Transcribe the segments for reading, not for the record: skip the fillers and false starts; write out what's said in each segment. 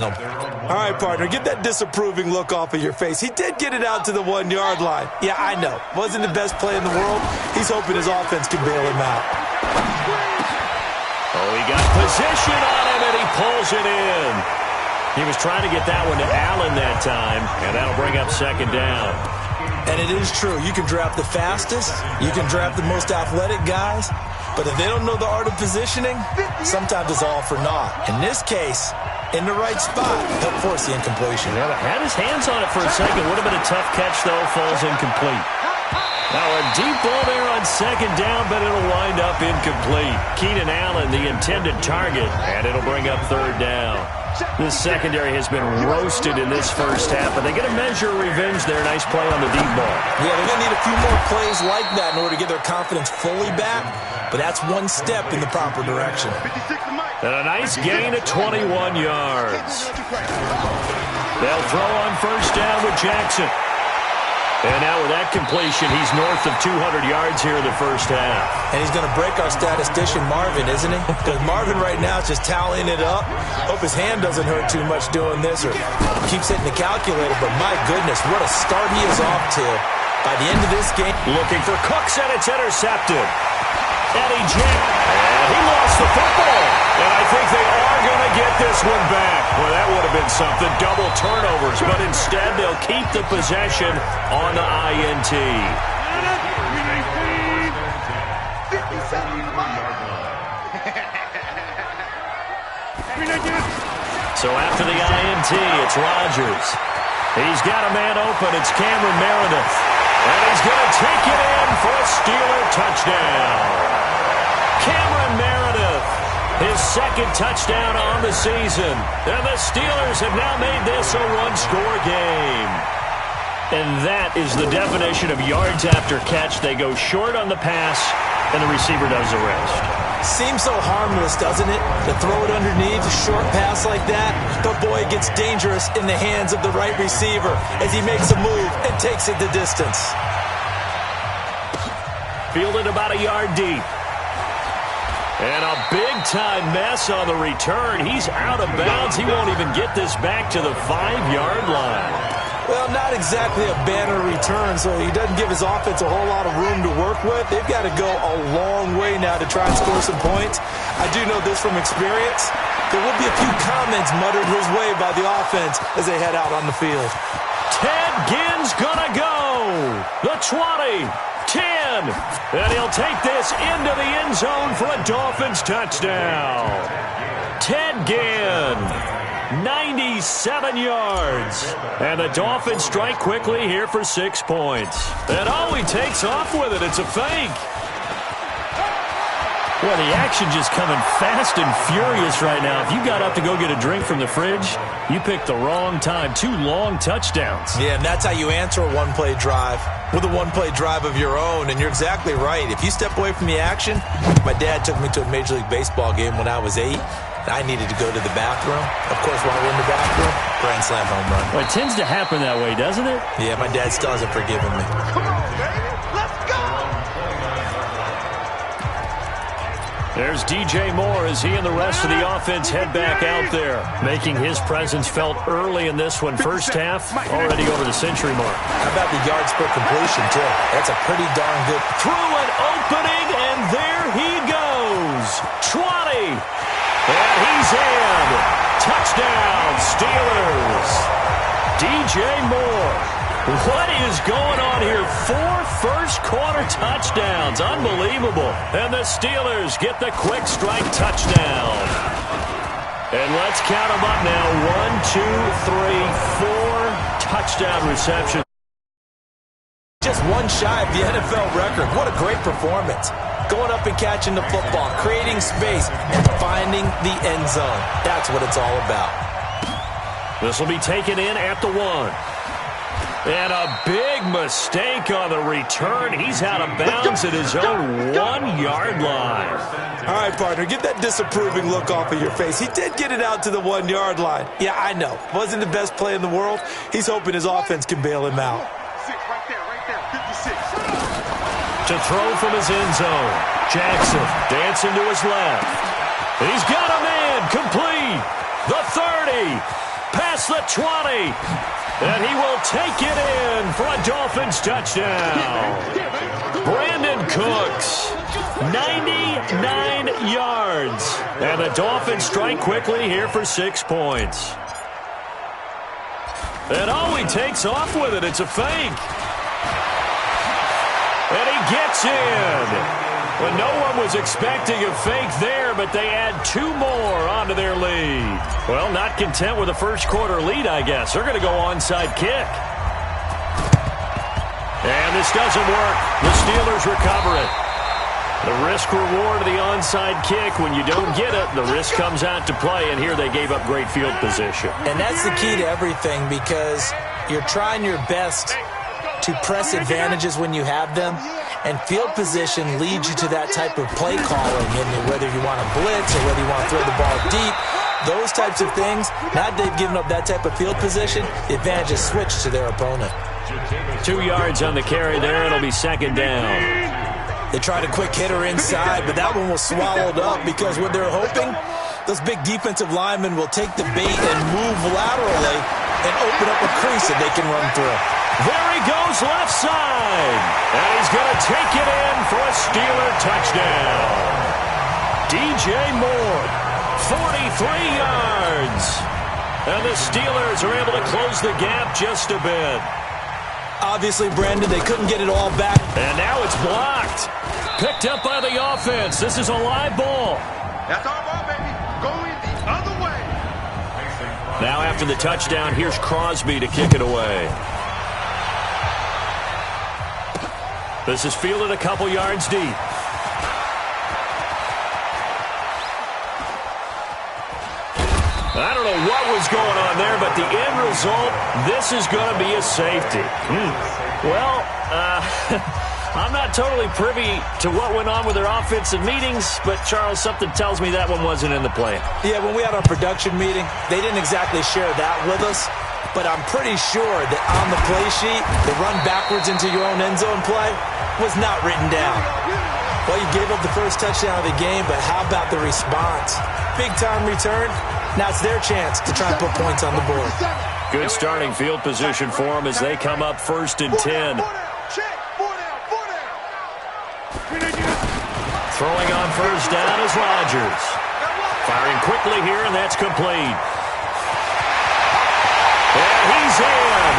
All right, partner, get that disapproving look off of your face. He did get it out to the 1-yard line. Yeah, I know. Wasn't the best play in the world. He's hoping his offense can bail him out. Oh, he got position on him, and he pulls it in. He was trying to get that one to Allen that time, and that'll bring up second down. And it is true. You can draft the fastest. You can draft the most athletic guys. But if they don't know the art of positioning, sometimes it's all for naught. In this case, in the right spot, he'll force the incompletion. Yeah, had his hands on it for a second. Would have been a tough catch, though. Falls incomplete. Now a deep ball there on second down, but it'll wind up incomplete. Keenan Allen, the intended target, and it'll bring up third down. This secondary has been roasted in this first half, but they get a measure of revenge there. Nice play on the deep ball. Yeah, they're going to need a few more plays like that in order to get their confidence fully back, but that's one step in the proper direction. And a nice gain of 21 yards. They'll throw on first down with Jackson. And now with that completion, he's north of 200 yards here in the first half. And he's going to break our statistician Marvin, isn't he? Because Marvin right now is just tallying it up. Hope his hand doesn't hurt too much doing this or keeps hitting the calculator. But my goodness, what a start he is off to. By the end of this game. Looking for Cooks, and it's intercepted. Eddie Jack. And he lost the football. And I think they are going to get this one back. Well, that would have been something. Double turnovers. But instead, they'll keep the possession on the INT. So after the INT, it's Rodgers. He's got a man open. It's Cameron Meredith. And he's going to take it in for a Steeler touchdown. Cameron Meredith, his second touchdown on the season. And the Steelers have now made this a one-score game. And that is the definition of yards after catch. They go short on the pass, and the receiver does the rest. Seems so harmless, doesn't it? To throw it underneath, a short pass like that. But boy, it gets dangerous in the hands of the right receiver as he makes a move and takes it the distance. Fielded about a yard deep. And a big-time mess on the return. He's out of bounds. He won't even get this back to the 5-yard line. Well, not exactly a banner return, so he doesn't give his offense a whole lot of room to work with. They've got to go a long way now to try and score some points. I do know this from experience. There will be a few comments muttered his way by the offense as they head out on the field. Ted Ginn's gonna go. The 20, 10, and he'll take this into the end zone for a Dolphins touchdown. Ted Ginn. 97 yards. And the Dolphins strike quickly here for 6 points. And oh, he takes off with it. It's a fake. Well, the action just coming fast and furious right now. If you got up to go get a drink from the fridge, you picked the wrong time. 2 long touchdowns. Yeah, and that's how you answer a one-play drive with a one-play drive of your own. And you're exactly right. If you step away from the action, my dad took me to a Major League Baseball game when I was 8. I needed to go to the bathroom. Of course, while we're in the bathroom, grand slam home run. Well, it tends to happen that way, doesn't it? Yeah, my dad still hasn't forgiven me. Come on, baby. Let's go! There's DJ Moore as he and the rest of the offense head back out there, making his presence felt early in this one. First half, already over the century mark. How about the yards per completion, too? That's a pretty darn good. Through an opening, and there he goes. 20. And he's in. Touchdown, Steelers. DJ Moore. What is going on here? 4 first-quarter touchdowns. Unbelievable. And the Steelers get the quick strike touchdown. And let's count them up now. 1, 2, 3, 4 touchdown receptions. Just one shy of the NFL record. What a great performance. Going up and catching the football, creating space, and finding the end zone. That's what it's all about. This will be taken in at the 1. And a big mistake on the return. He's out of bounds at his own 1-yard line. All right, partner, get that disapproving look off of your face. He did get it out to the 1-yard line. Yeah, I know. Wasn't the best play in the world. He's hoping his offense can bail him out. Right there, 56. To throw from his end zone. Jackson dancing to his left. He's got a man complete. The 30. across the 20. And he will take it in for a Dolphins touchdown. Brandon Cooks, 99 yards. And the Dolphins strike quickly here for 6 points. And he takes off with it. It's a fake. And he gets in. Well, no one was expecting a fake there, but they add 2 more onto their lead. Well, not content with a first-quarter lead, I guess. They're going to go onside kick. And this doesn't work. The Steelers recover it. The risk-reward of the onside kick, when you don't get it, the risk comes out to play, and here they gave up great field position. And that's the key to everything, because you're trying your best to press advantages when you have them. And field position leads you to that type of play calling, and whether you want to blitz or whether you want to throw the ball deep, those types of things. Now that they've given up that type of field position, the advantage is switched to their opponent. 2 yards on the carry there. It'll be second down. They tried a quick hitter inside, but that one was swallowed up because what they're hoping, those big defensive linemen will take the bait and move laterally and open up a crease that they can run through. There he goes left side. And he's going to take it in for a Steeler touchdown. DJ Moore, 43 yards. And the Steelers are able to close the gap just a bit. Obviously, Brandon, they couldn't get it all back. And now it's blocked. Picked up by the offense. This is a live ball. That's our ball, baby. Going the other way. Now after the touchdown, here's Crosby to kick it away. This is fielded a couple yards deep. I don't know what was going on there, but the end result, this is going to be a safety. Well, I'm not totally privy to what went on with their offensive meetings, but, Charles, something tells me that one wasn't in the plan. Yeah, when we had our production meeting, they didn't exactly share that with us. But I'm pretty sure that on the play sheet, the run backwards into your own end zone play was not written down. Well, you gave up the first touchdown of the game, but how about the response? Big-time return. Now it's their chance to try and put points on the board. Good starting field position for them as they come up 1st and 10. Throwing on first down is Rodgers. Firing quickly here, and that's complete. And he's in.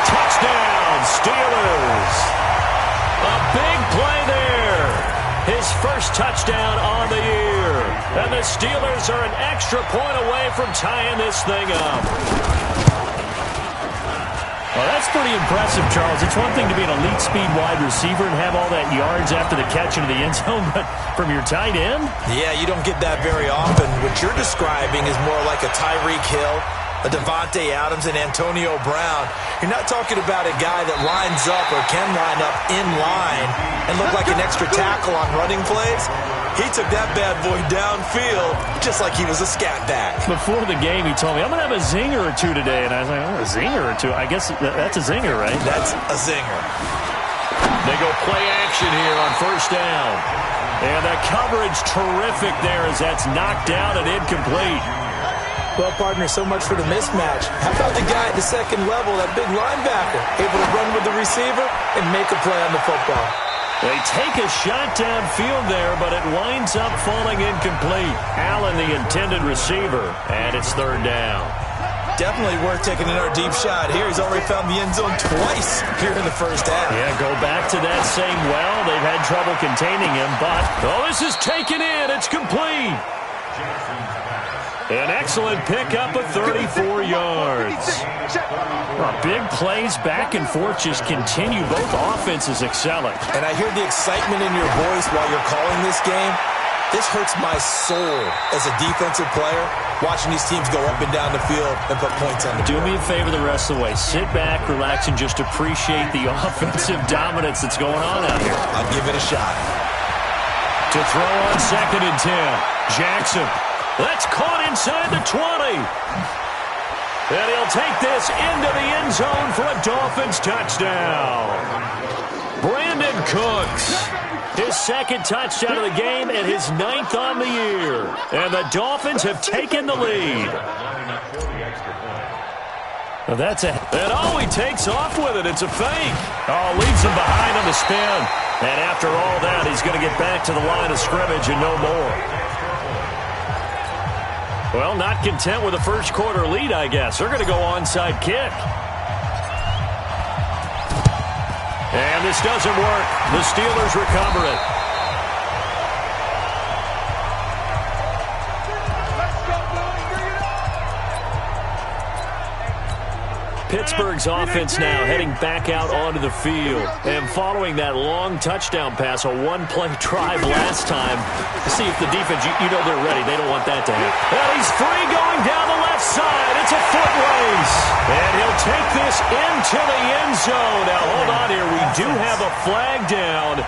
Touchdown, Steelers. A big play there. His first touchdown on the year. And the Steelers are an extra point away from tying this thing up. Well, that's pretty impressive, Charles. It's one thing to be an elite speed wide receiver and have all that yards after the catch into the end zone, but from your tight end? Yeah, you don't get that very often. What you're describing is more like a Tyreek Hill, a Devontae Adams, and Antonio Brown. You're not talking about a guy that lines up or can line up in line and look like an extra tackle on running plays. He took that bad boy downfield just like he was a scat back. Before the game, he told me, I'm going to have a zinger or two today. And I was like, oh, a zinger or two? I guess that's a zinger, right? That's a zinger. They go play action here on first down. And the coverage terrific there as that's knocked down and incomplete. Well, partner, so much for the mismatch. How about the guy at the second level, that big linebacker, able to run with the receiver and make a play on the football? They take a shot downfield there, but it winds up falling incomplete. Allen, the intended receiver, and it's third down. Definitely worth taking another deep shot here. He's already found the end zone twice here in the first half. Yeah, go back to that same well. They've had trouble containing him, but, this is taken in. It's complete. An excellent pickup of 34 yards. Well, big plays back and forth just continue. Both offenses excelling. And I hear the excitement in your voice while you're calling this game. This hurts my soul as a defensive player, watching these teams go up and down the field and put points on the board. Do me a favor the rest of the way. Sit back, relax, and just appreciate the offensive dominance that's going on out here. I'll give it a shot. To throw on 2nd and 10. Jackson. That's caught inside the 20. And he'll take this into the end zone for a Dolphins touchdown. Brandon Cooks, his second touchdown of the game and his 9th on the year. And the Dolphins have taken the lead. And he takes off with it. It's a fake. Oh, leaves him behind on the spin. And after all that, he's going to get back to the line of scrimmage and no more. Well, not content with a first quarter lead, I guess. They're going to go onside kick. And this doesn't work. The Steelers recover it. Pittsburgh's offense now heading back out onto the field. And following that long touchdown pass, a one-play drive last time, see if the defense, you know they're ready. They don't want that to happen. And he's free going down the left side. It's a foot race. And he'll take this into the end zone. Now, hold on here. We do have a flag down.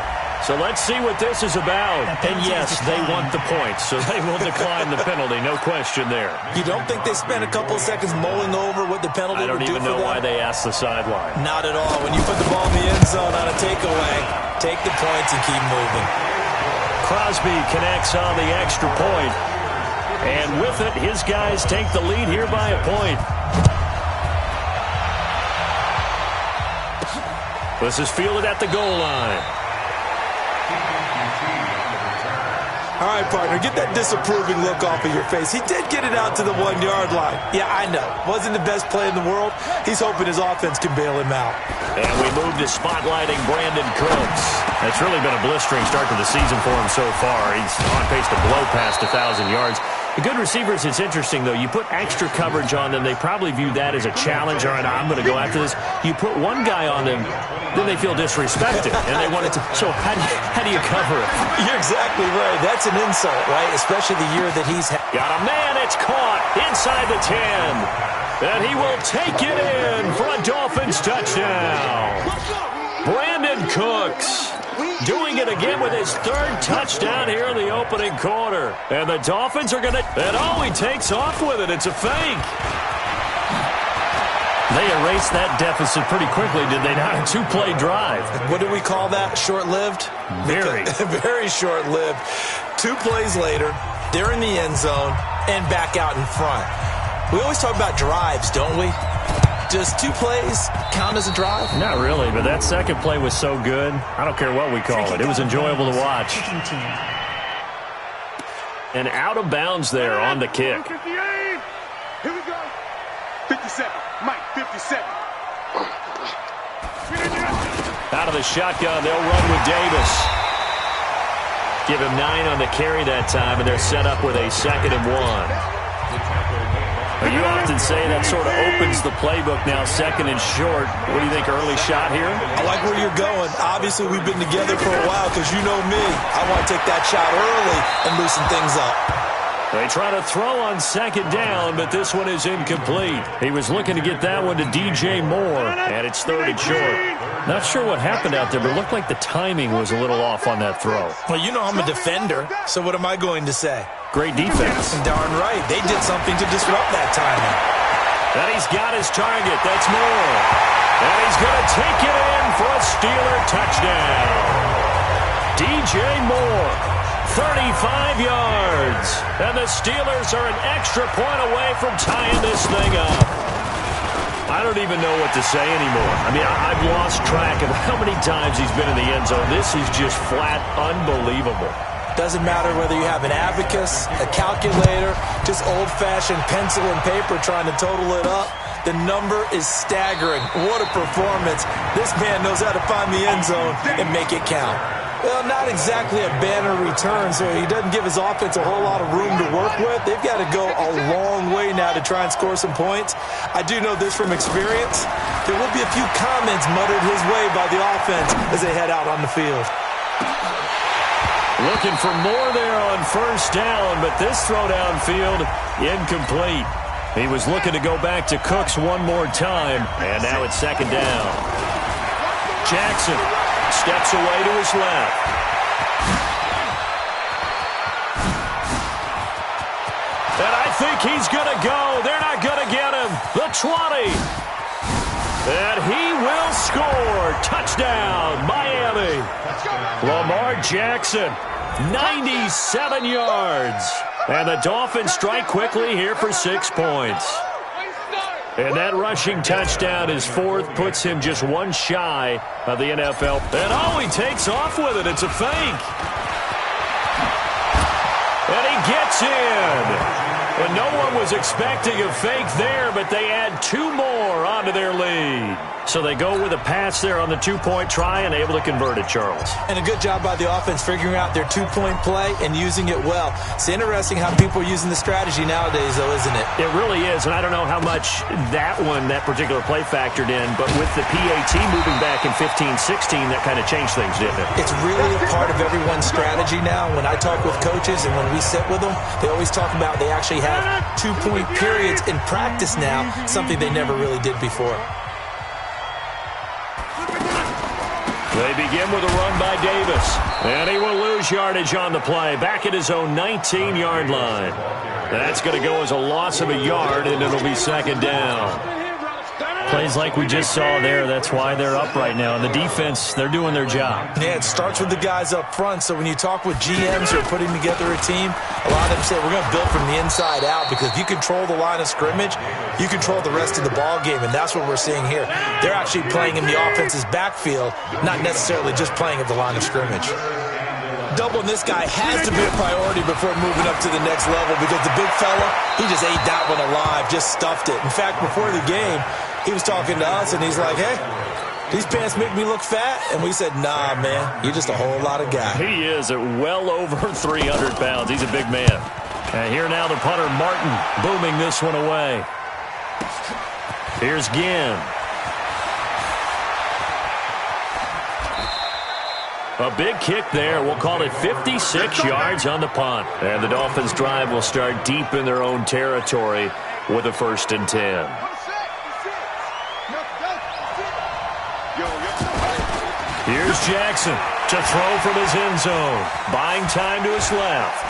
So let's see what this is about. And yes, they want the points, so they will decline the penalty. No question there. You don't think they spent a couple of seconds mulling over what the penalty would do for them? I don't even know why they asked the sideline. Not at all. When you put the ball in the end zone on a takeaway, take the points and keep moving. Crosby connects on the extra point. And with it, his guys take the lead here by a point. This is fielded at the goal line. All right, partner, get that disapproving look off of your face. He did get it out to the 1-yard line. Yeah, I know. Wasn't the best play in the world. He's hoping his offense can bail him out. And we move to spotlighting Brandon Cooks. It's really been a blistering start to the season for him so far. He's on pace to blow past 1,000 yards. The good receivers, it's interesting, though. You put extra coverage on them, they probably view that as a challenge. All right, I'm going to go after this. You put one guy on them, then they feel disrespected, and they want it to. So how do you cover it? You're exactly right. That's an insult, right? Especially the year that he's had. Got a man. It's caught inside the 10. And he will take it in for a Dolphins touchdown. Brandon Cooks doing it again with his third touchdown here in the opening quarter. And the Dolphins are going to. And he takes off with it. It's a fake. They erased that deficit pretty quickly, did they not? A two-play drive. What do we call that? Short-lived? Very. Very short-lived. 2 plays later, they're in the end zone and back out in front. We always talk about drives, don't we? Does 2 plays count as a drive? Not really, but that second play was so good. I don't care what we call it. It was enjoyable to watch. And out of bounds there on the kick. 58. Here we go. 57. Mike, 57. Out of the shotgun, they'll run with Davis. Give him 9 on the carry that time, and they're set up with a 2nd and 1. You often say that sort of opens the playbook now, 2nd and short. What do you think, early shot here? I like where you're going. Obviously, we've been together for a while because you know me. I want to take that shot early and loosen things up. They try to throw on 2nd down, but this one is incomplete. He was looking to get that one to DJ Moore, and it's 3rd and short. Not sure what happened out there, but it looked like the timing was a little off on that throw. Well, you know I'm a defender, so what am I going to say? Great defense. Darn right. They did something to disrupt that timing. And he's got his target. That's Moore. And he's going to take it in for a Steeler touchdown. DJ Moore, 35 yards. And the Steelers are an extra point away from tying this thing up. I don't even know what to say anymore. I mean, I've lost track of how many times he's been in the end zone. This is just flat unbelievable. Doesn't matter whether you have an abacus, a calculator, just old-fashioned pencil and paper trying to total it up. The number is staggering. What a performance. This man knows how to find the end zone and make it count. Well, not exactly a banner return, so he doesn't give his offense a whole lot of room to work with. They've got to go a long way now to try and score some points. I do know this from experience. There will be a few comments muttered his way by the offense as they head out on the field. Looking for more there on 1st down, but this throw downfield, incomplete. He was looking to go back to Cooks one more time, and now it's 2nd down. Jackson steps away to his left. And I think he's going to go. They're not going to get him. The 20. And he will score. Touchdown, Miami. Lamar Jackson, 97 yards. And the Dolphins strike quickly here for 6 points. And that rushing touchdown, his fourth, puts him just one shy of the NFL. And he takes off with it. It's a fake. And he gets in. And no one was expecting a fake there, but they add two more onto their lead. So they go with a pass there on the two-point try and able to convert it, Charles. And a good job by the offense figuring out their two-point play and using it well. It's interesting how people are using the strategy nowadays, though, isn't it? It really is, and I don't know how much that particular play factored in, but with the PAT moving back in 15-16, that kind of changed things, didn't it? It's really a part of everyone's strategy now. When I talk with coaches and when we sit with them, they always talk about they actually have two-point periods in practice now, something they never really did before. They begin with a run by Davis, and he will lose yardage on the play, back at his own 19-yard line. That's going to go as a loss of a yard, and it'll be second down. Plays like we just saw there, that's why they're up right now. And the defense, they're doing their job. Yeah, it starts with the guys up front. So when you talk with GMs who are putting together a team, a lot of them say we're going to build from the inside out, because if you control the line of scrimmage, you control the rest of the ball game, and that's what we're seeing here. They're actually playing in the offense's backfield, not necessarily just playing at the line of scrimmage. Doubling this guy has to be a priority before moving up to the next level, because the big fella, he just ate that one alive, just stuffed it. In fact, before the game, he was talking to us, and he's like, hey, these pants make me look fat. And we said, nah, man, you're just a whole lot of guy. He is at well over 300 pounds. He's a big man. And here now the punter, Martin, booming this one away. Here's Ginn. A big kick there. We'll call it 56 yards on the punt. And the Dolphins' drive will start deep in their own territory with a 1st and 10. Here's Jackson to throw from his end zone. Buying time to his left.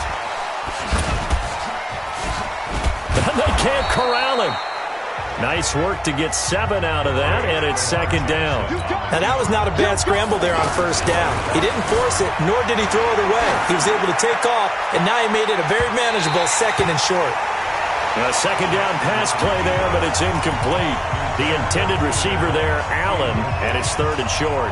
And they can't corral him. Nice work to get 7 out of that, and it's second down. Now, that was not a bad scramble there on 1st down. He didn't force it, nor did he throw it away. He was able to take off, and now he made it a very manageable 2nd and short. A second down pass play there, but it's incomplete. The intended receiver there, Allen, and it's 3rd and short.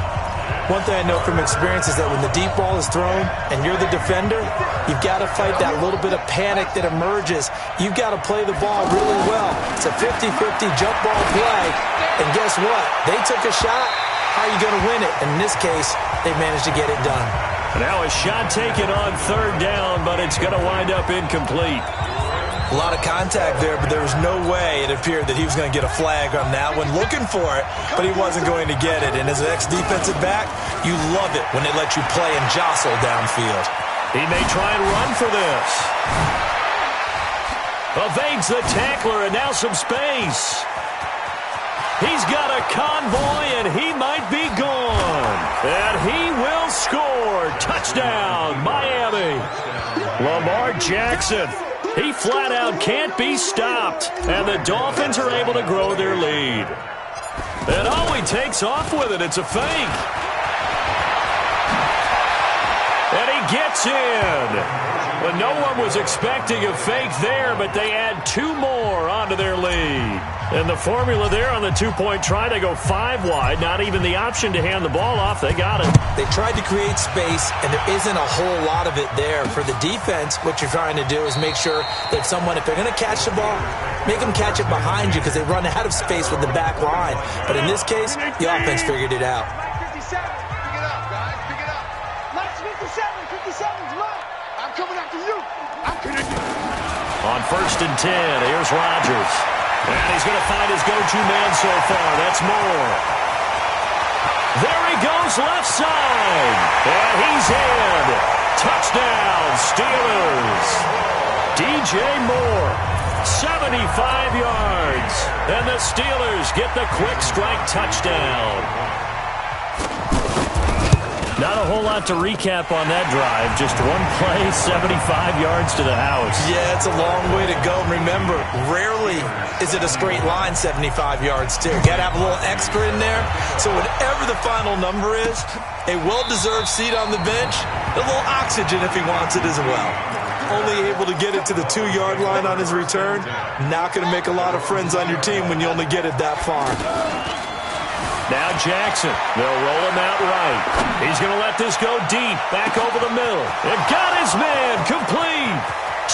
One thing I know from experience is that when the deep ball is thrown and you're the defender, you've got to fight that little bit of panic that emerges. You've got to play the ball really well. It's a 50-50 jump ball play. And guess what? They took a shot. How are you going to win it? And in this case, they managed to get it done. Now a shot taken on 3rd down, but it's going to wind up incomplete. A lot of contact there, but there was no way it appeared that he was going to get a flag on that one. Looking for it, but he wasn't going to get it. And as an ex-defensive back, you love it when they let you play and jostle downfield. He may try and run for this. Evades the tackler, and now some space. He's got a convoy, and he might be gone. And he will score. Touchdown, Miami. Lamar Jackson. He flat out can't be stopped. And the Dolphins are able to grow their lead. And he takes off with it. It's a fake. And he gets in. But no one was expecting a fake there, but they add 2 more onto their lead. And the formula there on the 2-point try, they go 5 wide. Not even the option to hand the ball off. They got it. They tried to create space, and there isn't a whole lot of it there. For the defense, what you're trying to do is make sure that someone, if they're going to catch the ball, make them catch it behind you, because they run out of space with the back line. But in this case, the offense figured it out. 57. Pick it up, guys. Pick it up. Let's 57. 57's mine. I'm coming after you. I'm connected. On 1st and 10, here's Rodgers. And he's going to find his go-to man so far. That's Moore. There he goes, left side. And he's in. Touchdown, Steelers. DJ Moore, 75 yards. And the Steelers get the quick strike touchdown. Not a whole lot to recap on that drive. Just one play, 75 yards to the house. Yeah, it's a long way to go. Remember, rarely is it a straight line 75 yards, too. Got to have a little extra in there. So whatever the final number is, a well-deserved seat on the bench, a little oxygen if he wants it as well. only able to get it to the 2-yard line on his return. Not going to make a lot of friends on your team when you only get it that far. Now Jackson. They'll roll him out right. He's going to let this go deep. Back over the middle. And got his man. Complete.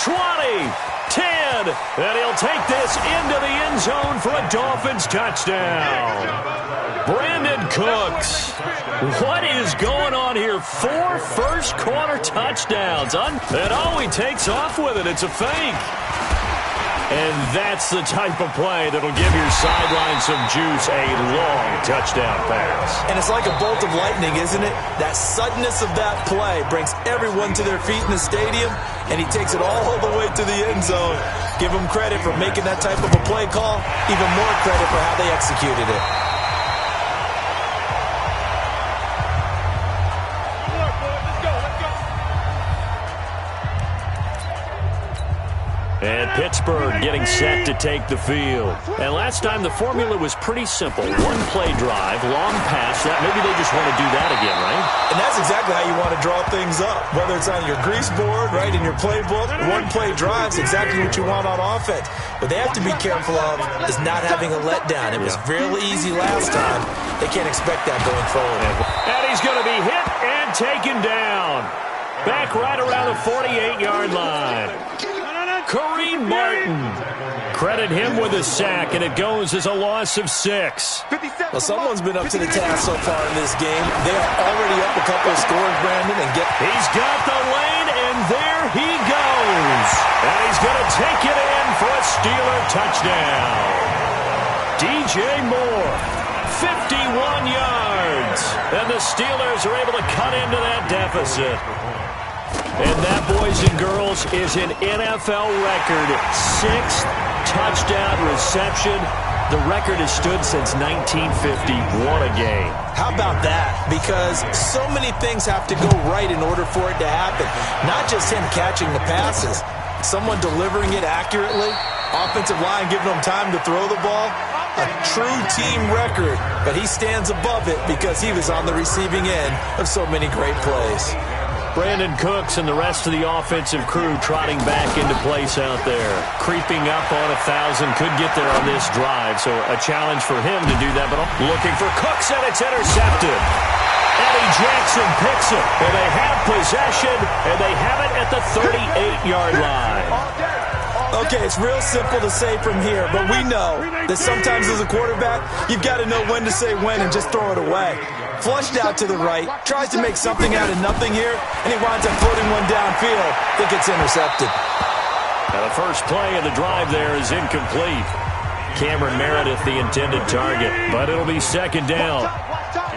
20. 10. And he'll take this into the end zone for a Dolphins touchdown. Brandon Cooks. What is going on here? 4 first-quarter touchdowns. And oh, he takes off with it. It's a fake. And that's the type of play that'll give your sideline some juice, a long touchdown pass. And it's like a bolt of lightning, isn't it? That suddenness of that play brings everyone to their feet in the stadium, and he takes it all the way to the end zone. Give him credit for making that type of a play call, even more credit for how they executed it. And Pittsburgh getting set to take the field. And last time the formula was pretty simple. 1-play drive, long pass. Maybe they just want to do that again, right? And that's exactly how you want to draw things up. Whether it's on your grease board, right, in your playbook, 1-play drive's exactly what you want on offense. What they have to be careful of is not having a letdown. It was really easy last time. They can't expect that going forward. And he's going to be hit and taken down. Back right around the 48-yard line. Kareem Martin. Credit him with a sack, and it goes as a loss of 6. Well, someone's been up to the task so far in this game. They are already up a couple of scores, Brandon. He's got the lane, and there he goes. And he's going to take it in for a Steeler touchdown. DJ Moore, 51 yards. And the Steelers are able to cut into that deficit. And that, boys and girls, is an NFL record 6th touchdown reception. The record has stood since 1950. What a game. How about that? Because so many things have to go right in order for it to happen. Not just him catching the passes. Someone delivering it accurately. Offensive line giving him time to throw the ball. A true team record. But he stands above it because he was on the receiving end of so many great plays. Brandon Cooks and the rest of the offensive crew trotting back into place out there. Creeping up on 1,000. Could get there on this drive, so a challenge for him to do that. But looking for Cooks, and it's intercepted. Eddie Jackson picks it, and they have possession, and they have it at the 38-yard line. Okay, it's real simple to say from here, but we know that sometimes as a quarterback, you've got to know when to say when and just throw it away. Flushed out to the right, tries to make something out of nothing here, and he winds up floating one downfield that gets intercepted. Now the first play of the drive there is incomplete. Cameron Meredith, the intended target, but it'll be second down.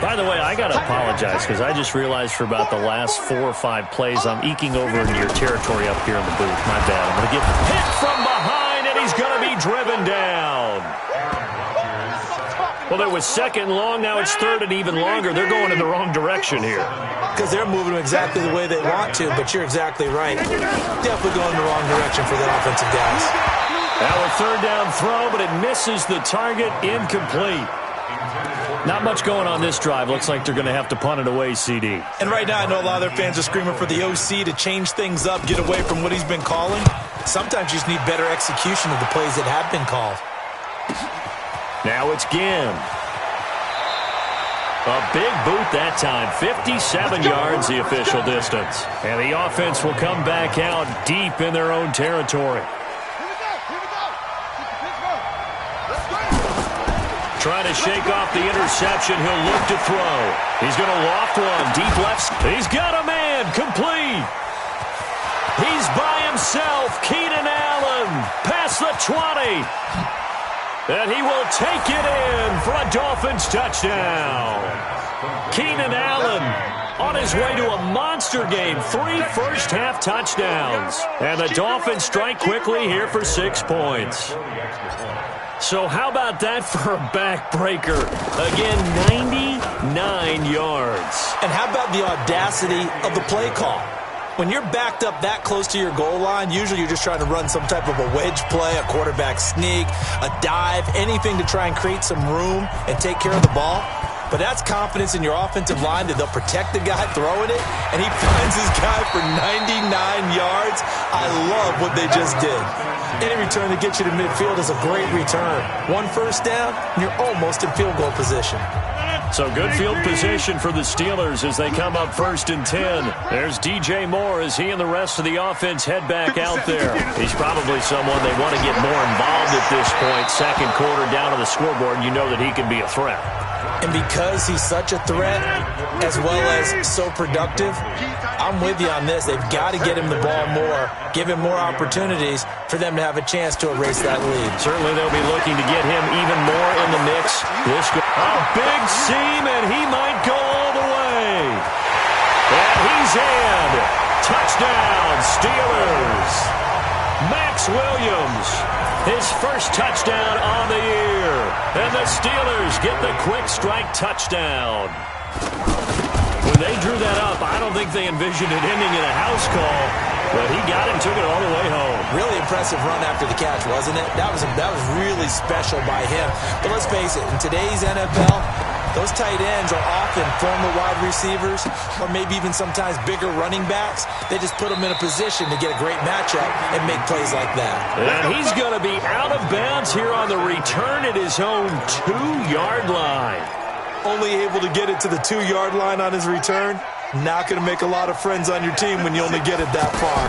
By the way, I got to apologize because I just realized for about the last 4 or 5 plays, I'm eking over into your territory up here in the booth. My bad. I'm going to get hit from behind, and he's going to be driven down. Well, it was second long. Now it's third and even longer. They're going in the wrong direction here. Because they're moving exactly the way they want to, but you're exactly right. Definitely going in the wrong direction for the offensive guys. Now a third down throw, but it misses the target. Incomplete. Not much going on this drive. Looks like they're going to have to punt it away, CD. And right now I know a lot of their fans are screaming for the OC to change things up, get away from what he's been calling. Sometimes you just need better execution of the plays that have been called. Now it's Ginn. A big boot that time. 57 yards the official distance. And the offense will come back out deep in their own territory. Trying to shake off the interception. He'll look to throw. He's going to loft one. Deep left. He's got a man. Complete. He's by himself. Keenan Allen. Past the 20. And he will take it in for a Dolphins touchdown. Keenan Allen on his way to a monster game. 3 first-half touchdowns. And the Dolphins strike quickly here for 6 points. So how about that for a backbreaker? Again, 99 yards. And how about the audacity of the play call? When you're backed up that close to your goal line, usually you're just trying to run some type of a wedge play, a quarterback sneak, a dive, anything to try and create some room and take care of the ball. But that's confidence in your offensive line that they'll protect the guy throwing it, and he finds his guy for 99 yards. I love what they just did. Any return that gets you to midfield is a great return. One first down, and you're almost in field goal position. So good field position for the Steelers as they come up 1st and 10. There's DJ Moore as he and the rest of the offense head back out there. He's probably someone they want to get more involved at this point. Second quarter down on the scoreboard, and you know that he can be a threat. And because he's such a threat, as well as so productive, I'm with you on this. They've got to get him the ball more, give him more opportunities for them to have a chance to erase that lead. Certainly they'll be looking to get him even more in the mix. A big seam, and he might go all the way. And he's in. Touchdown, Steelers. Max Williams, his first touchdown on the year. And the Steelers get the quick strike touchdown. When they drew that up, I don't think they envisioned it ending in a house call, but he got it and took it all the way home. Really impressive run after the catch, wasn't it? That was really special by him. But let's face it, in today's NFL, those tight ends are often former wide receivers or maybe even sometimes bigger running backs. They just put them in a position to get a great matchup and make plays like that. And he's going to be out of bounds here on the return at his own 2-yard line. Only able to get it to the 2-yard line on his return. Not going to make a lot of friends on your team when you only get it that far.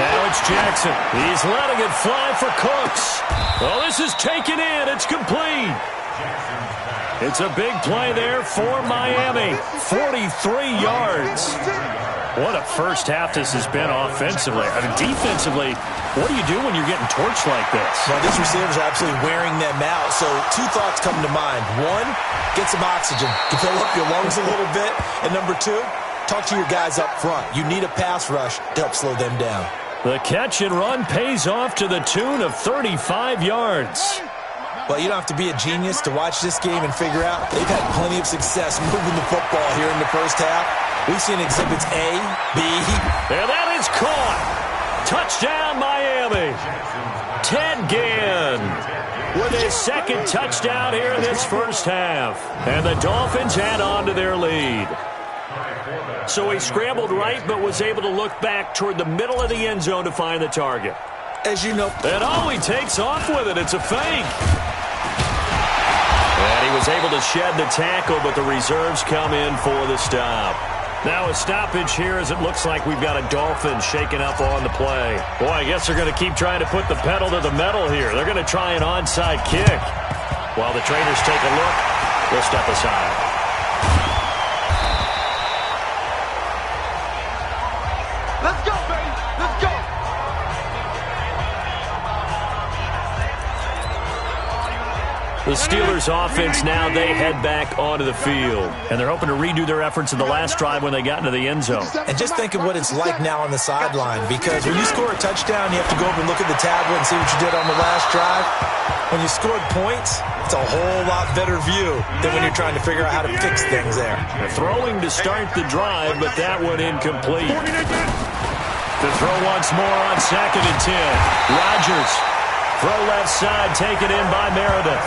Now it's Jackson. He's letting it fly for Cooks. Oh, this is taken in. It's complete. It's a big play there for Miami. 43 yards. What a first half this has been offensively. I mean, defensively, what do you do when you're getting torched like this? Well, these receivers are absolutely wearing them out. So 2 thoughts come to mind. 1, get some oxygen to fill up your lungs a little bit. And number 2, talk to your guys up front. You need a pass rush to help slow them down. The catch and run pays off to the tune of 35 yards. Well, you don't have to be a genius to watch this game and figure out they've had plenty of success moving the football here in the first half. We've seen exhibits A, B. And that is caught. Touchdown, Miami. Ted Ginn with his second touchdown here in this first half. And the Dolphins add on to their lead. So he scrambled right but was able to look back toward the middle of the end zone to find the target. As you know. And he takes off with it. It's a fake. And he was able to shed the tackle, but the reserves come in for the stop. Now a stoppage here as it looks like we've got a Dolphin shaking up on the play. Boy, I guess they're going to keep trying to put the pedal to the metal here. They're going to try an onside kick. While the trainers take a look, we'll step aside. Let's go, baby. Let's go. The Steelers offense now, they head back onto the field. And they're hoping to redo their efforts in the last drive when they got into the end zone. And just think of what it's like now on the sideline, because when you score a touchdown, you have to go over and look at the tablet and see what you did on the last drive. When you scored points, it's a whole lot better view than when you're trying to figure out how to fix things there. They're throwing to start the drive, but that one incomplete. The throw once more on 2nd and 10. Rodgers, throw left side, taken in by Meredith.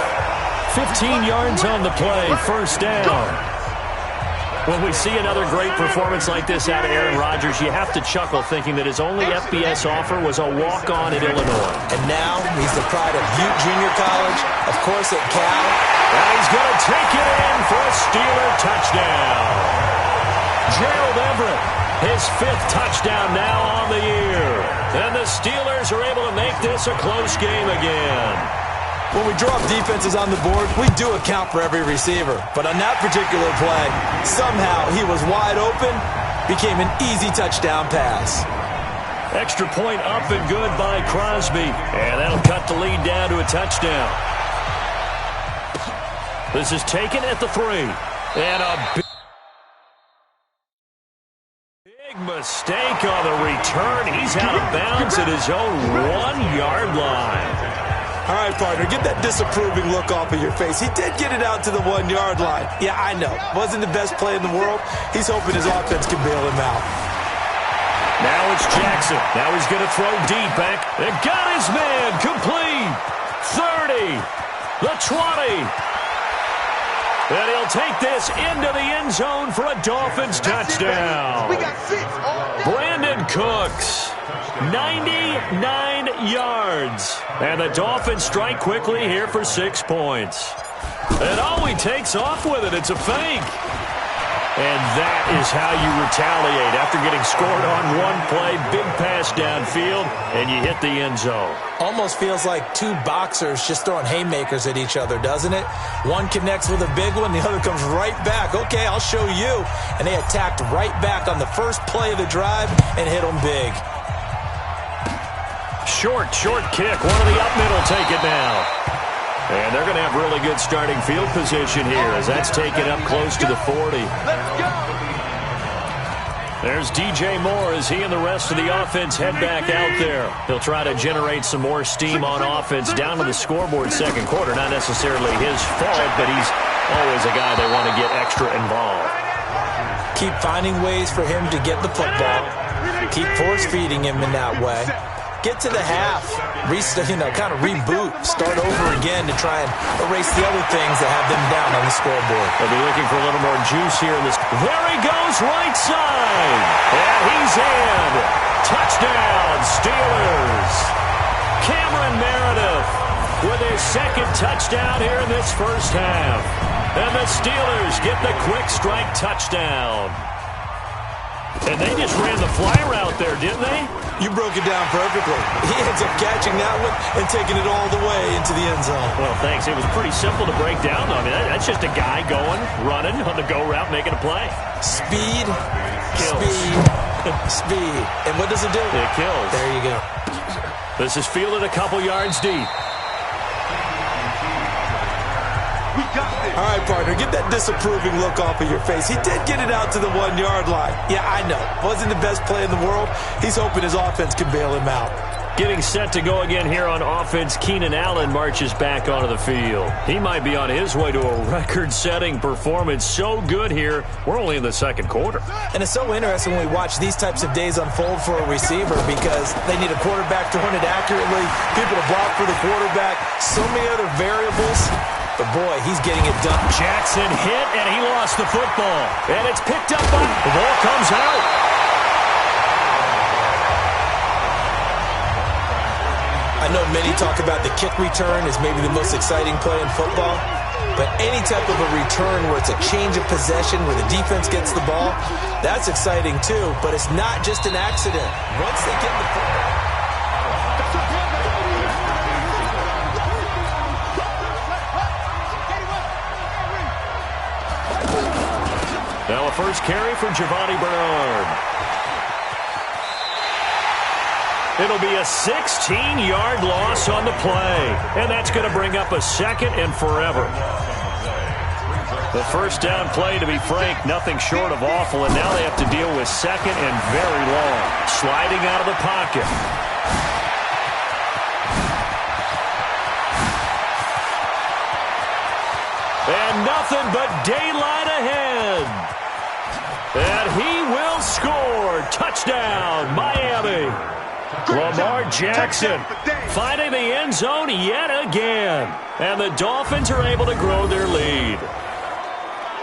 15 yards on the play, first down. When we see another great performance like this out of Aaron Rodgers, you have to chuckle thinking that his only FBS offer was a walk-on at Illinois. And now he's the pride of Butte Junior College, of course at Cal. And he's going to take it in for a Steeler touchdown. Gerald Everett, his 5th touchdown now on the year. And the Steelers are able to make this a close game again. When we drop defenses on the board, we do account for every receiver. But on that particular play, somehow he was wide open, became an easy touchdown pass. Extra point up and good by Crosby. And that'll cut the lead down to a touchdown. This is taken at the 3. And a big mistake on the return. He's out of bounds at his own 1-yard line. All right, partner, get that disapproving look off of your face. He did get it out to the 1-yard line. Yeah, I know. Wasn't the best play in the world. He's hoping his offense can bail him out. Now it's Jackson. Now he's going to throw deep back. And got his man complete. 30. The 20. And he'll take this into the end zone for a Dolphins touchdown. We got 6 all day. Brandon Cooks, 99 yards. And the Dolphins strike quickly here for 6 points. And he takes off with it. It's a fake. And that is how you retaliate after getting scored on one play, big pass downfield, and you hit the end zone. Almost feels like two boxers just throwing haymakers at each other, doesn't it? One connects with a big one, the other comes right back. Okay, I'll show you. And they attacked right back on the first play of the drive and hit them big. Short kick. One of the up middle take it now. And they're going to have really good starting field position here as that's taken up close to the 40. Let's go. There's DJ Moore as he and the rest of the offense head back out there. He'll try to generate some more steam on offense down to the scoreboard second quarter. Not necessarily his fault, but he's always a guy they want to get extra involved. Keep finding ways for him to get the football. Keep force-feeding him in that way. Get to the half, kind of reboot, start over again to try and erase the other things that have them down on the scoreboard. They'll be looking for a little more juice here in this. There he goes, right side. And he's in. Touchdown, Steelers. Cameron Meredith with his second touchdown here in this first half. And the Steelers get the quick strike touchdown. And they just ran the fly route there, didn't they? You broke it down perfectly. He ends up catching that one and taking it all the way into the end zone. Well, thanks. It was pretty simple to break down. I mean, that's just a guy going, running on the go route, making a play. Speed, Kills. speed. And what does it do? It kills. There you go. This is fielded a couple yards deep. We got this. All right, partner, get that disapproving look off of your face. He did get it out to the 1 yard line. Yeah, I know. Wasn't the best play in the world. He's hoping his offense can bail him out. Getting set to go again here on offense, Keenan Allen marches back onto the field. He might be on his way to a record-setting performance. So good here. We're only in the second quarter. And it's so interesting when we watch these types of days unfold for a receiver because they need a quarterback to run it accurately, people to block for the quarterback, so many other variables. But, boy, he's getting it done. Jackson hit, and he lost the football. And it's picked up by... The ball comes out. I know many talk about the kick return as maybe the most exciting play in football. But any type of a return where it's a change of possession, where the defense gets the ball, that's exciting too. But it's not just an accident. Once they get the football... Now a first carry for Giovanni Bernard. It'll be a 16-yard loss on the play. And that's going to bring up a second and forever. The first down play, to be frank, nothing short of awful. And now they have to deal with second and very long. Sliding out of the pocket. And nothing but daylight ahead. And he will score. Touchdown, Miami. Lamar Jackson finding the end zone yet again. And the Dolphins are able to grow their lead.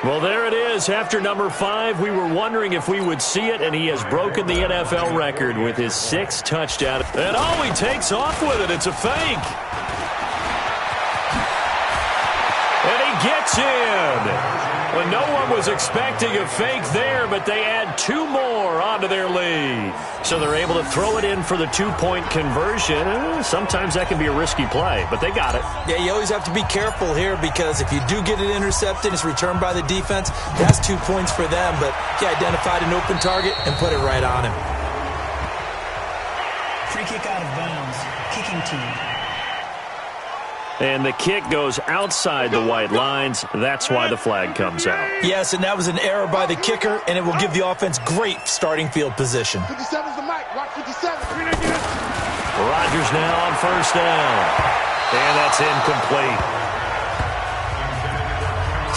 Well, there it is. After number 5, we were wondering if we would see it, and he has broken the NFL record with his 6th touchdown. And he takes off with it. It's a fake. And he gets in. Well, no one was expecting a fake there, but they add 2 more onto their lead. So they're able to throw it in for the 2-point conversion. Sometimes that can be a risky play, but they got it. Yeah, you always have to be careful here because if you do get it intercepted, it's returned by the defense, that's 2 points for them. But he identified an open target and put it right on him. Free kick out of bounds. Kicking team. And the kick goes outside the white lines. That's why the flag comes out. Yes, and that was an error by the kicker, and it will give the offense great starting field position. 57's the mic. Watch 57. Rodgers now on first down. And that's incomplete.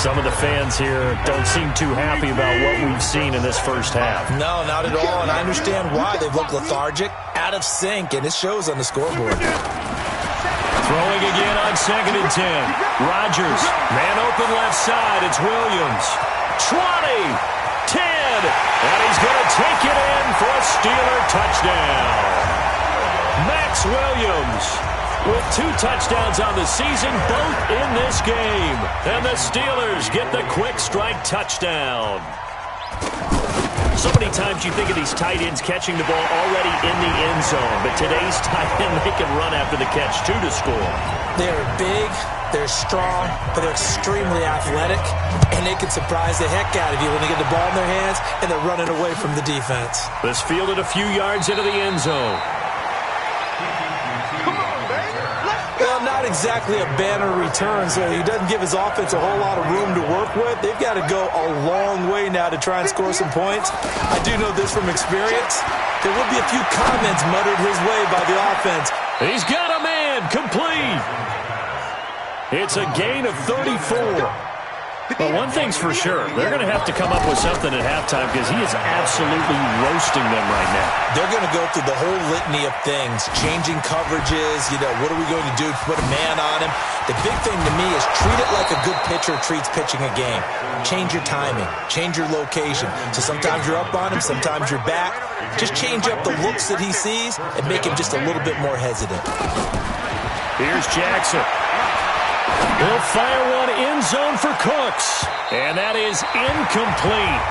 Some of the fans here don't seem too happy about what we've seen in this first half. No, not at all, and I understand why. They've looked lethargic, out of sync, and it shows on the scoreboard. Throwing again on 2nd and 10. Rodgers, man open left side. It's Williams. 20, 10, and he's going to take it in for a Steeler touchdown. Max Williams with 2 touchdowns on the season, both in this game. And the Steelers get the quick strike touchdown. So many times you think of these tight ends catching the ball already in the end zone, but today's tight end, they can run after the catch, too, to score. They're big, they're strong, but they're extremely athletic, and they can surprise the heck out of you when they get the ball in their hands and they're running away from the defense. This fielded a few yards into the end zone. Well, not exactly a banner return, so he doesn't give his offense a whole lot of room to work with. They've got to go a long way now to try and score some points. I do know this from experience. There will be a few comments muttered his way by the offense. He's got a man complete. It's a gain of 34. But one thing's for sure, they're going to have to come up with something at halftime because he is absolutely roasting them right now. They're going to go through the whole litany of things, changing coverages, what are we going to do to put a man on him? The big thing to me is treat it like a good pitcher treats pitching a game. Change your timing, change your location. So sometimes you're up on him, sometimes you're back. Just change up the looks that he sees and make him just a little bit more hesitant. Here's Jackson. He'll fire one end zone for Cooks. And that is incomplete.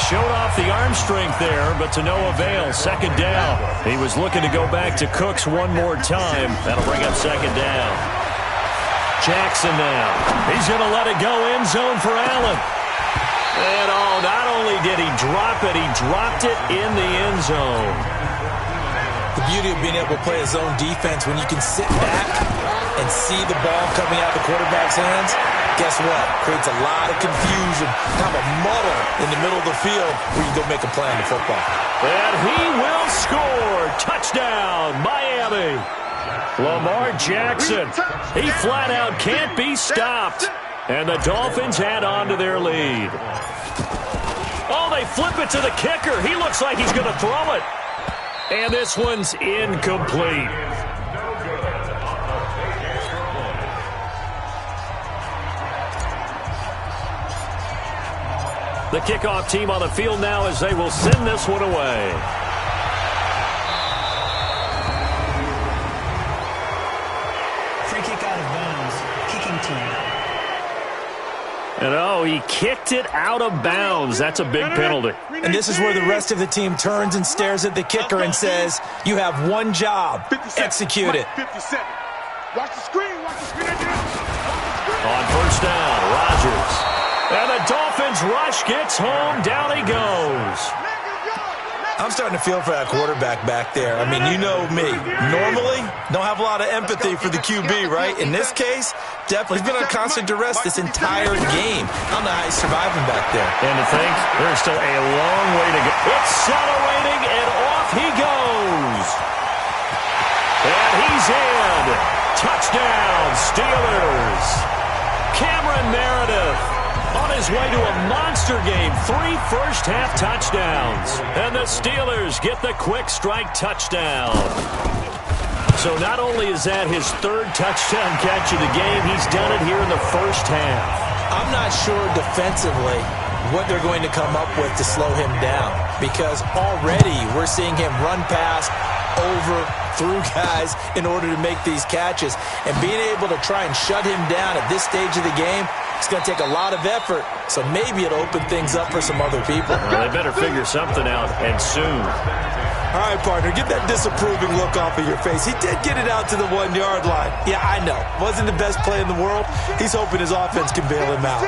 Showed off the arm strength there, but to no avail. 2nd down. He was looking to go back to Cooks one more time. That'll bring up 2nd down. Jackson now. He's going to let it go end zone for Allen. And not only did he drop it, he dropped it in the end zone. The beauty of being able to play a zone defense when you can sit back and see the ball coming out of the quarterback's hands, guess what? Creates a lot of confusion, kind of a muddle in the middle of the field where you go make a play on the football. And he will score. Touchdown, Miami. Lamar Jackson, he flat out can't be stopped. And the Dolphins add on to their lead. Oh, they flip it to the kicker. He looks like he's going to throw it. And this one's incomplete. The kickoff team on the field now as they will send this one away. Free kick out of bounds. Kicking team. And he kicked it out of bounds. That's a big penalty. And this is where the rest of the team turns and stares at the kicker and says, you have one job. Execute it. 57. Watch the screen. Watch the screen. On 1st down, Rodgers. And the Dolphins rush gets home. Down he goes. I'm starting to feel for that quarterback back there. I mean, you know me. Normally, don't have a lot of empathy for the QB, right? In this case, definitely. He's been on constant duress this entire game. I don't know how he's surviving back there. And to think, there's still a long way to go. Accelerating, and off he goes. And he's in. Touchdown, Steelers. Cameron Meredith on his way to a monster game. 3 first-half touchdowns. And the Steelers get the quick strike touchdown. So not only is that his 3rd touchdown catch of the game, he's done it here in the first half. I'm not sure defensively what they're going to come up with to slow him down, because already we're seeing him run past, over, through guys in order to make these catches. And being able to try and shut him down at this stage of the game, it's going to take a lot of effort. So maybe it'll open things up for some other people. Well, they better figure something out, and soon. All right, partner, get that disapproving look off of your face. He did get it out to the 1-yard line. Yeah, I know. Wasn't the best play in the world. He's hoping his offense can bail him out.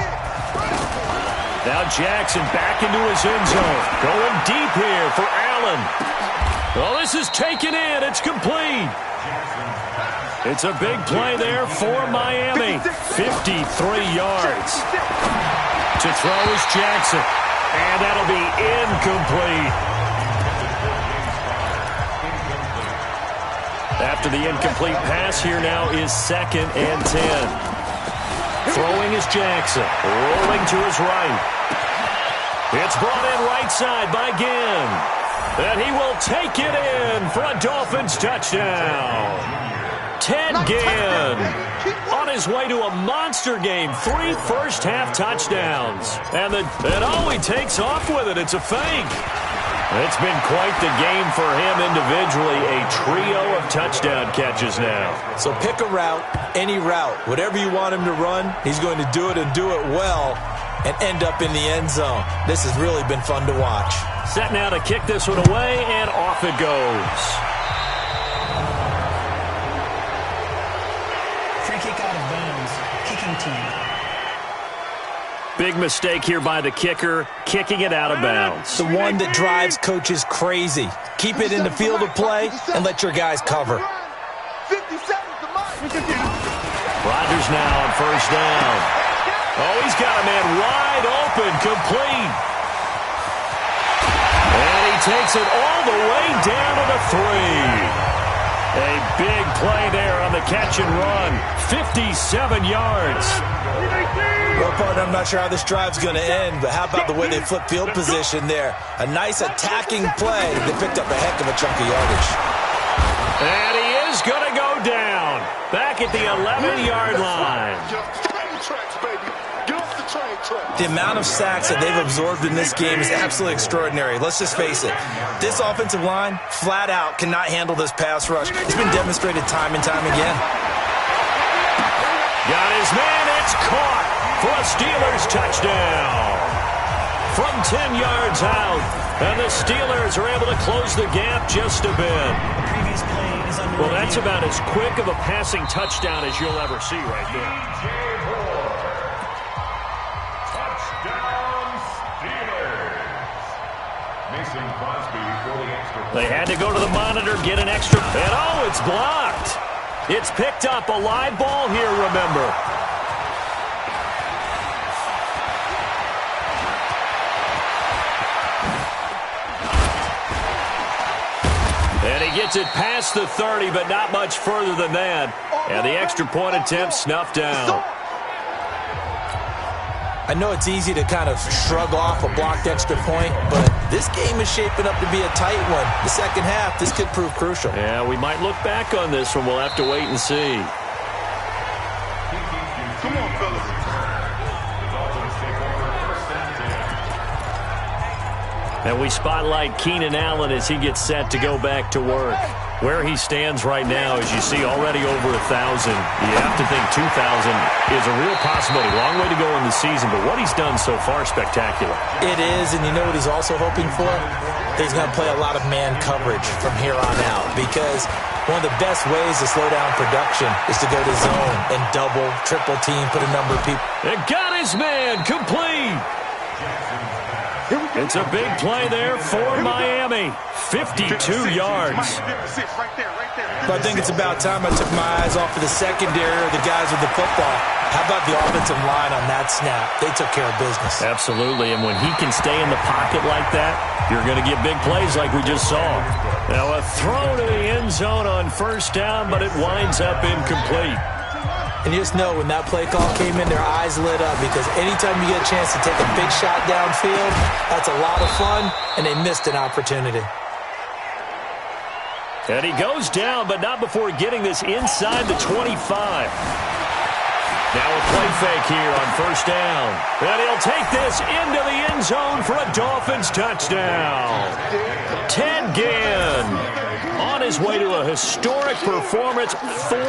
Now Jackson back into his end zone. Going deep here for Allen. Well, this is taken in. It's complete. It's a big play there for Miami. 53 yards. To throw is Jackson. And that'll be incomplete. After the incomplete pass, here now is 2nd and 10. Throwing is Jackson. Rolling to his right. It's brought in right side by Ginn. And he will take it in for a Dolphins touchdown. Ted Ginn on his way to a monster game. 3 first-half touchdowns. And oh, he takes off with it. It's a fake. It's been quite the game for him individually. A trio of touchdown catches now. So pick a route, any route. Whatever you want him to run, he's going to do it and do it well and end up in the end zone. This has really been fun to watch. Set now to kick this one away, and off it goes. Free kick out of bounds. Kicking team. Big mistake here by the kicker, kicking it out of bounds. The one that drives coaches crazy. Keep it in the field of play and let your guys cover. 57 to Mike. Rodgers now on first down. Oh, he's got a man wide open, complete. And he takes it all the way down to the 3. A big play there on the catch and run. 57 yards. Well, partner, I'm not sure how this drive's going to end, but how about the way they flip field position there? A nice attacking play. They picked up a heck of a chunk of yardage. And he is going to go down. Back at the 11-yard line. The amount of sacks that they've absorbed in this game is absolutely extraordinary. Let's just face it. This offensive line, flat out, cannot handle this pass rush. It's been demonstrated time and time again. Got his man. It's caught for a Steelers touchdown. From 10 yards out. And the Steelers are able to close the gap just a bit. The previous play is under Well, that's about as quick of a passing touchdown as you'll ever see right there. They had to go to the monitor, get an extra. And oh, it's blocked. It's picked up. A live ball here, remember. And he gets it past the 30, but not much further than that. And the extra point attempt snuffed down. I know it's easy to kind of shrug off a blocked extra point, but this game is shaping up to be a tight one. The second half, this could prove crucial. Yeah, we might look back on this one. We'll have to wait and see. Come on, fellas. And we spotlight Keenan Allen as he gets set to go back to work. Where he stands right now, as you see, already over 1,000. You have to think 2,000 is a real possibility. Long way to go in the season, but what he's done so far, spectacular. It is, and you know what he's also hoping for? He's going to play a lot of man coverage from here on out, because one of the best ways to slow down production is to go to zone and double, triple team, put a number of people. It got his man complete. It's a big play there for Miami. 52 yards. But I think it's about time I took my eyes off of the secondary or the guys with the football. How about the offensive line on that snap? They took care of business. Absolutely, and when he can stay in the pocket like that, you're going to get big plays like we just saw. Now a throw to the end zone on first down, but it winds up incomplete. And you just know when that play call came in, their eyes lit up, because anytime you get a chance to take a big shot downfield, that's a lot of fun, and they missed an opportunity. And he goes down, but not before getting this inside the 25. Now a play fake here on first down. And he'll take this into the end zone for a Dolphins touchdown. Ted Ginn on his way to a historic performance, 4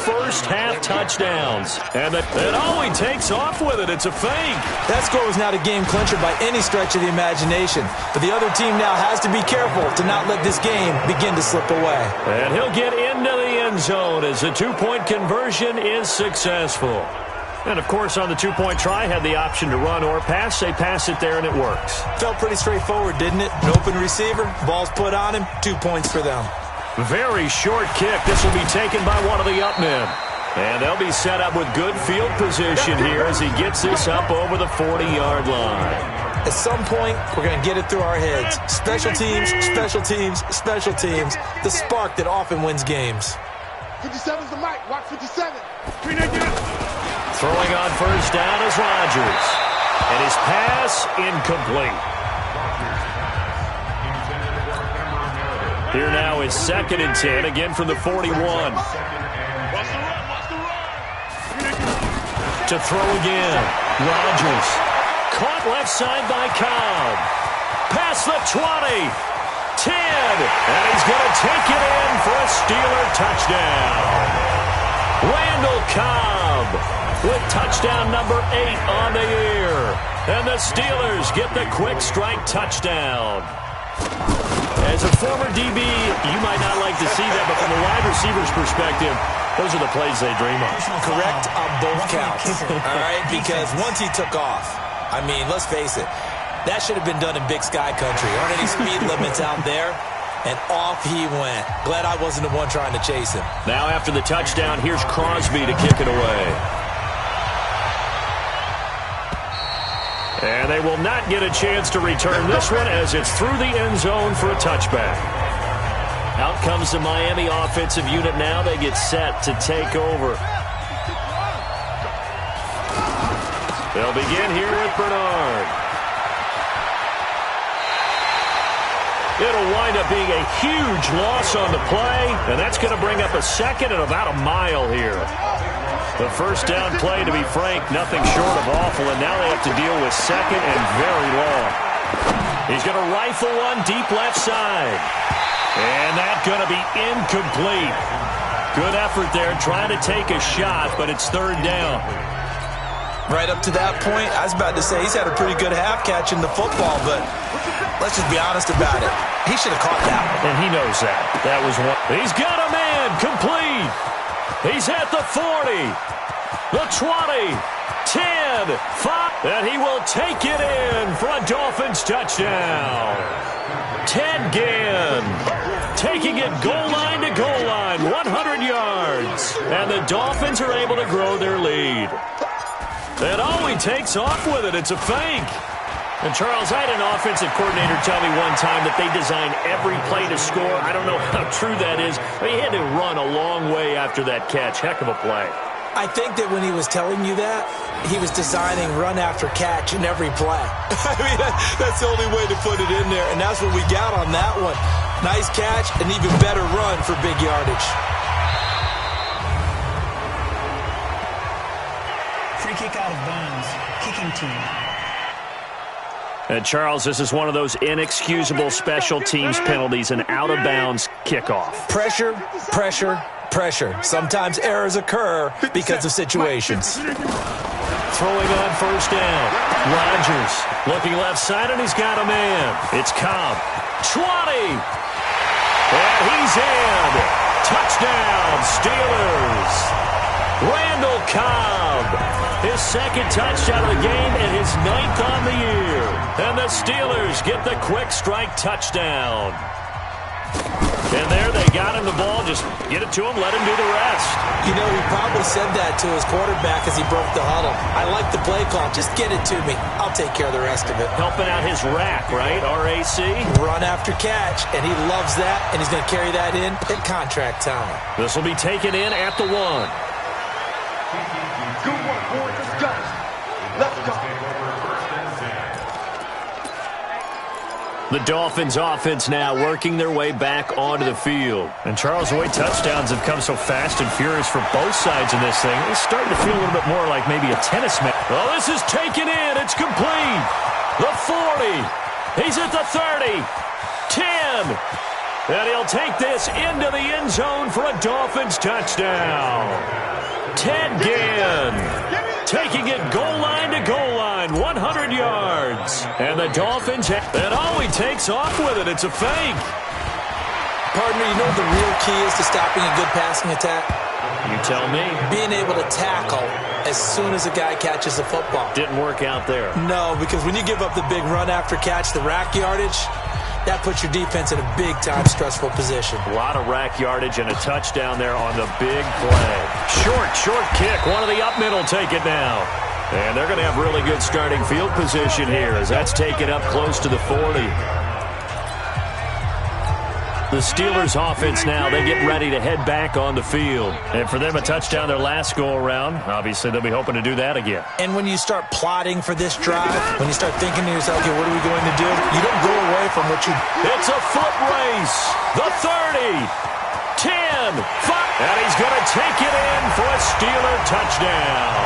first-half touchdowns. And oh, he takes off with it. It's a fake. That score was not a game clincher by any stretch of the imagination. But the other team now has to be careful to not let this game begin to slip away. And he'll get into the end zone as the 2-point conversion is successful. And, of course, on the 2-point try, had the option to run or pass. They pass it there, and it works. Felt pretty straightforward, didn't it? An open receiver, ball's put on him, 2 points for them. Very short kick. This will be taken by one of the up men. And they'll be set up with good field position here as he gets this up over the 40-yard line. At some point, we're going to get it through our heads. Special teams, special teams, special teams. The spark that often wins games. 57's the mic. Watch 57. Throwing on first down is Rodgers. And his pass incomplete. Here now is 2nd and 10, again from the 41. to throw again. Rodgers. Caught left side by Cobb. Past the 20. 10. And he's going to take it in for a Steeler touchdown. Randall Cobb with touchdown number 8 on the year. And the Steelers get the quick strike touchdown. As a former DB, you might not like to see that, but from a wide receiver's perspective, those are the plays they dream of. Correct on both counts, all right? Because once he took off, I mean, let's face it, that should have been done in Big Sky Country. Aren't any speed limits out there? And off he went. Glad I wasn't the one trying to chase him. Now after the touchdown, here's Crosby to kick it away. And they will not get a chance to return this one as it's through the end zone for a touchback. Out comes the Miami offensive unit now. They get set to take over. They'll begin here with Bernard. It'll wind up being a huge loss on the play, and that's going to bring up a second and about a mile here. The first down play, to be frank, nothing short of awful, and now they have to deal with second and very long. He's going to rifle one deep left side. And that's going to be incomplete. Good effort there, trying to take a shot, but it's third down. Right up to that point, I was about to say he's had a pretty good half catching the football, but let's just be honest about it. He should have caught that one. And he knows that. That was one. He's got a man, complete. He's at the 40, the 20, 10, 5, and he will take it in for a Dolphins touchdown. Ted Ginn taking it goal line to goal line, 100 yards, and the Dolphins are able to grow their lead. And oh, he takes off with it. It's a fake. And, Charles, I had an offensive coordinator tell me one time that they design every play to score. I don't know how true that is, but he had to run a long way after that catch. Heck of a play. I think that when he was telling you that, he was designing run after catch in every play. I mean, that's the only way to put it in there, and that's what we got on that one. Nice catch, an even better run for big yardage. Free kick out of bounds. Kicking team. And, Charles, this is one of those inexcusable special teams penalties, an out-of-bounds kickoff. Pressure, pressure, pressure. Sometimes errors occur because of situations. Throwing on first down. Rodgers looking left side, and he's got a man. It's Cobb. 20. And he's in. Touchdown, Steelers. Randall Cobb, his second touchdown of the game and his 9th on the year. And the Steelers get the quick strike touchdown. And there they got him the ball. Just get it to him, let him do the rest. You know, he probably said that to his quarterback as he broke the huddle. I like the play call. Just get it to me. I'll take care of the rest of it. Helping out his rack, right? RAC. Run after catch, and he loves that, and he's going to carry that in at contract time. This will be taken in at the 1. Good work, boys. Let's go. Let's go. The Dolphins offense now working their way back onto the field. And, Charles, the way touchdowns have come so fast and furious for both sides in this thing, it's starting to feel a little bit more like maybe a tennis match. Well, this is taken in. It's complete. The 40. He's at the 30. 10. And he'll take this into the end zone for a Dolphins touchdown. Ted Ginn taking it goal line to goal line, 100 yards. And the Dolphins, and oh, he takes off with it. It's a fake. Partner, you know what the real key is to stopping a good passing attack? You tell me. Being able to tackle as soon as a guy catches the football. Didn't work out there. No, because when you give up the big run after catch, the rack yardage, that puts your defense in a big-time stressful position. A lot of rack yardage and a touchdown there on the big play. Short kick. One of the up middle take it now. And they're going to have really good starting field position here as that's taken up close to the 40. The Steelers offense now, they get ready to head back on the field. And for them, a touchdown their last go-around. Obviously, they'll be hoping to do that again. And when you start plotting for this drive, when you start thinking to yourself, okay, what are we going to do? You don't go away from what you... It's a foot race. The 30. 10. 5. And he's going to take it in for a Steeler touchdown.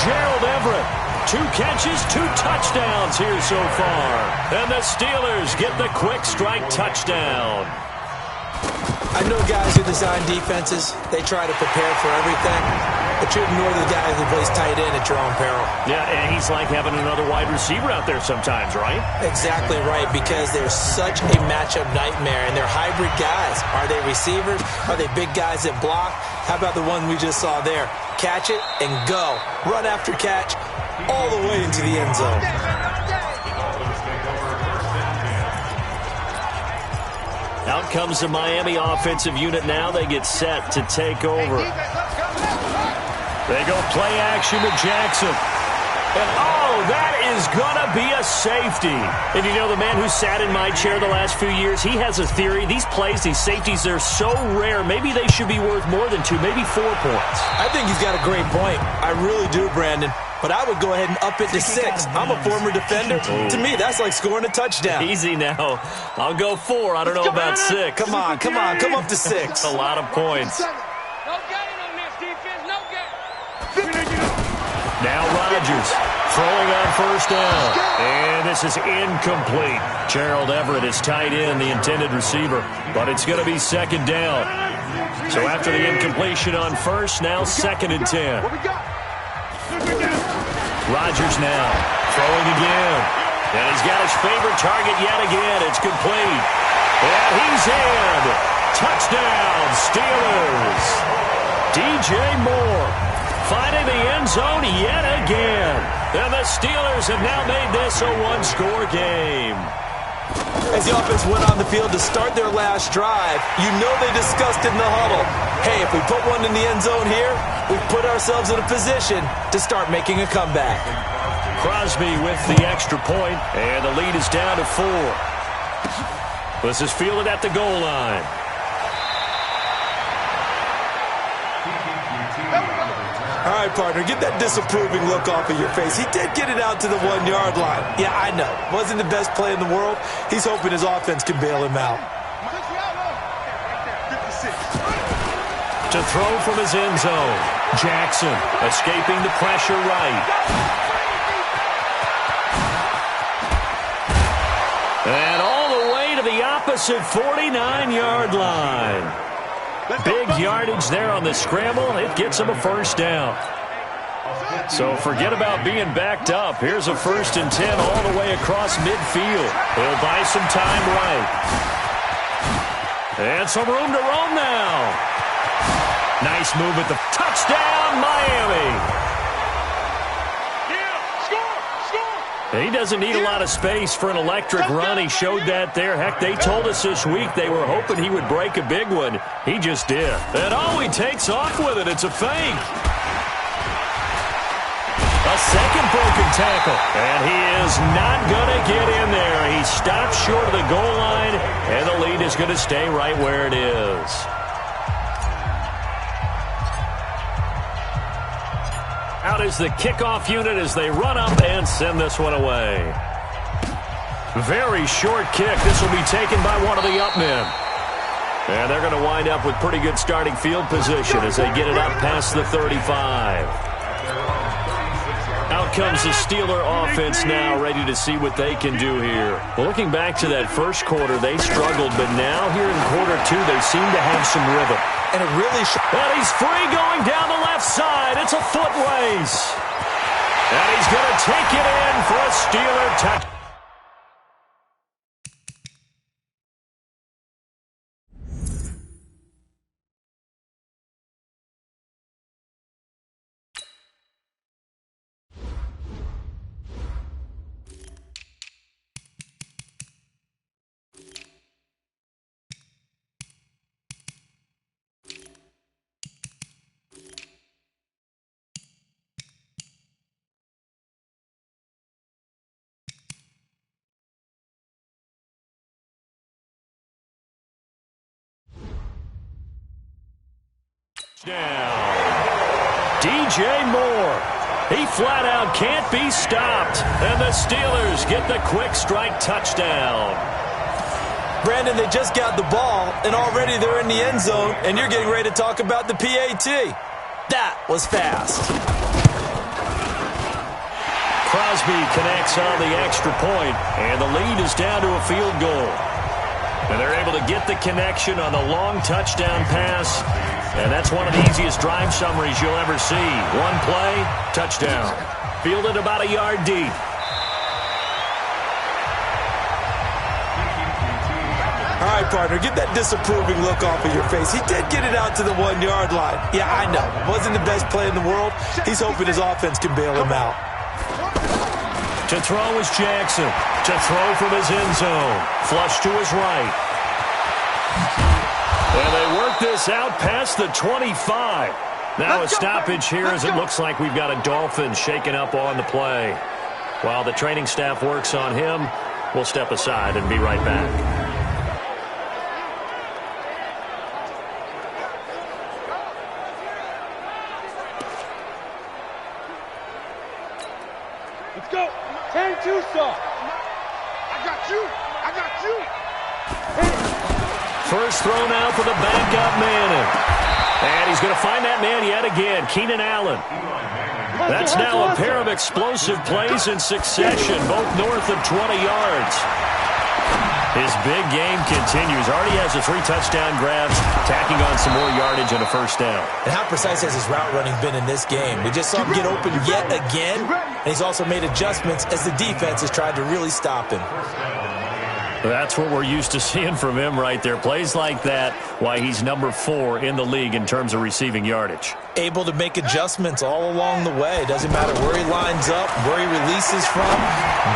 Gerald Everett, 2 catches, 2 touchdowns here so far. And the Steelers get the quick strike touchdown. I know guys who design defenses, they try to prepare for everything, but you ignore the guy who plays tight end at your own peril. Yeah, and he's like having another wide receiver out there sometimes, right? Exactly right, because they're such a matchup nightmare, and they're hybrid guys. Are they receivers? Are they big guys that block? How about the one we just saw there? Catch it and go. Run after catch all the way into the end zone. Out comes the Miami offensive unit now. They get set to take over. They go play action with Jackson. And, oh, that is going to be a safety. And you know, the man who sat in my chair the last few years, he has a theory. These plays, these safeties, they're so rare. Maybe they should be worth more than 2, maybe 4 points. I think he's got a great point. I really do, Brandon. But I would go ahead and up it to 6. I'm a former defender. To me, that's like scoring a touchdown. Easy now. I'll go 4. I don't know about 6. Come on. Come up to 6. That's a lot of points. No gain on this defense. No gain. Now Rodgers throwing on first down. And this is incomplete. Gerald Everett is tight end, the intended receiver. But it's going to be second down. So after the incompletion on first, now 2nd and 10. What we got? Rodgers now throwing again. And he's got his favorite target yet again. It's complete. And he's in. Touchdown, Steelers. DJ Moore finding the end zone yet again. And the Steelers have now made this a 1-score game. As the offense went on the field to start their last drive, you know they discussed in the huddle, hey, if we put one in the end zone here, we put ourselves in a position to start making a comeback. Crosby with the extra point, and the lead is down to 4. This is fielded at the goal line. All right, partner, get that disapproving look off of your face. He did get it out to the 1-yard line. Yeah, I know. Wasn't the best play in the world. He's hoping his offense can bail him out. To throw from his end zone. Jackson escaping the pressure right. And all the way to the opposite 49-yard line. Big yardage there on the scramble. It gets him a first down. So forget about being backed up. Here's a 1st and 10 all the way across midfield. He'll buy some time right. And some room to roam now. Nice move at the touchdown, Miami. He doesn't need a lot of space for an electric run. He showed that there. Heck, they told us this week they were hoping he would break a big one. He just did. And he takes off with it. It's a fake. A second broken tackle. And he is not going to get in there. He stops short of the goal line, and the lead is going to stay right where it is. Out is the kickoff unit as they run up and send this one away. Very short kick. This will be taken by one of the up men. And they're going to wind up with pretty good starting field position as they get it up past the 35. Out comes the Steeler offense now, ready to see what they can do here. Well, looking back to that first quarter, they struggled, but now here in quarter 2, they seem to have some rhythm. And it really and he's free going down the left side. It's a foot race. And he's going to take it in for a Steeler touchdown. DJ Moore. He flat out can't be stopped. And the Steelers get the quick strike touchdown. Brandon, they just got the ball, and already they're in the end zone, and you're getting ready to talk about the PAT. That was fast. Crosby connects on the extra point, and the lead is down to a field goal. And they're able to get the connection on the long touchdown pass, and that's one of the easiest drive summaries you'll ever see. One play, touchdown. Fielded about a yard deep. All right, partner, get that disapproving look off of your face. He did get it out to the 1 yard line. Yeah, I know. Wasn't the best play in the world. He's hoping his offense can bail him out. To throw is Jackson. To throw from his end zone. Flush to his right. And they work this out past the 25. Now a stoppage here as it looks like we've got a Dolphin shaken up on the play. While the training staff works on him, we'll step aside and be right back. Let's go. 10-2 stop. I got you. I got you. First throw now for the backup Manning. And he's going to find that man yet again, Keenan Allen. That's now a pair of explosive plays in succession, both north of 20 yards. His big game continues. Already has the 3 touchdown grabs, tacking on some more yardage and a first down. And how precise has his route running been in this game? We just saw him get open yet again, and he's also made adjustments as the defense has tried to really stop him. That's what we're used to seeing from him right there. Plays like that, why he's number 4 in the league in terms of receiving yardage. Able to make adjustments all along the way. Doesn't matter where he lines up, where he releases from,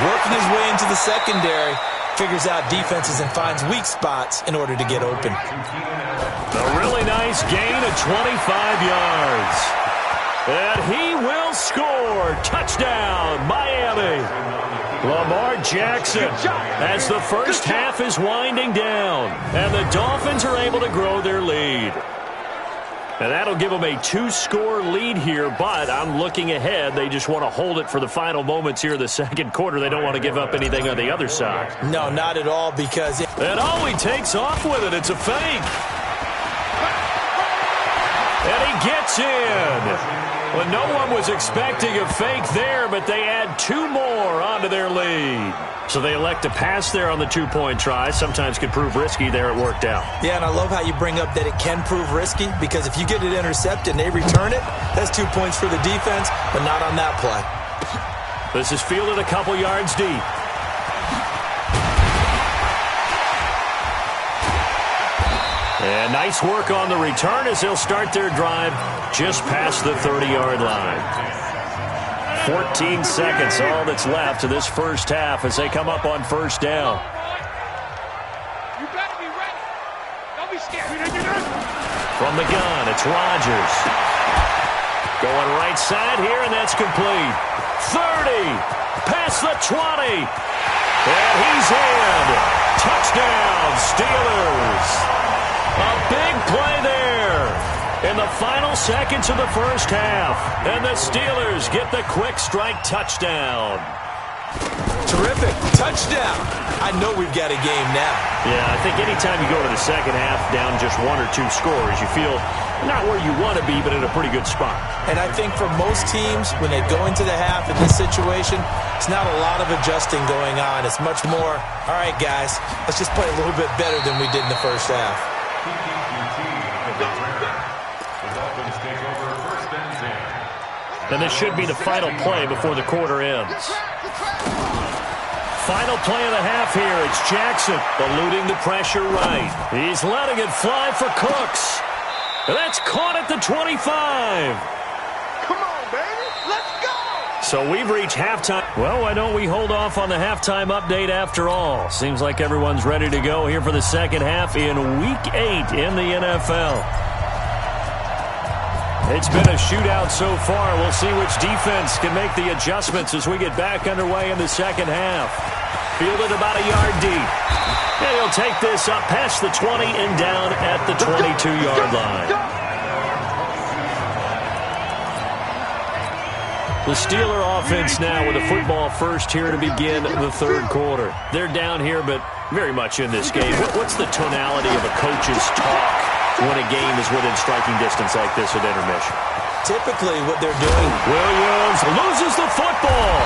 working his way into the secondary. Figures out defenses and finds weak spots in order to get open. A really nice gain of 25 yards. And he will score. Touchdown, Miami. Lamar Jackson as the first half is winding down. And the Dolphins are able to grow their lead. And that'll give them a 2-score lead here, but I'm looking ahead. They just want to hold it for the final moments here in the second quarter. They don't want to give up anything on the other side. No, not at all, because... And oh, he takes off with it. It's a fake. And he gets in. Well, no one was expecting a fake there, but they add 2 more onto their lead. So they elect to pass there on the 2-point try. Sometimes could prove risky there. It worked out. Yeah, and I love how you bring up that it can prove risky, because if you get it intercepted and they return it, that's 2 points for the defense, but not on that play. This is fielded a couple yards deep. And nice work on the return as they'll start their drive just past the 30-yard line. 14 seconds, all that's left to this first half as they come up on first down. You better be ready. Don't be scared. From the gun, it's Rodgers. Going right side here, and that's complete. 30, past the 20. And he's in. Touchdown, Steelers. A big play there in the final seconds of the first half. And the Steelers get the quick strike touchdown. Terrific. Touchdown. I know we've got a game now. Yeah, I think anytime you go to the second half down just 1 or 2 scores, you feel not where you want to be, but in a pretty good spot. And I think for most teams, when they go into the half in this situation, it's not a lot of adjusting going on. It's much more, all right, guys, let's just play a little bit better than we did in the first half. And this should be the final play before the quarter ends. Final play of the half here. It's Jackson eluding the pressure right. He's letting it fly for Cooks. And that's caught at the 25. Come on, baby. Let's go. So we've reached halftime. Well, why don't we hold off on the halftime update after all? Seems like everyone's ready to go here for the second half in Week 8 in the NFL. It's been a shootout so far. We'll see which defense can make the adjustments as we get back underway in the second half. Fielded about a yard deep. And he'll take this up past the 20 and down at the 22-yard line. The Steeler offense now with a football first here to begin the third quarter. They're down here, but very much in this game. What's the tonality of a coach's talk when a game is within striking distance like this at intermission? Typically what they're doing... Williams loses the football.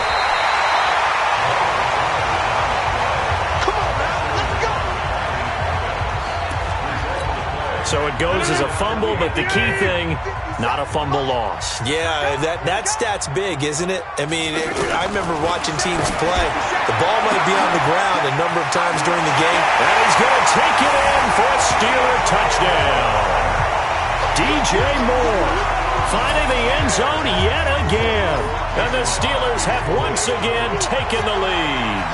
causes a fumble, but the key thing, not a fumble loss. Yeah, that stat's big, isn't it? I mean, I remember watching teams play. The ball might be on the ground a number of times during the game. And he's going to take it in for a Steeler touchdown. DJ Moore finding the end zone yet again. And the Steelers have once again taken the lead.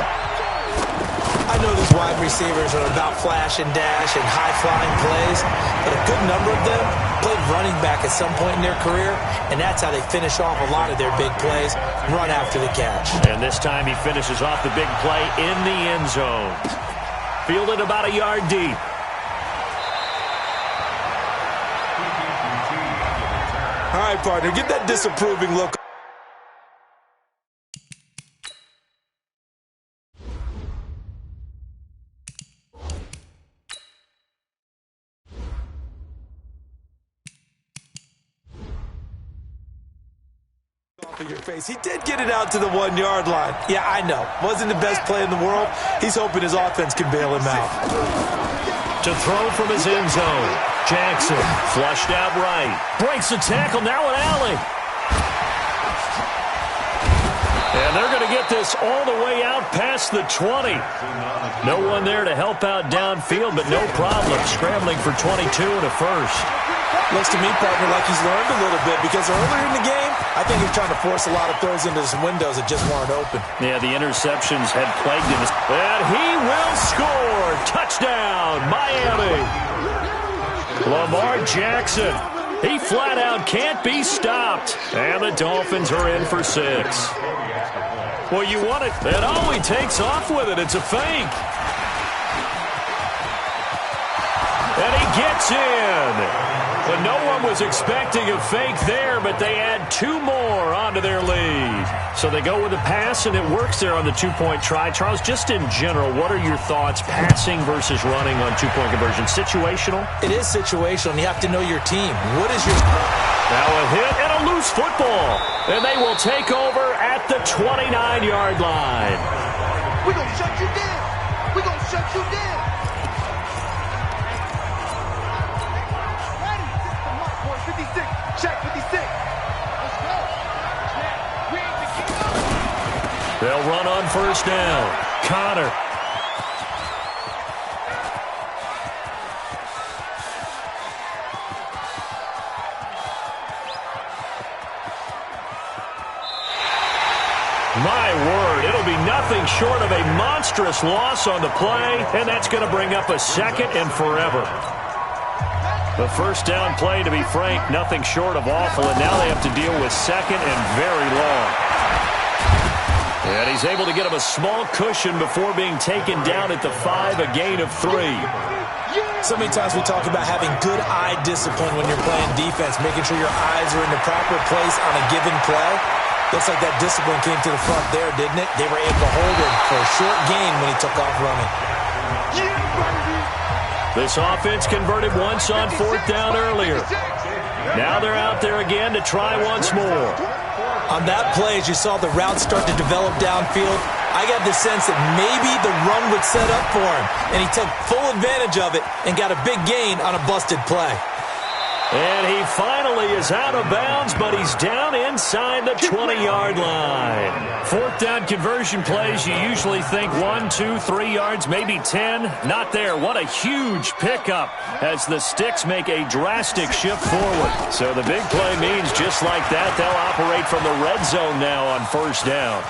I know these wide receivers are about flash and dash and high-flying plays, but a good number of them played running back at some point in their career, and that's how they finish off a lot of their big plays, run after the catch. And this time he finishes off the big play in the end zone. Fielded about a yard deep. All right, partner, get that disapproving look. In your face. He did get it out to the 1-yard line. Yeah, I know. Wasn't the best play in the world. He's hoping his offense can bail him out. To throw from his end zone. Jackson flushed out right. Breaks the tackle. Now an alley. And they're going to get this all the way out past the 20. No one there to help out downfield, but no problem. Scrambling for 22 and a first. Looks to me, partner, like he's learned a little bit because earlier in the game, I think he was trying to force a lot of throws into some windows that just weren't open. Yeah, the interceptions had plagued him. And he will score. Touchdown, Miami. Lamar Jackson. He flat out can't be stopped. And the Dolphins are in for 6. Well, you want it. And oh, he takes off with it. It's a fake. And he gets in. But no one was expecting a fake there, but they add 2 more onto their lead. So they go with a pass, and it works there on the 2-point try. Charles, just in general, what are your thoughts passing versus running on 2-point conversion? Situational? It is situational, and you have to know your team. What is your... Now a hit and a loose football. And they will take over at the 29-yard line. We're going to shut you down. We're going to shut you down. Check 56. Let's go. They'll run on first down. Connor. My word, it'll be nothing short of a monstrous loss on the play, and that's going to bring up a second and forever. The first down play, to be frank, nothing short of awful, and now they have to deal with second and very long. And he's able to get him a small cushion before being taken down at the 5, a gain of 3. So many times we talk about having good eye discipline when you're playing defense, making sure your eyes are in the proper place on a given play. Looks like that discipline came to the front there, didn't it? They were able to hold him for a short gain when he took off running. This offense converted once on 4th down earlier. Now they're out there again to try once more. On that play, as you saw the route start to develop downfield, I got the sense that maybe the run would set up for him, and he took full advantage of it and got a big gain on a busted play. And he finally is out of bounds, but he's down inside the 20-yard line. 4th down conversion plays, you usually think 1, 2, 3 yards, maybe 10. Not there. What a huge pickup as the Sticks make a drastic shift forward. So the big play means just like that, they'll operate from the red zone now on first down.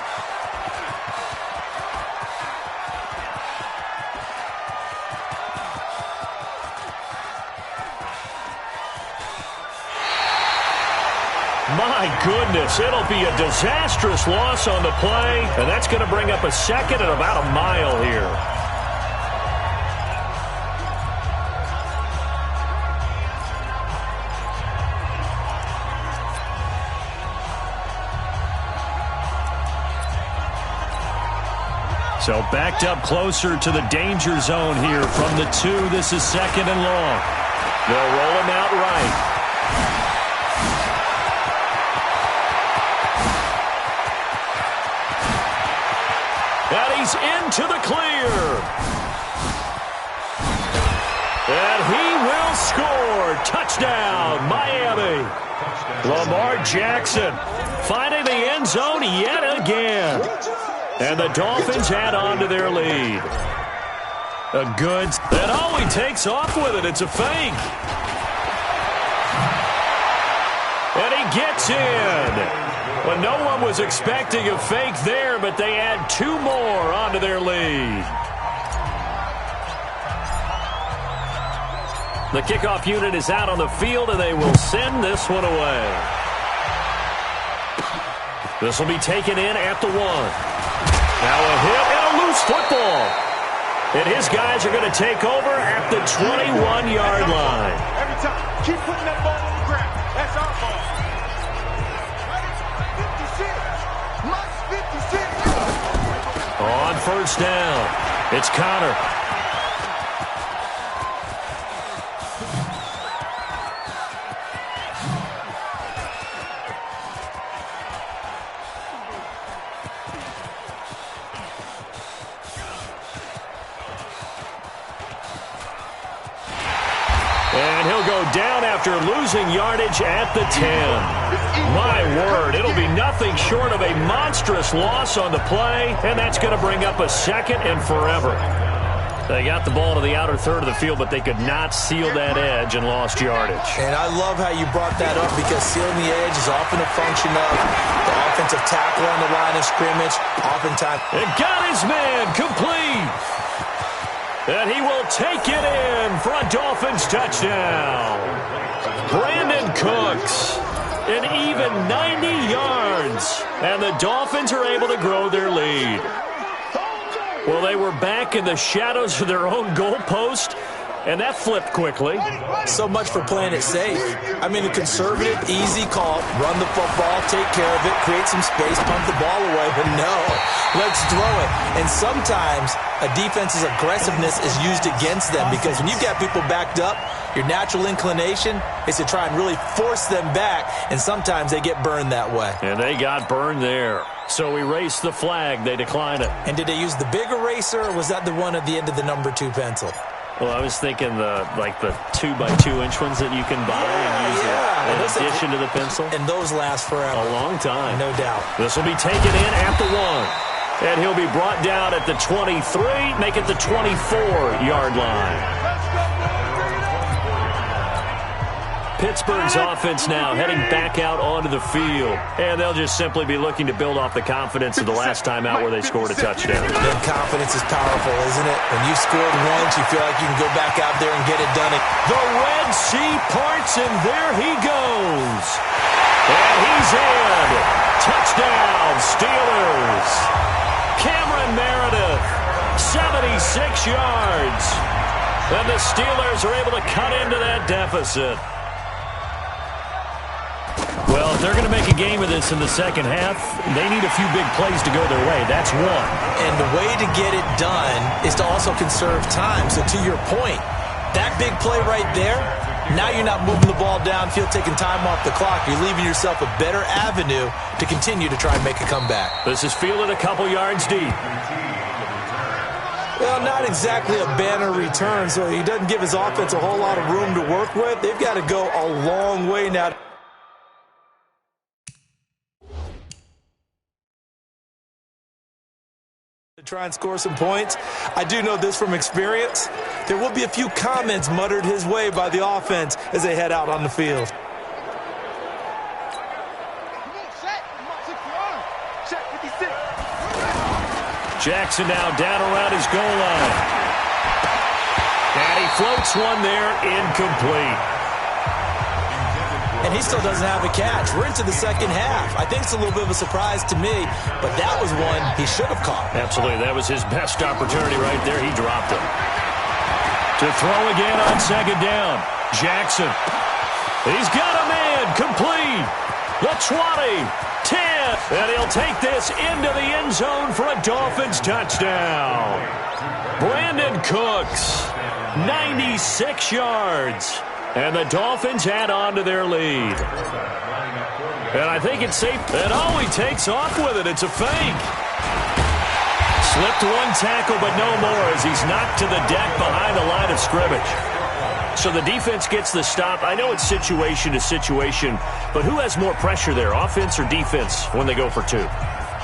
My goodness, it'll be a disastrous loss on the play, and that's going to bring up a second and about a mile here. So backed up closer to the danger zone here from the 2. This is 2nd and long. They'll roll him out right. And he's into the clear. And he will score. Touchdown, Miami. Lamar Jackson finding the end zone yet again. And the Dolphins add on to their lead. A good. And oh, he takes off with it. It's a fake. And he gets in. Well, no one was expecting a fake there, but they add 2 more onto their lead. The kickoff unit is out on the field, and they will send this one away. This will be taken in at the 1. Now a hit and a loose football. And his guys are going to take over at the 21-yard line. Every time. Keep putting that ball on the ground. That's our ball. 56. On first down, it's Connor. And he'll go down after losing yardage at the 10. My word, it'll be nothing short of a monstrous loss on the play, and that's going to bring up a second and forever. They got the ball to the outer third of the field, but they could not seal that edge and lost yardage. And I love how you brought that up because sealing the edge is often a function of the offensive tackle on the line of scrimmage. Oftentimes. It got his man complete. And he will take it in for a Dolphins touchdown. Brandon Cooks, an even 90 yards. And the Dolphins are able to grow their lead. Well, they were back in the shadows of their own goalpost, and that flipped quickly. So much for playing it safe. I mean, a conservative, easy call, run the football, take care of it, create some space, pump the ball away. But no, let's throw it. And sometimes a defense's aggressiveness is used against them because when you've got people backed up, your natural inclination is to try and really force them back, and sometimes they get burned that way. And they got burned there. So erase the flag. They decline it. And did they use the big eraser, or was that the one at the end of the number 2 pencil? Well, I was thinking the 2x2-inch ones that you can buy and use in addition to the pencil. And those last forever. A long time. No doubt. This will be taken in at the 1. And he'll be brought down at the 23, make it the 24-yard line. Pittsburgh's offense now heading back out onto the field. And they'll just simply be looking to build off the confidence of the last time out where they scored a touchdown. And confidence is powerful, isn't it? When you've scored once, you feel like you can go back out there and get it done. The Red Sea parts, and there he goes. And he's in. Touchdown, Steelers. Cameron Meredith, 76 yards. And the Steelers are able to cut into that deficit. Well, if they're going to make a game of this in the second half, they need a few big plays to go their way. That's one. And the way to get it done is to also conserve time. So to your point, that big play right there, now you're not moving the ball downfield, taking time off the clock. You're leaving yourself a better avenue to continue to try and make a comeback. This is fielded a couple yards deep. Well, not exactly a banner return, so he doesn't give his offense a whole lot of room to work with. They've got to go a long way now to try and score some points. I do know this from experience. There will be a few comments muttered his way by the offense as they head out on the field. Jackson now down around his goal line. And he floats one there, incomplete. And he still doesn't have a catch. We're into the second half. I think it's a little bit of a surprise to me, but that was one he should have caught. Absolutely. That was his best opportunity right there. He dropped it. To throw again on second down. Jackson. He's got a man. Complete. The 20. 10. And he'll take this into the end zone for a Dolphins touchdown. Brandon Cooks. 96 yards. And the Dolphins add on to their lead. And I think it's safe. And oh, he takes off with it. It's a fake. Slipped one tackle, but no more as he's knocked to the deck behind the line of scrimmage. So the defense gets the stop. I know it's situation to situation, but who has more pressure there, offense or defense, when they go for two?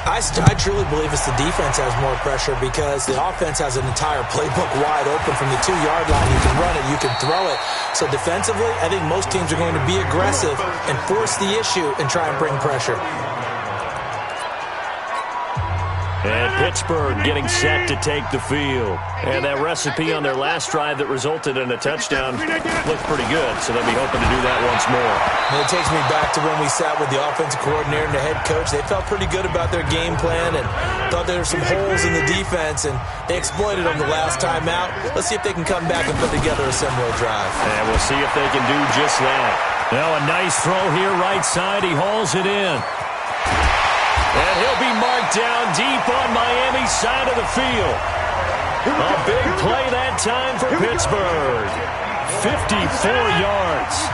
I truly believe it's the defense has more pressure because the offense has an entire playbook wide open from the 2-yard line. You can run it, you can throw it. So defensively, I think most teams are going to be aggressive and force the issue and try and bring pressure. And Pittsburgh getting set to take the field. And that recipe on their last drive that resulted in a touchdown looked pretty good, so they'll be hoping to do that once more. And it takes me back to when we sat with the offensive coordinator and the head coach. They felt pretty good about their game plan and thought there were some holes in the defense, and they exploited them the last time out. Let's see if they can come back and put together a similar drive. And we'll see if they can do just that. Now a nice throw here right side. He hauls it in. And he'll be marked down deep on Miami's side of the field. A big play that time for Pittsburgh. 54 yards.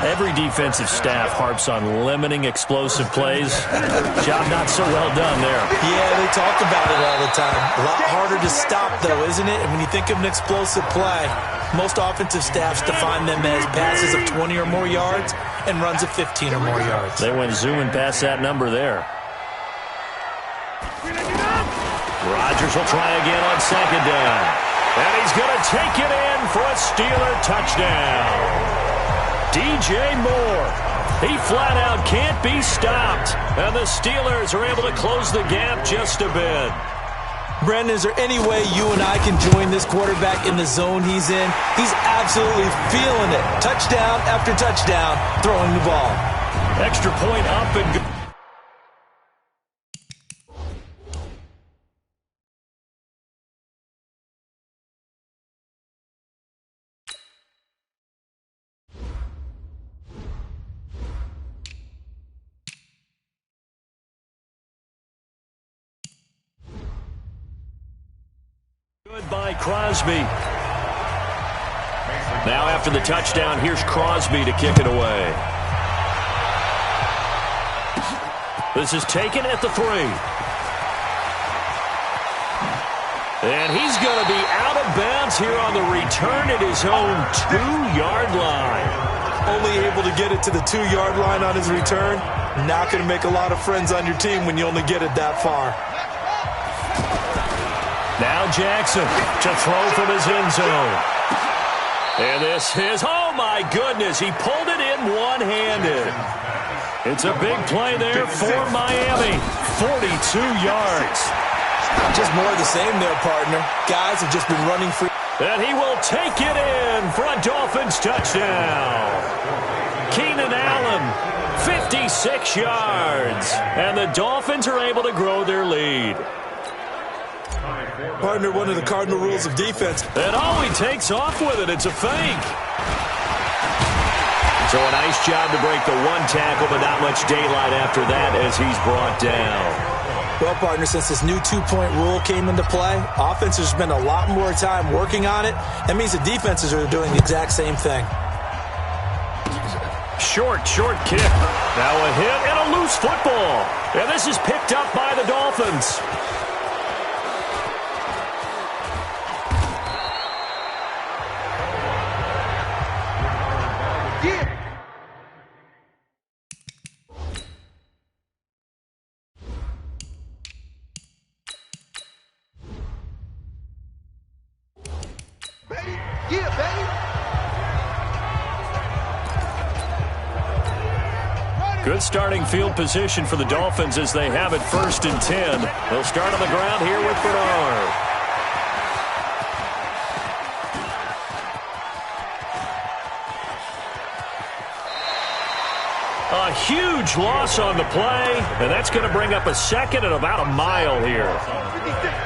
Every defensive staff harps on limiting explosive plays. Job not so well done there. Yeah, they talk about it all the time. A lot harder to stop, though, isn't it? And when you think of an explosive play, most offensive staffs define them as passes of 20 or more yards and runs of 15 or more yards. They went zooming past that number there. Rodgers will try again on second down. And he's going to take it in for a Steeler touchdown. DJ Moore, he flat out can't be stopped. And the Steelers are able to close the gap just a bit. Brandon, is there any way you and I can join this quarterback in the zone he's in? He's absolutely feeling it. Touchdown after touchdown, throwing the ball. Extra point up and go. Good by Crosby. Now after the touchdown, here's Crosby to kick it away. This is taken at the 3. And he's going to be out of bounds here on the return at his own 2-yard line. Only able to get it to the 2-yard line on his return. Not going to make a lot of friends on your team when you only get it that far. Now Jackson to throw from his end zone. And this is, oh my goodness, he pulled it in one-handed. It's a big play there for Miami. 42 yards. Just more of the same there, partner. Guys have just been running free. And he will take it in for a Dolphins touchdown. Keenan Allen, 56 yards. And the Dolphins are able to grow their lead. Partner, one of the cardinal rules of defense. And he takes off with it. It's a fake. So a nice job to break the one tackle, but not much daylight after that as he's brought down. Well, partner, since this new 2-point rule came into play, offenses spend a lot more time working on it. That means the defenses are doing the exact same thing. Short kick. Now a hit and a loose football. And this is picked up by the Dolphins. Good starting field position for the Dolphins as they have it 1st and 10. They'll start on the ground here with Bernard. A huge loss on the play, and that's going to bring up a second and about a mile here.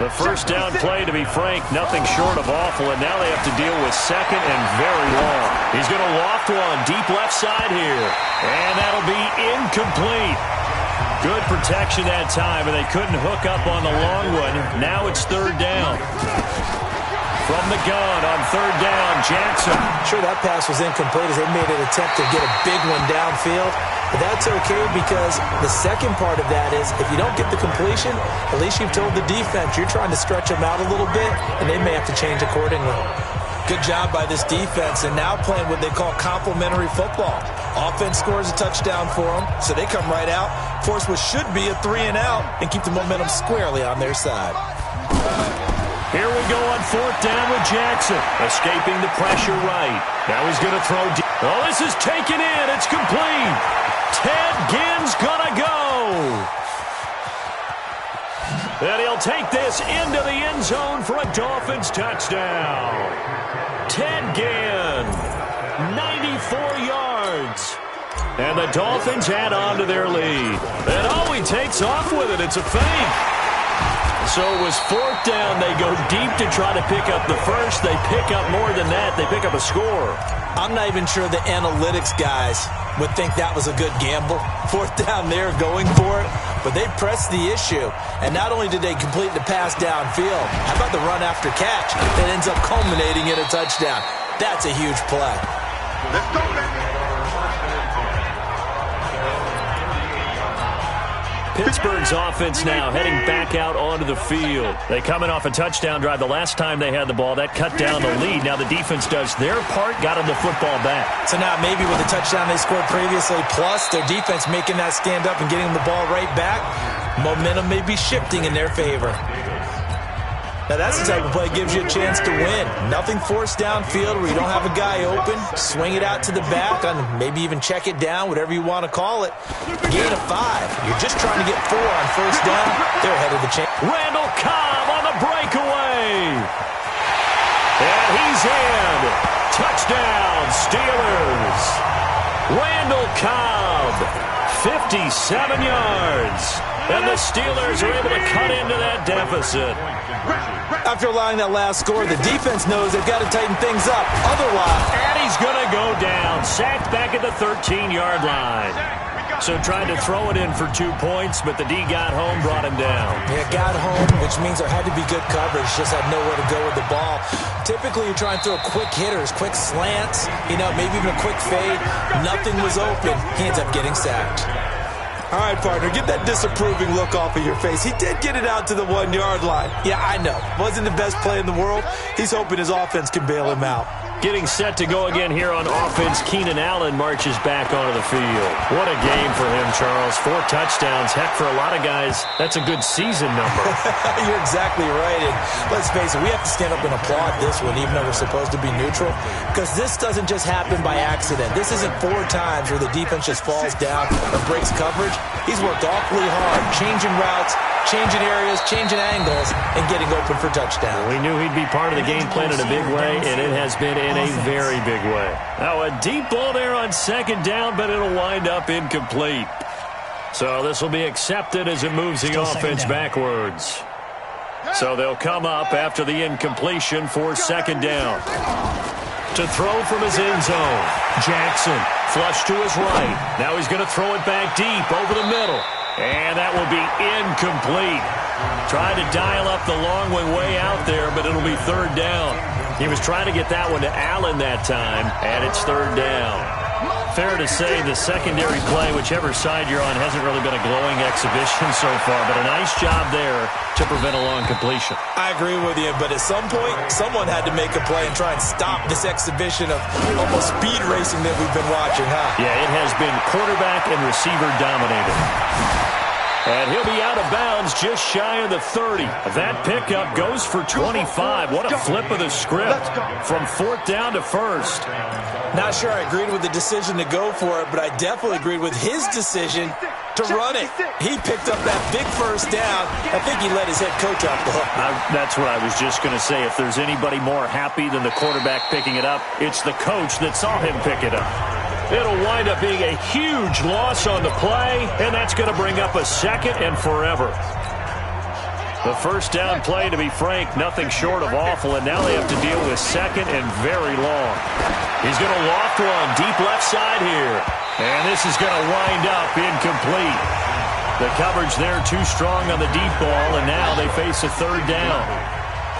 The first down play, to be frank, nothing short of awful, and now they have to deal with second and very long. He's going to loft one deep left side here, and that'll be incomplete. Good protection that time, and they couldn't hook up on the long one. Now it's 3rd down. From the gun on 3rd down, Jackson. Sure, that pass was incomplete as they made an attempt to get a big one downfield. But that's okay because the second part of that is if you don't get the completion, at least you've told the defense you're trying to stretch them out a little bit, and they may have to change accordingly. Good job by this defense, and now playing what they call complementary football. Offense scores a touchdown for them, so they come right out, force what should be a 3-and-out, and keep the momentum squarely on their side. Here we go on 4th down with Jackson, escaping the pressure right. Now he's going to throw deep. Oh, this is taken in. It's complete. Ted Ginn's going to go. And he'll take this into the end zone for a Dolphins touchdown. Ted Ginn, 94 yards. And the Dolphins add on to their lead. And oh, he takes off with it. It's a fake. So it was 4th down. They go deep to try to pick up the first. They pick up more than that. They pick up a score. I'm not even sure the analytics guys would think that was a good gamble. 4th down there going for it. But they pressed the issue. And not only did they complete the pass downfield, how about the run after catch that ends up culminating in a touchdown? That's a huge play. Let's go, baby. Pittsburgh's offense now heading back out onto the field. They coming off a touchdown drive the last time they had the ball. That cut down the lead. Now the defense does their part, got them the football back. So now maybe with the touchdown they scored previously, plus their defense making that stand up and getting them the ball right back, momentum may be shifting in their favor. Now that's the type of play that gives you a chance to win. Nothing forced downfield where you don't have a guy open. Swing it out to the back, on maybe even check it down, whatever you want to call it. Gain of 5. You're just trying to get 4 on 1st down. They're ahead of the chain. Randall Cobb on the breakaway. And he's in. Touchdown, Steelers. Randall Cobb, 57 yards. And the Steelers are able to cut into that deficit. After allowing that last score, the defense knows they've got to tighten things up. Otherwise, and he's going to go down. Sacked back at the 13-yard line. So tried to throw it in for 2 points, but the D got home, brought him down. Yeah, got home, which means there had to be good coverage. Just had nowhere to go with the ball. Typically, you're trying to throw quick hitters, quick slants, maybe even a quick fade. Nothing was open. He ends up getting sacked. All right, partner, get that disapproving look off of your face. He did get it out to the 1-yard line. Yeah, I know. Wasn't the best play in the world. He's hoping his offense can bail him out. Getting set to go again here on offense, Keenan Allen marches back onto the field. What a game for him, Charles. 4 touchdowns. Heck, for a lot of guys, that's a good season number. You're exactly right. And let's face it, we have to stand up and applaud this one, even though we're supposed to be neutral, because this doesn't just happen by accident. This isn't 4 times where the defense just falls down or breaks coverage. He's worked awfully hard, changing routes, changing areas, changing angles, and getting open for touchdown. We knew he'd be part of the game plan in a big way, and it has been in a very big way. Now a deep ball there on 2nd down, but it'll wind up incomplete. So this will be accepted as it moves the offense backwards. So they'll come up after the incompletion for 2nd down. To throw from his end zone, Jackson, flush to his right. Now he's going to throw it back deep over the middle. And that will be incomplete. Trying to dial up the long one way out there, but it'll be 3rd down. He was trying to get that one to Allen that time, and it's 3rd down. Fair to say the secondary play, whichever side you're on, hasn't really been a glowing exhibition so far, but a nice job there to prevent a long completion. I agree with you, but at some point, someone had to make a play and try and stop this exhibition of almost speed racing that we've been watching, huh? Yeah, it has been quarterback and receiver dominated. And he'll be out of bounds just shy of the 30. That pickup goes for 25. What a flip of the script from 4th down to 1st. Not sure I agreed with the decision to go for it, but I definitely agreed with his decision to run it. He picked up that big 1st down. I think he let his head coach off the hook. That's what I was just going to say. If there's anybody more happy than the quarterback picking it up, it's the coach that saw him pick it up. It'll wind up being a huge loss on the play, and that's going to bring up a 2nd and forever. The 1st down play, to be frank, nothing short of awful, and now they have to deal with 2nd and very long. He's going to loft one deep left side here, and this is going to wind up incomplete. The coverage there too strong on the deep ball, and now they face a 3rd down.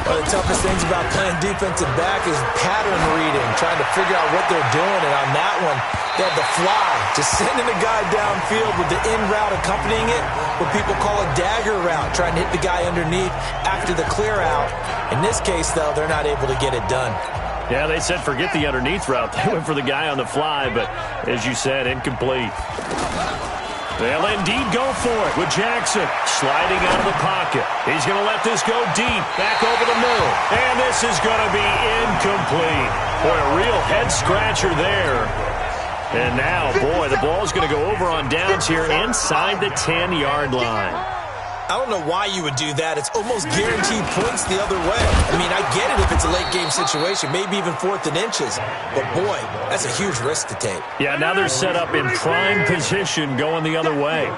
One of the toughest things about playing defensive back is pattern reading, trying to figure out what they're doing. And on that one, they had the fly, just sending a guy downfield with the in route accompanying it, what people call a dagger route, trying to hit the guy underneath after the clear out. In this case, though, they're not able to get it done. Yeah, they said forget the underneath route. They went for the guy on the fly, but as you said, incomplete. They'll indeed go for it with Jackson sliding out of the pocket. He's going to let this go deep, back over the middle. And this is going to be incomplete. Boy, a real head-scratcher there. And now, boy, the ball's going to go over on downs here inside the 10-yard line. I don't know why you would do that. It's almost guaranteed points the other way. I mean, I get it if it's a late-game situation, maybe even 4th and inches. But, boy, that's a huge risk to take. Yeah, now they're set up in prime position going the other way.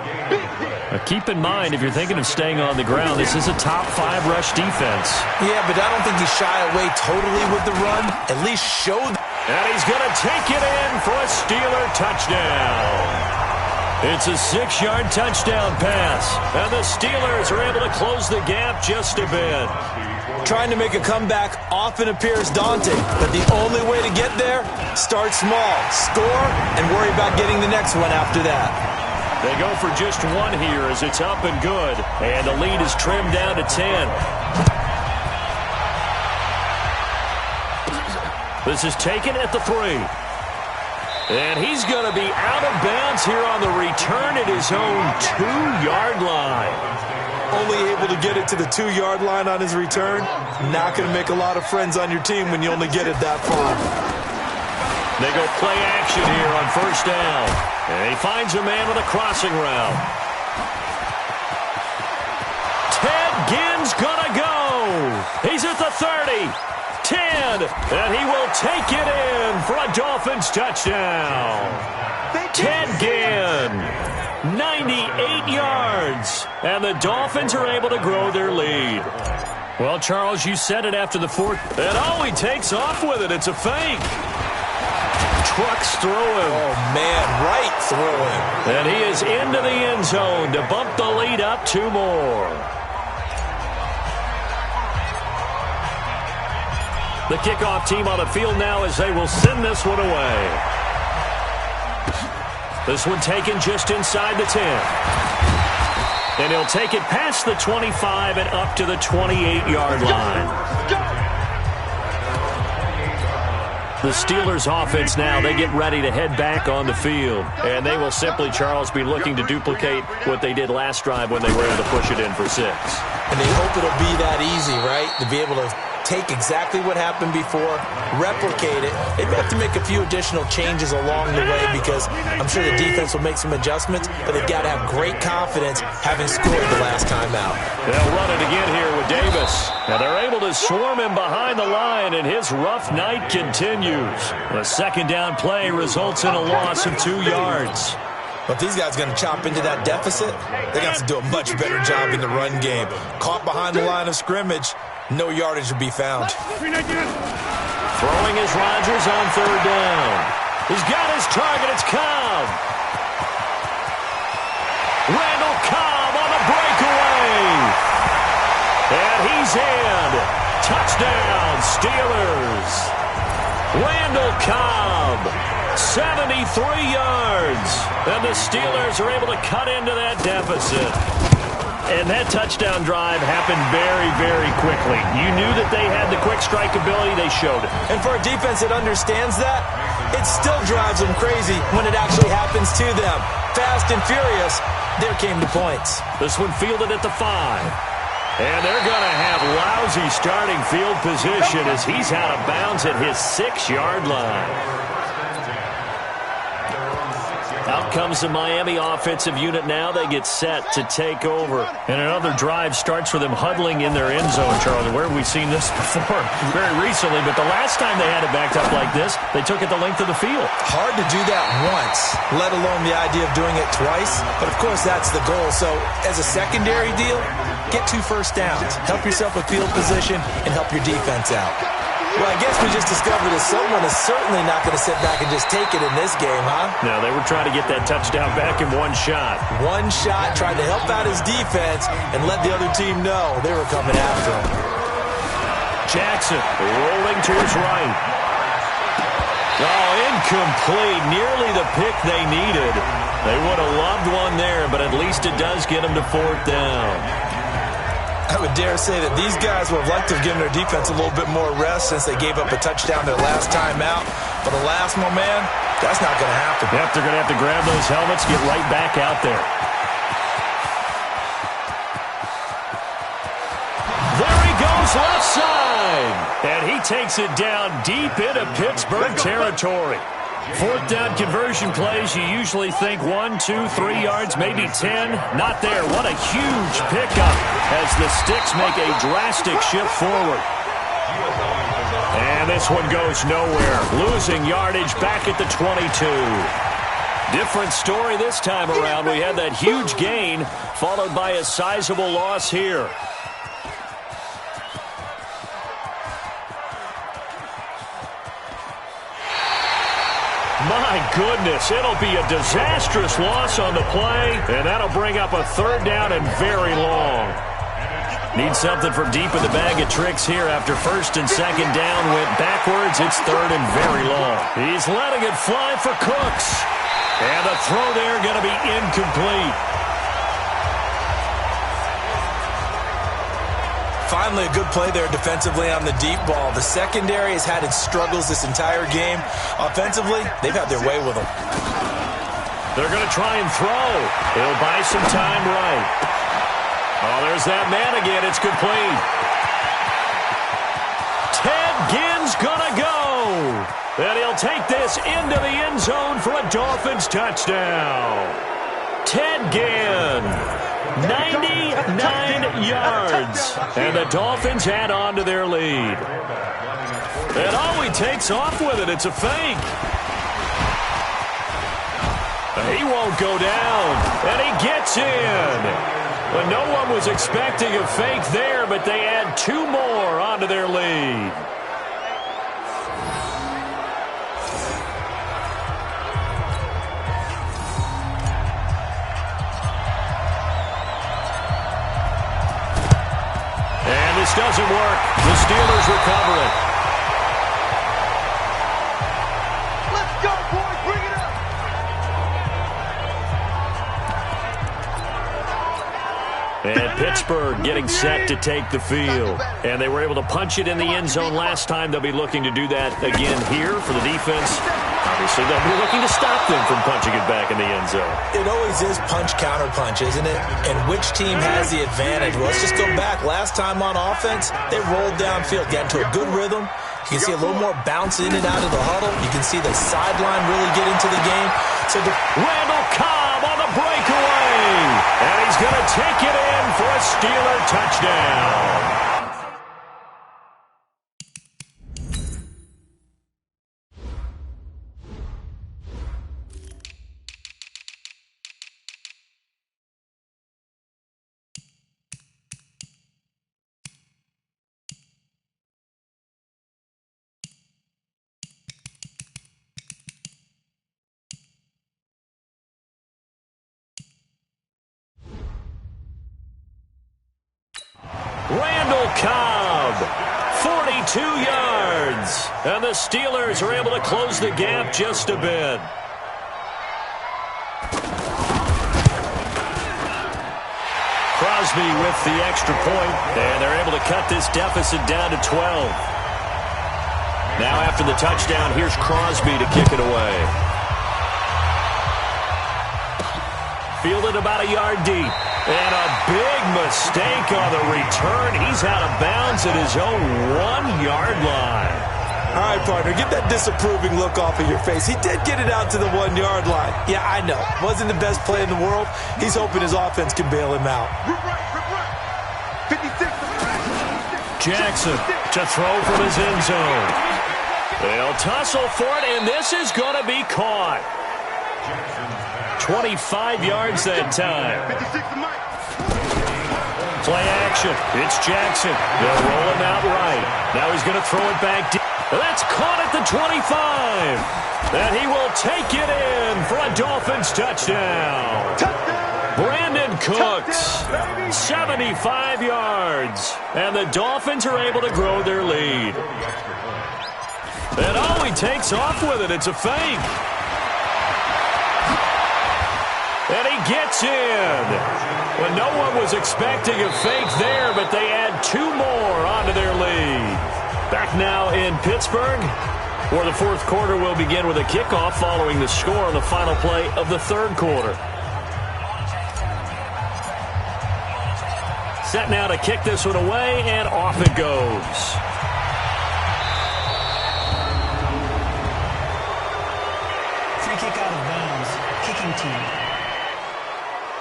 Now, keep in mind, if you're thinking of staying on the ground, this is a top-5 rush defense. Yeah, but I don't think he shy away totally with the run. At least show them. And he's going to take it in for a Steeler touchdown. It's a 6-yard touchdown pass, and the Steelers are able to close the gap just a bit. Trying to make a comeback often appears daunting, but the only way to get there, start small, score, and worry about getting the next one after that. They go for just one here as it's up and good, and the lead is trimmed down to 10. This is taken at the 3. And he's going to be out of bounds here on the return at his own 2-yard line. Only able to get it to the 2-yard line on his return. Not going to make a lot of friends on your team when you only get it that far. They go play action here on first down. And he finds a man with a crossing route. Ted Ginn's going to go. He's at the 30. 10, and he will take it in for a Dolphins touchdown. Ted Ginn, 98 yards, and the Dolphins are able to grow their lead. Well, Charles, you said it after the 4th, and he takes off with it. It's a fake. Trucks through him. Oh, man, right through him. And he is into the end zone to bump the lead up 2 more. The kickoff team on the field now as they will send this one away. This one taken just inside the 10. And he'll take it past the 25 and up to the 28-yard line. The Steelers offense now, they get ready to head back on the field. And they will simply, Charles, be looking to duplicate what they did last drive when they were able to push it in for 6. And they hope it'll be that easy, right? To be able to take exactly what happened before, replicate it. They may have to make a few additional changes along the way because I'm sure the defense will make some adjustments, but they've got to have great confidence having scored the last time out. They'll run it again here with Davis. Now they're able to swarm him behind the line, and his rough night continues. The second down play results in a loss of 2 yards. But if these guys are going to chop into that deficit, they're going to have to do a much better job in the run game. Caught behind the line of scrimmage, no yardage will be found. Throwing is Rodgers on 3rd down. He's got his target. It's Cobb. Randall Cobb on a breakaway. And he's in. Touchdown, Steelers. Randall Cobb, 73 yards. And the Steelers are able to cut into that deficit. And that touchdown drive happened very, very quickly. You knew that they had the quick strike ability. They showed it. And for a defense that understands that, it still drives them crazy when it actually happens to them. Fast and furious, there came the points. This one fielded at the 5. And they're going to have lousy starting field position as he's out of bounds at his 6-yard line. Out comes the Miami offensive unit now. They get set to take over. And another drive starts with them huddling in their end zone, Charlie. Where have we seen this before? Very recently, but the last time they had it backed up like this, they took it the length of the field. Hard to do that once, let alone the idea of doing it twice. But, of course, that's the goal. So, as a secondary deal, get 2 first downs. Help yourself with field position and help your defense out. Well, I guess we just discovered that someone is certainly not going to sit back and just take it in this game, huh? No, they were trying to get that touchdown back in one shot. One shot, trying to help out his defense and let the other team know they were coming after him. Jackson rolling to his right. Oh, incomplete. Nearly the pick they needed. They would have loved one there, but at least it does get them to 4th down. That would dare say that these guys would have liked to have given their defense a little bit more rest since they gave up a touchdown their last time out. But alas, my man, that's not going to happen. Yep, they're going to have to grab those helmets, get right back out there. There he goes, left side. And he takes it down deep into Pittsburgh territory. Fourth down conversion plays, you usually think 1, 2, 3 yards, maybe 10. Not there. What a huge pickup as the Sticks make a drastic shift forward. And this one goes nowhere. Losing yardage back at the 22. Different story this time around. We had that huge gain followed by a sizable loss here. My goodness, it'll be a disastrous loss on the play, and that'll bring up a third down and very long. Need something from deep in the bag of tricks here after first and second down went backwards. It's third and very long. He's letting it fly for Cooks. And the throw there going to be incomplete. Finally, a good play there defensively on the deep ball. The secondary has had its struggles this entire game. Offensively, they've had their way with them. They're going to try and throw. He'll buy some time right. Oh, there's that man again. It's complete. Ted Ginn's going to go. And he'll take this into the end zone for a Dolphins touchdown. Ted Ginn. 99 yards. And the Dolphins add on to their lead. And oh, he takes off with it. It's a fake. He won't go down. And he gets in. Well, no one was expecting a fake there, but they add 2 more onto their lead. This doesn't work. The Steelers recover it. Let's go, boys. Bring it up. And Pittsburgh getting set to take the field. And they were able to punch it in the end zone last time. They'll be looking to do that again here for the defense. Obviously, they'll be looking to stop them from punching it back in the end zone. It always is punch-counter-punch, isn't it? And which team has the advantage? Well, let's just go back. Last time on offense, they rolled downfield, got into a good rhythm. You can see a little more bounce in and out of the huddle. You can see the sideline really get into the game. So Randall Cobb on the breakaway. And he's going to take it in for a Steeler touchdown. Randall Cobb, 42 yards. And the Steelers are able to close the gap just a bit. Crosby with the extra point, and they're able to cut this deficit down to 12. Now after the touchdown, here's Crosby to kick it away. Fielded about a yard deep. And a big mistake on the return. He's out of bounds at his own 1-yard line. All right, partner, get that disapproving look off of your face. He did get it out to the 1-yard line. Yeah, I know. Wasn't the best play in the world. He's hoping his offense can bail him out. Jackson to throw from his end zone. They'll tussle for it, and this is going to be caught. 25 yards that time. Play action. It's Jackson. They'll roll him out right. Now he's going to throw it back deep. That's caught at the 25. And he will take it in for a Dolphins touchdown. Brandon Cooks, 75 yards. And the Dolphins are able to grow their lead. And oh, he takes off with it. It's a fake. And he gets in. Well, no one was expecting a fake there, but they add 2 more onto their lead. Back now in Pittsburgh, where the fourth quarter will begin with a kickoff following the score on the final play of the third quarter. Set now to kick this one away, and off it goes. Free kick out of bounds. Kicking team.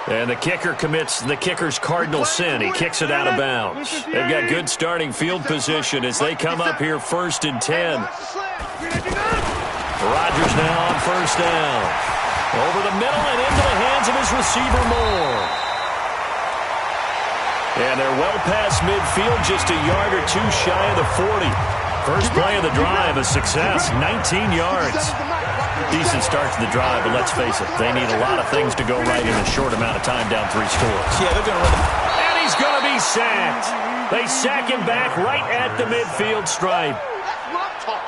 And the kicker commits the kicker's cardinal sin. He kicks it out of bounds. They've got good starting field position as they come up here 1st and 10. Rodgers now on 1st down. Over the middle and into the hands of his receiver Moore. And they're well past midfield, just a yard or two shy of the 40. First play of the drive, a success, 19 yards. Decent start to the drive, but let's face it, they need a lot of things to go right in a short amount of time down 3 scores. Yeah, they're going to run. And he's going to be sacked. They sack him back right at the midfield stripe.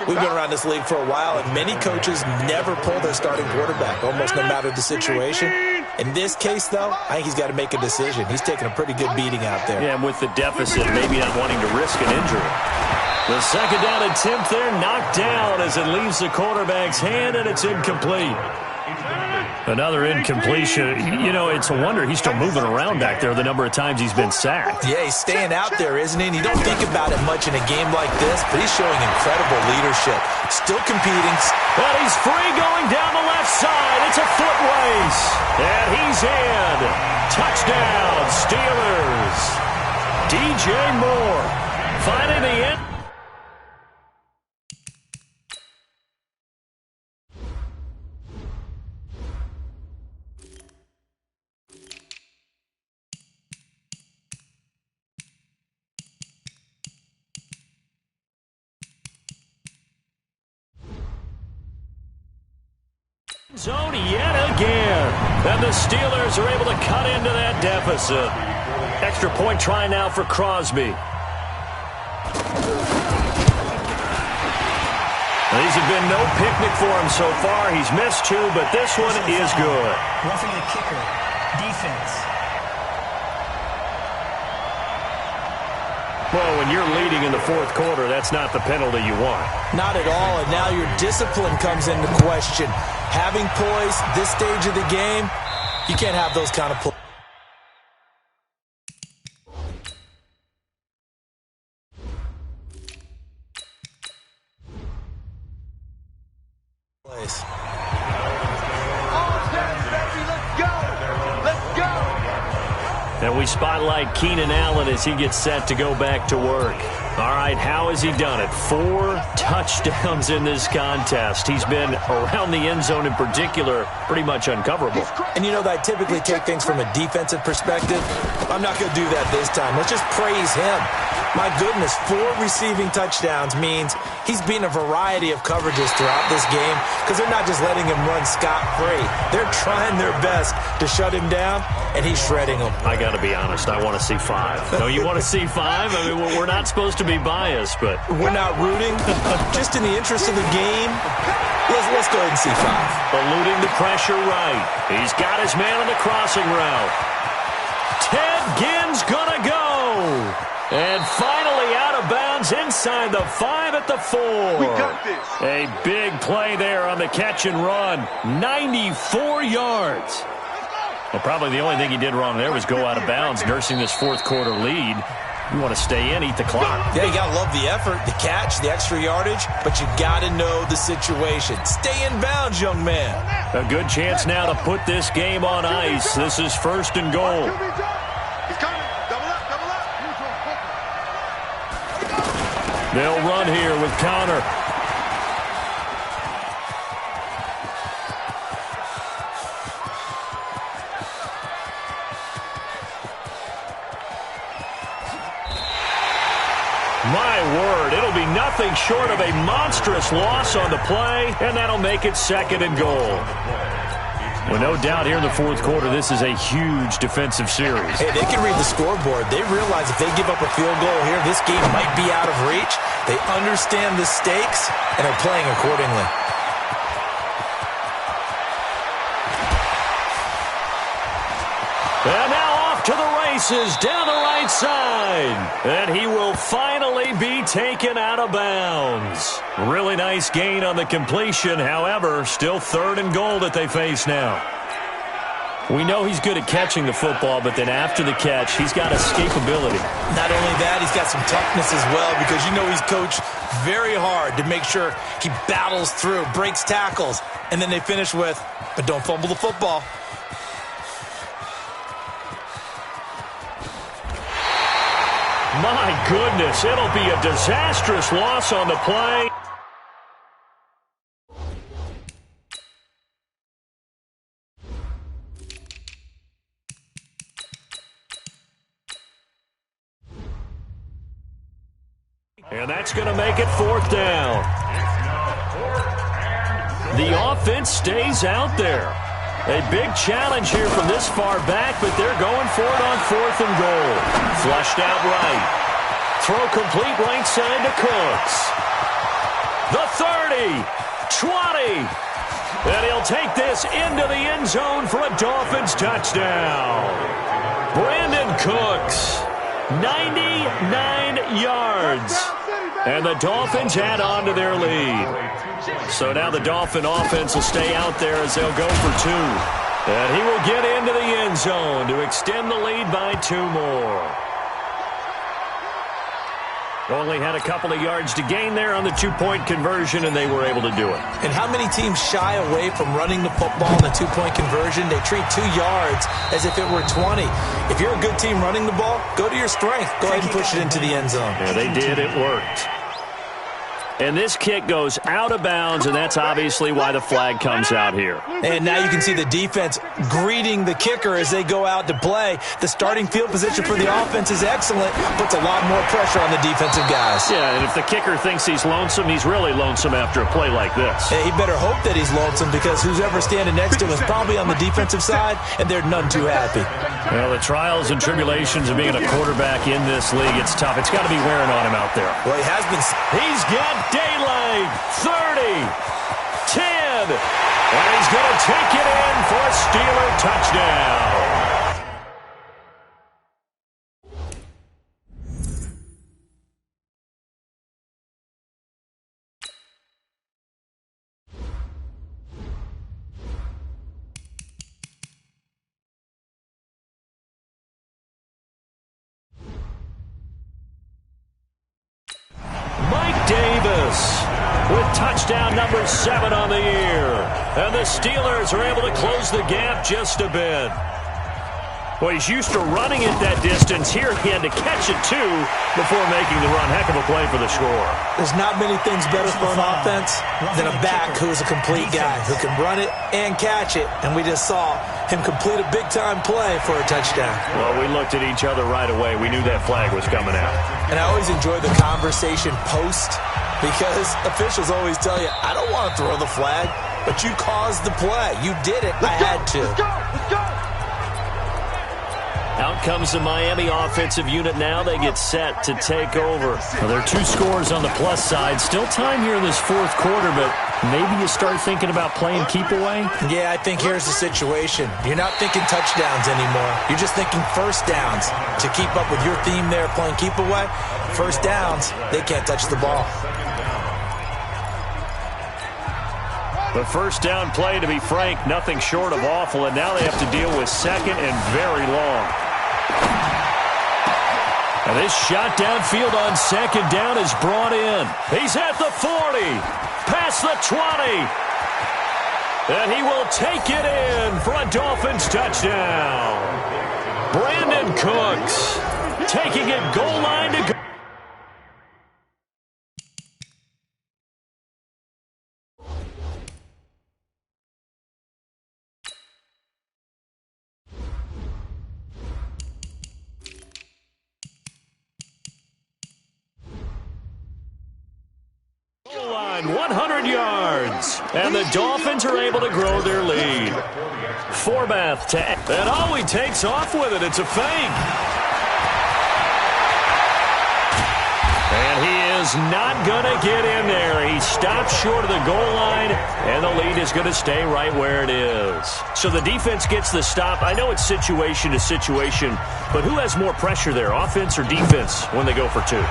We've been around this league for a while, and many coaches never pull their starting quarterback, almost no matter the situation. In this case, though, I think he's got to make a decision. He's taking a pretty good beating out there. Yeah, and with the deficit, maybe not wanting to risk an injury. The second down attempt there knocked down as it leaves the quarterback's hand, and it's incomplete. Another incompletion. You know, it's a wonder he's still moving around back there the number of times he's been sacked. Yeah, he's staying out there, isn't he? And you don't think about it much in a game like this, but he's showing incredible leadership. Still competing. And he's free going down the left side. It's a foot race. And he's in. Touchdown, Steelers. DJ Moore finding the end. Zone yet again. And the Steelers are able to cut into that deficit. Extra point try now for Crosby. These have been no picnic for him so far. He's missed 2, but this one is good. Roughing the kicker. Defense. Well, when you're leading in the fourth quarter, that's not the penalty you want. Not at all, and now your discipline comes into question. Having poise this stage of the game, you can't have those kind of plays. And we spotlight Keenan Allen as he gets set to go back to work. All right, how has he done it? 4 touchdowns in this contest. He's been around the end zone in particular, pretty much uncoverable. And you know that I typically take things from a defensive perspective. I'm not going to do that this time. Let's just praise him. My goodness, 4 receiving touchdowns means he's beaten a variety of coverages throughout this game because they're not just letting him run scot-free. They're trying their best to shut him down, and he's shredding them. I got to be honest, I want to see 5. No, you want to see 5? I mean, we're not supposed to be biased, but we're not rooting. Just in the interest of the game, let's go ahead and see 5. Eluding the pressure right. He's got his man on the crossing route. Ted Ginn's gonna go. And finally out of bounds inside the 5 at the 4. We got this. A big play there on the catch and run. 94 yards. Well, probably the only thing he did wrong there was go out of bounds, nursing this fourth quarter lead. You want to stay in, eat the clock. Yeah, you got to love the effort, the catch, the extra yardage, but you got to know the situation. Stay in bounds, young man. A good chance now to put this game on ice. This is 1st and goal. He's coming. Double up, double up. They'll run here with Connor. My word, it'll be nothing short of a monstrous loss on the play, and that'll make it 2nd and goal. Well, no doubt here in the fourth quarter, this is a huge defensive series. Hey, they can read the scoreboard. They realize if they give up a field goal here, this game might be out of reach. They understand the stakes, and are playing accordingly. And now off to the races down the right side. And he will finally be taken out of bounds. Really nice gain on the completion. However, still 3rd and goal that they face now. We know he's good at catching the football, but then after the catch, he's got escapability. Not only that, he's got some toughness as well, because you know he's coached very hard to make sure he battles through, breaks tackles, and then they finish with, but don't fumble the football. My goodness, it'll be a disastrous loss on the play. And that's going to make it 4th down. The offense stays out there. A big challenge here from this far back, but they're going for it on 4th and goal. Flushed out right. Throw complete right side to Cooks. The 30, 20. And he'll take this into the end zone for a Dolphins touchdown. Brandon Cooks, 99 yards. And the Dolphins add on to their lead. So now the Dolphin offense will stay out there as they'll go for 2. And he will get into the end zone to extend the lead by 2 more. Only had a couple of yards to gain there on the 2-point conversion, and they were able to do it. And how many teams shy away from running the football in the 2-point conversion? They treat 2 yards as if it were 20. If you're a good team running the ball, go to your strength. Go ahead and push it into the end zone. Yeah, they did. It worked. And this kick goes out of bounds, and that's obviously why the flag comes out here. And now you can see the defense greeting the kicker as they go out to play. The starting field position for the offense is excellent, puts a lot more pressure on the defensive guys. Yeah, and if the kicker thinks he's lonesome, he's really lonesome after a play like this. Yeah, he better hope that he's lonesome, because who's ever standing next to him is probably on the defensive side, and they're none too happy. Well, the trials and tribulations of being a quarterback in this league, it's tough. It's got to be wearing on him out there. Well, he has been. He's got daylight. 30, 10, and he's going to take it in for a Steeler touchdown. Mike Davis with touchdown number 7 on the year. And the Steelers are able to close the gap just a bit. Well, he's used to running it that distance. Here he had to catch it, too, before making the run. Heck of a play for the score. There's not many things better for an offense than a back who's a complete guy, who can run it and catch it. And we just saw him complete a big-time play for a touchdown. Well, we looked at each other right away. We knew that flag was coming out. And I always enjoy the conversation post, because officials always tell you, I don't want to throw the flag, but you caused the play. You did it. I had to. Let's go. Let's go. Out comes the Miami offensive unit now. They get set to take over. Well, there are 2 scores on the plus side. Still time here in this 4th quarter, but maybe you start thinking about playing keep away? Yeah, I think here's the situation. You're not thinking touchdowns anymore. You're just thinking first downs. To keep up with your theme there, playing keep away, first downs, they can't touch the ball. The first down play, to be frank, nothing short of awful, and now they have to deal with 2nd and very long. And this shot downfield on 2nd down is brought in. He's at the 40, past the 20, and he will take it in for a Dolphins touchdown. Brandon Cooks taking it goal line to go. Line 100 yards, and the Dolphins are able to grow their lead. Forbath to, and oh, he takes off with it. It's a fake. And he is is not going to get in there. He stops short of the goal line, and the lead is going to stay right where it is. So the defense gets the stop. I know it's situation to situation, but who has more pressure there, offense or defense, when they go for two?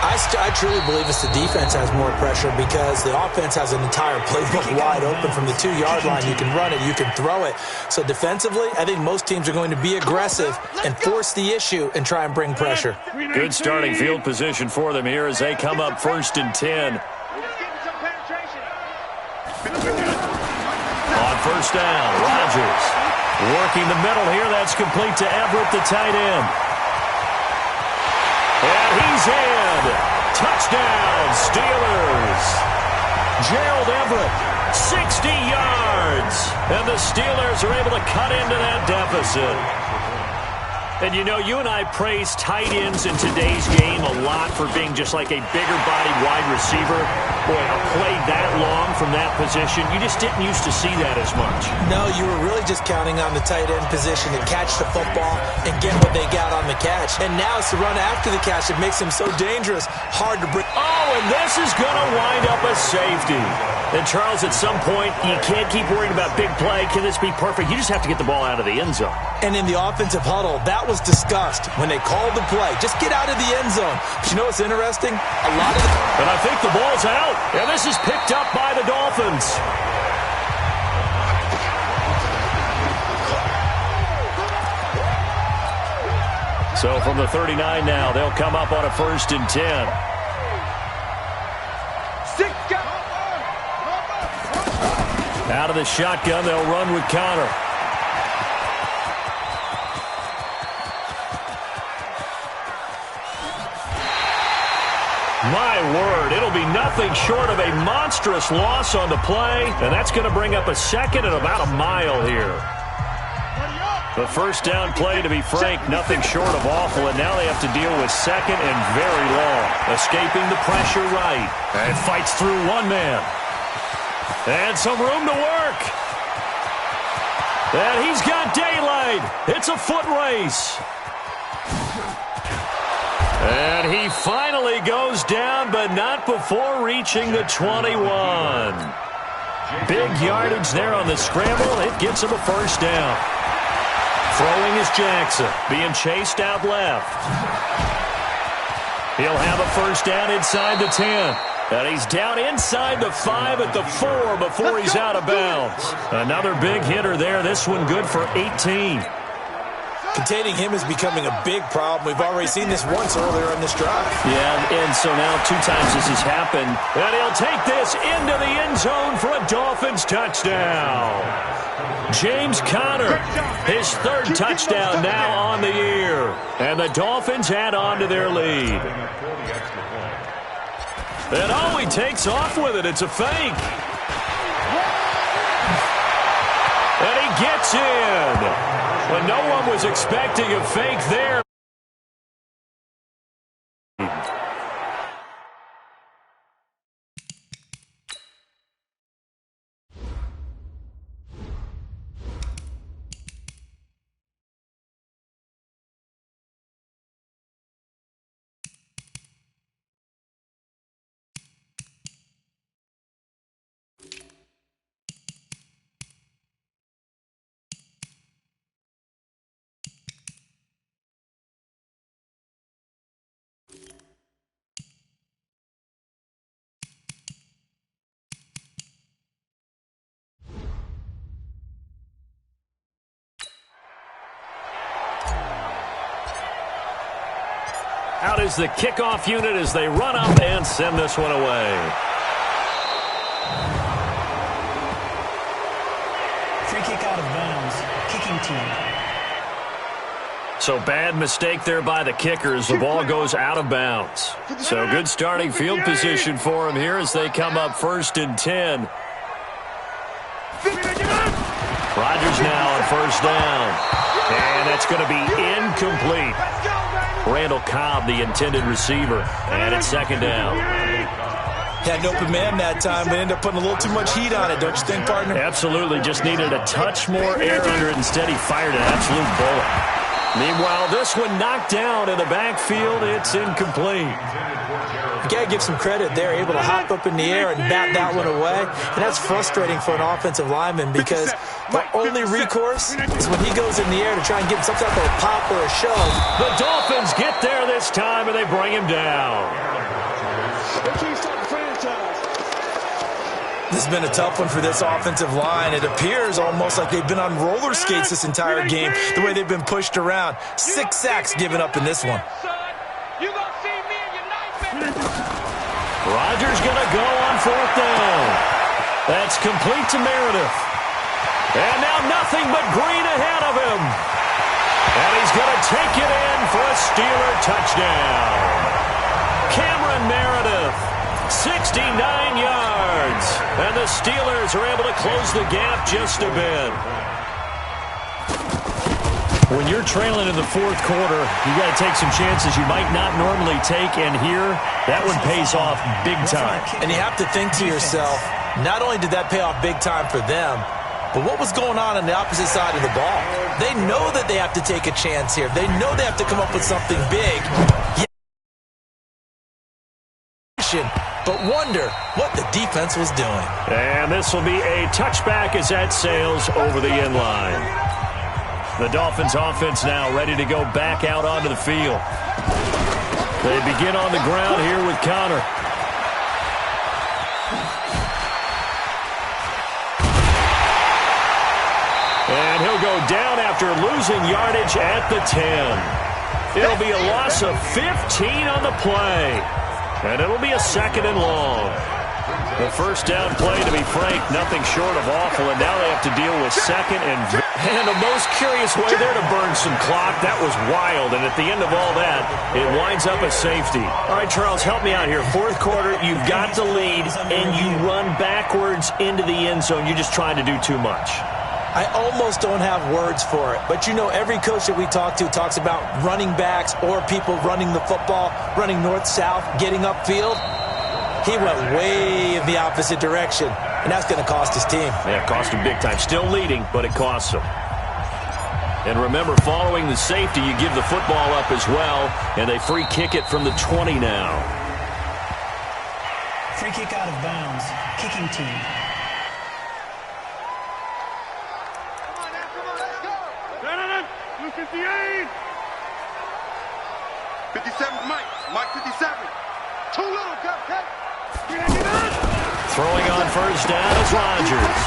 I truly believe it's the defense has more pressure because the offense has an entire playbook wide open from the 2-yard line. You can run it, you can throw it. So defensively, I think most teams are going to be aggressive and force the issue and try and bring pressure. Good starting field position for them here as they come up 1st and 10. On 1st down, Rodgers working the middle here. That's complete to Everett, the tight end. And he's in. Touchdown, Steelers. Gerald Everett, 60 yards. And the Steelers are able to cut into that deficit. And, you know, you and I praise tight ends in today's game a lot for being just like a bigger-bodied wide receiver. Boy, a play that long from that position, you just didn't used to see that as much. No, you were really just counting on the tight end position to catch the football and get what they got on the catch. And now it's the run after the catch that makes him so dangerous, hard to bring. Oh, and this is going to wind up a safety. And, Charles, at some point, you can't keep worrying about big play. Can this be perfect? You just have to get the ball out of the end zone. And in the offensive huddle, that was discussed when they called the play. Just get out of the end zone. But you know what's interesting? A lot of And I think the ball's out. And this is picked up by the Dolphins. So from the 39 now, they'll come up on a 1st and 10. Out of the shotgun, they'll run with Connor. My word, it'll be nothing short of a monstrous loss on the play, and that's going to bring up a 2nd and about a mile here. The 1st down play, to be frank, nothing short of awful, and now they have to deal with 2nd and very long. Escaping the pressure right, and fights through one man. And some room to work. And he's got daylight. It's a foot race. And he finally goes down, but not before reaching the 21. Big yardage there on the scramble. It gets him a 1st down. Throwing is Jackson, being chased out left. He'll have a 1st down inside the 10. And he's down inside the 5 at the 4 before he's out of bounds. Another big hitter there. This one good for 18. Containing him is becoming a big problem. We've already seen this once earlier in this drive. Yeah, and so now 2 times this has happened. And he'll take this into the end zone for a Dolphins touchdown. James Conner, his 3rd touchdown now on the year. And the Dolphins add on to their lead. And oh, he takes off with it. It's a fake. And he gets in. But no one was expecting a fake there. Out is the kickoff unit as they run up and send this one away. Free kick out of bounds. Kicking team. So bad mistake there by the kickers. The ball goes out of bounds. So good starting field position for them here as they come up 1st and 10. Rodgers now on 1st down. And that's going to be incomplete. Randall Cobb, the intended receiver. And it's 2nd down. Had an open man that time, but ended up putting a little too much heat on it, don't you think, partner? Absolutely. Just needed a touch more air under it. Instead, he fired an absolute bullet. Meanwhile, this one knocked down in the backfield. It's incomplete. You got to give some credit. They're able to hop up in the air and bat that one away. And that's frustrating for an offensive lineman because the only recourse is when he goes in the air to try and get some type of a pop or a shove. The Dolphins get there this time, and they bring him down. This has been a tough one for this offensive line. It appears almost like they've been on roller skates this entire game, the way they've been pushed around. 6 sacks given up in this one. Rodgers going to go on 4th down. That's complete to Meredith. And now nothing but green ahead of him. And he's going to take it in for a Steeler touchdown. Cameron Meredith, 69 yards. And the Steelers are able to close the gap just a bit. When you're trailing in the 4th quarter, you got to take some chances you might not normally take, and here, that one pays off big time. And you have to think to yourself, not only did that pay off big time for them, but what was going on the opposite side of the ball? They know that they have to take a chance here. They know they have to come up with something big. But wonder what the defense was doing. And this will be a touchback as that sails over the end line. The Dolphins offense now ready to go back out onto the field. They begin on the ground here with Connor. And he'll go down after losing yardage at the 10. It'll be a loss of 15 on the play. And it'll be a 2nd and long. The first down play, to be frank, nothing short of awful, and now they have to deal with 2nd and the most curious way there to burn some clock. That was wild, and at the end of all that, it winds up a safety. All right, Charles, help me out here. 4th quarter, you've got the lead, and you run backwards into the end zone. You're just trying to do too much. I almost don't have words for it. But, you know, every coach that we talk to talks about running backs or people running the football, running north-south, getting upfield. He went way in the opposite direction, and that's going to cost his team. Yeah, cost him big time. Still leading, but it costs him. And remember, following the safety, you give the football up as well, and they free kick it from the 20 now. Free kick out of bounds. Kicking team. 57, Mike 57. Too little, cut. Throwing on first down is Rodgers.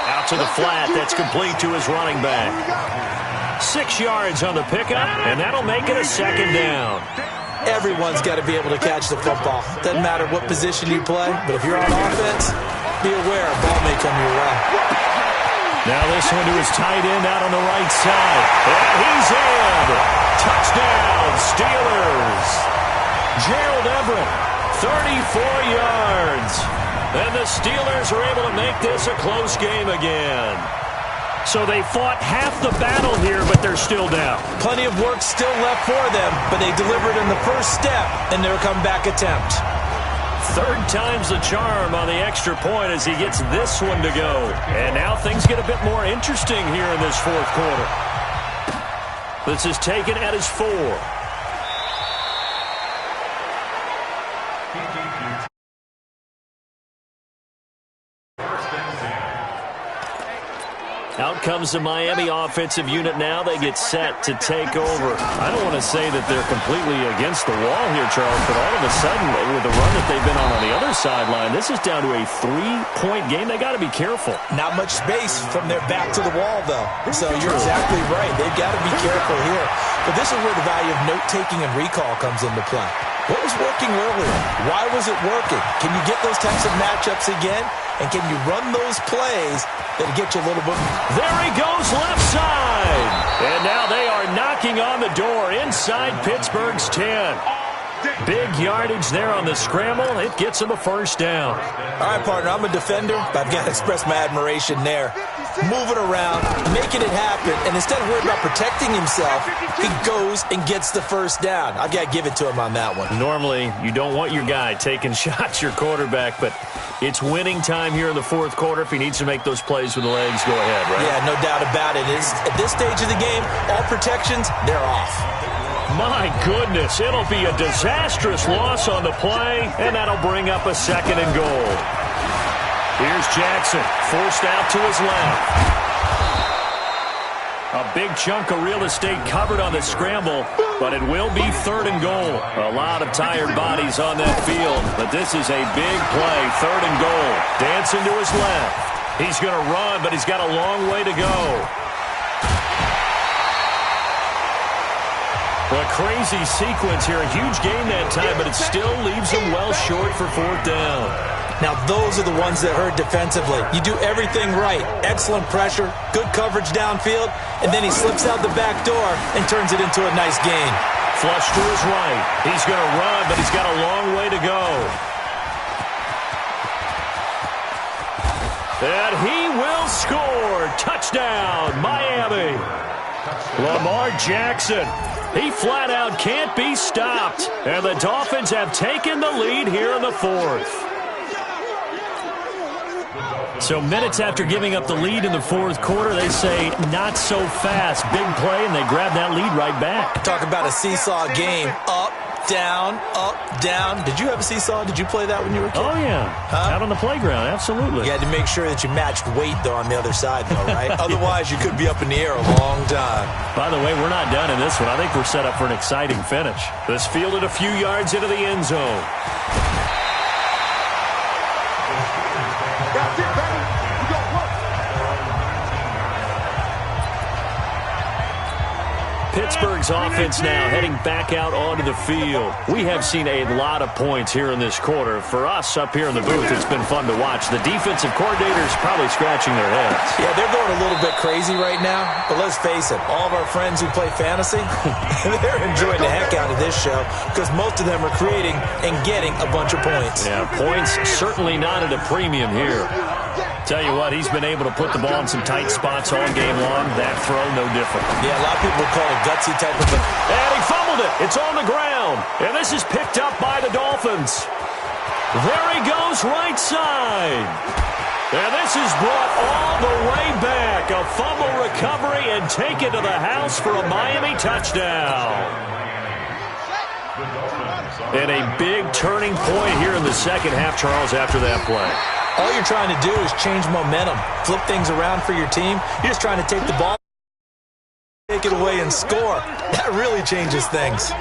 Out to the flat. That's complete to his running back. 6 yards on the pickup, and that'll make it a 2nd down. Everyone's got to be able to catch the football. Doesn't matter what position you play, but if you're on offense, be aware a ball may come your way. Now this one to his tight end out on the right side. And he's in. Touchdown, Steelers. Gerald Everett, 34 yards. And the Steelers are able to make this a close game again. So they fought half the battle here, but they're still down. Plenty of work still left for them, but they delivered in the first step in their comeback attempt. 3rd time's the charm on the extra point as he gets this one to go. And now things get a bit more interesting here in this 4th quarter. This is taken at his 4. Out comes the Miami offensive unit now. They get set to take over. I don't want to say that they're completely against the wall here, Charles, but all of a sudden, with the run that they've been on the other sideline, this is down to a 3-point game. They got to be careful. Not much space from their back to the wall, though. So you're exactly right. They've got to be careful here. But this is where the value of note-taking and recall comes into play. What was working earlier? Why was it working? Can you get those types of matchups again? And can you run those plays that'll get you a little bit? There he goes left side. And now they are knocking on the door inside Pittsburgh's 10. Big yardage there on the scramble. It gets him a first down. All right, partner, I'm a defender, but I've got to express my admiration there. Moving around, making it happen, and instead of worrying about protecting himself, he goes and gets the first down. I've got to give it to him on that one. Normally, you don't want your guy taking shots, your quarterback, but it's winning time here in the fourth quarter. If he needs to make those plays with the legs, go ahead, right? Yeah, no doubt about it. At this stage of the game, all protections, they're off. My goodness, it'll be a disastrous loss on the play, and that'll bring up a second and goal. Here's Jackson, forced out to his left. A big chunk of real estate covered on the scramble, but it will be third and goal. A lot of tired bodies on that field, but this is a big play, third and goal. Dancing to his left. He's going to run, but he's got a long way to go. A crazy sequence here. A huge gain that time, but it still leaves him well short for fourth down. Now, those are the ones that hurt defensively. You do everything right. Excellent pressure, good coverage downfield, and then he slips out the back door and turns it into a nice gain. Flush to his right. He's going to run, but he's got a long way to go. And he will score. Touchdown, Miami. Lamar Jackson. He flat out can't be stopped. And the Dolphins have taken the lead here in the fourth. So minutes after giving up the lead in the fourth quarter, they say not so fast. Big play, and they grab that lead right back. Talk about a seesaw game. Up, down, up, down. Did you have a seesaw? Did you play that when you were a kid? Oh, yeah. Out on the playground, absolutely. You had to make sure that you matched weight, though, on the other side, though, right? Otherwise, you could be up in the air a long time. By the way, we're not done in this one. I think we're set up for an exciting finish. This fielded a few yards into the end zone. Pittsburgh's offense now heading back out onto the field. We have seen a lot of points here in this quarter. For us up here in the booth, it's been fun to watch. The defensive coordinators probably scratching their heads. Yeah, they're going a little bit crazy right now. But let's face it, all of our friends who play fantasy, they're enjoying the heck out of this show because most of them are creating and getting a bunch of points. Yeah, points certainly not at a premium here. Tell you what, he's been able to put the ball in some tight spots all game long. That throw, no different. Yeah, a lot of people call it gutsy type of thing. And he fumbled it. It's on the ground. And this is picked up by the Dolphins. There he goes right side. And this is brought all the way back. A fumble recovery and taken to the house for a Miami touchdown. And a big turning point here in the second half, Charles, after that play. All you're trying to do is change momentum, flip things around for your team. You're just trying to take the ball, take it away, and score. That really changes things.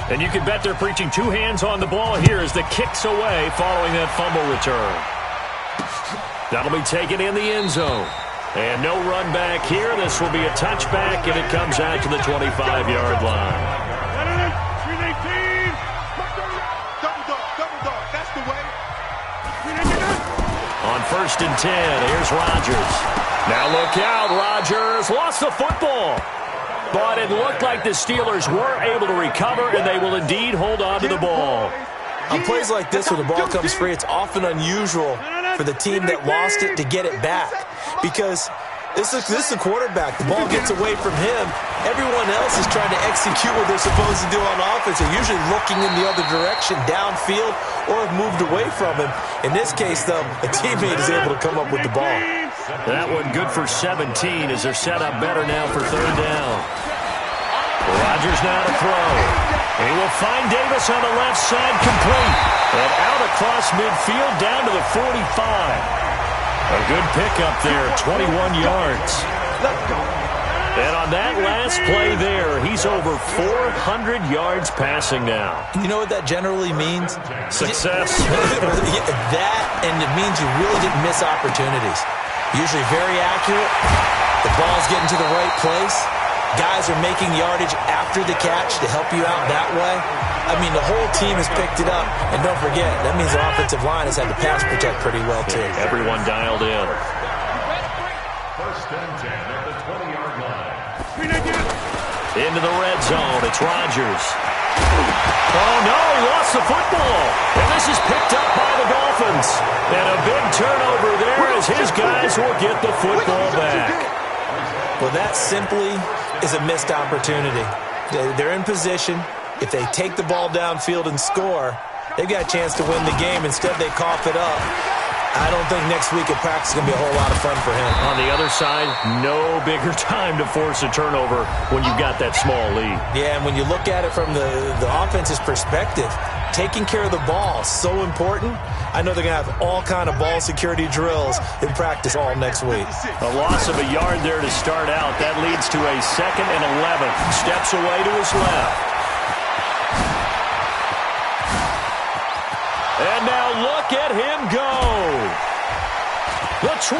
And you can bet they're preaching two hands on the ball here as the kick's away following that fumble return. That'll be taken in the end zone. And no run back here. This will be a touchback, and it comes out to the 25-yard line. On 1st and 10, here's Rodgers. Now look out, Rodgers lost the football. But it looked like the Steelers were able to recover, and they will indeed hold on to the ball. On plays like this where the ball comes free, it's often unusual for the team that lost it to get it back. Because this is the quarterback. The ball gets away from him. Everyone else is trying to execute what they're supposed to do on offense. They're usually looking in the other direction, downfield, or have moved away from him. In this case, though, a teammate is able to come up with the ball. That one good for 17 as they're set up better now for third down. Rodgers now to throw. He will find Davis on the left side complete. And out across midfield down to the 45. A good pickup there, 21 yards. And on that last play there, he's over 400 yards passing now. You know what that generally means? Success. That, and it means you really didn't miss opportunities. Usually very accurate. The ball's getting to the right place. Guys are making yardage after the catch to help you out that way. I mean, the whole team has picked it up. And don't forget, that means the offensive line has had to pass protect pretty well, too. Yeah, everyone dialed in. 1st and 10 at the 20-yard line. Into the red zone, it's Rodgers. Oh, no, he lost the football. And this is picked up by the Dolphins. And a big turnover there as his guys will get the football back. Well, that simply is a missed opportunity. They're in position. If they take the ball downfield and score, they've got a chance to win the game. Instead, they cough it up. I don't think next week at practice is going to be a whole lot of fun for him. On the other side, no bigger time to force a turnover when you've got that small lead. Yeah, and when you look at it from the offense's perspective, taking care of the ball is so important. I know they're going to have all kind of ball security drills in practice all next week. A loss of a yard there to start out. That leads to a 2nd and 11. Steps away to his left. And now look at him go. The 20.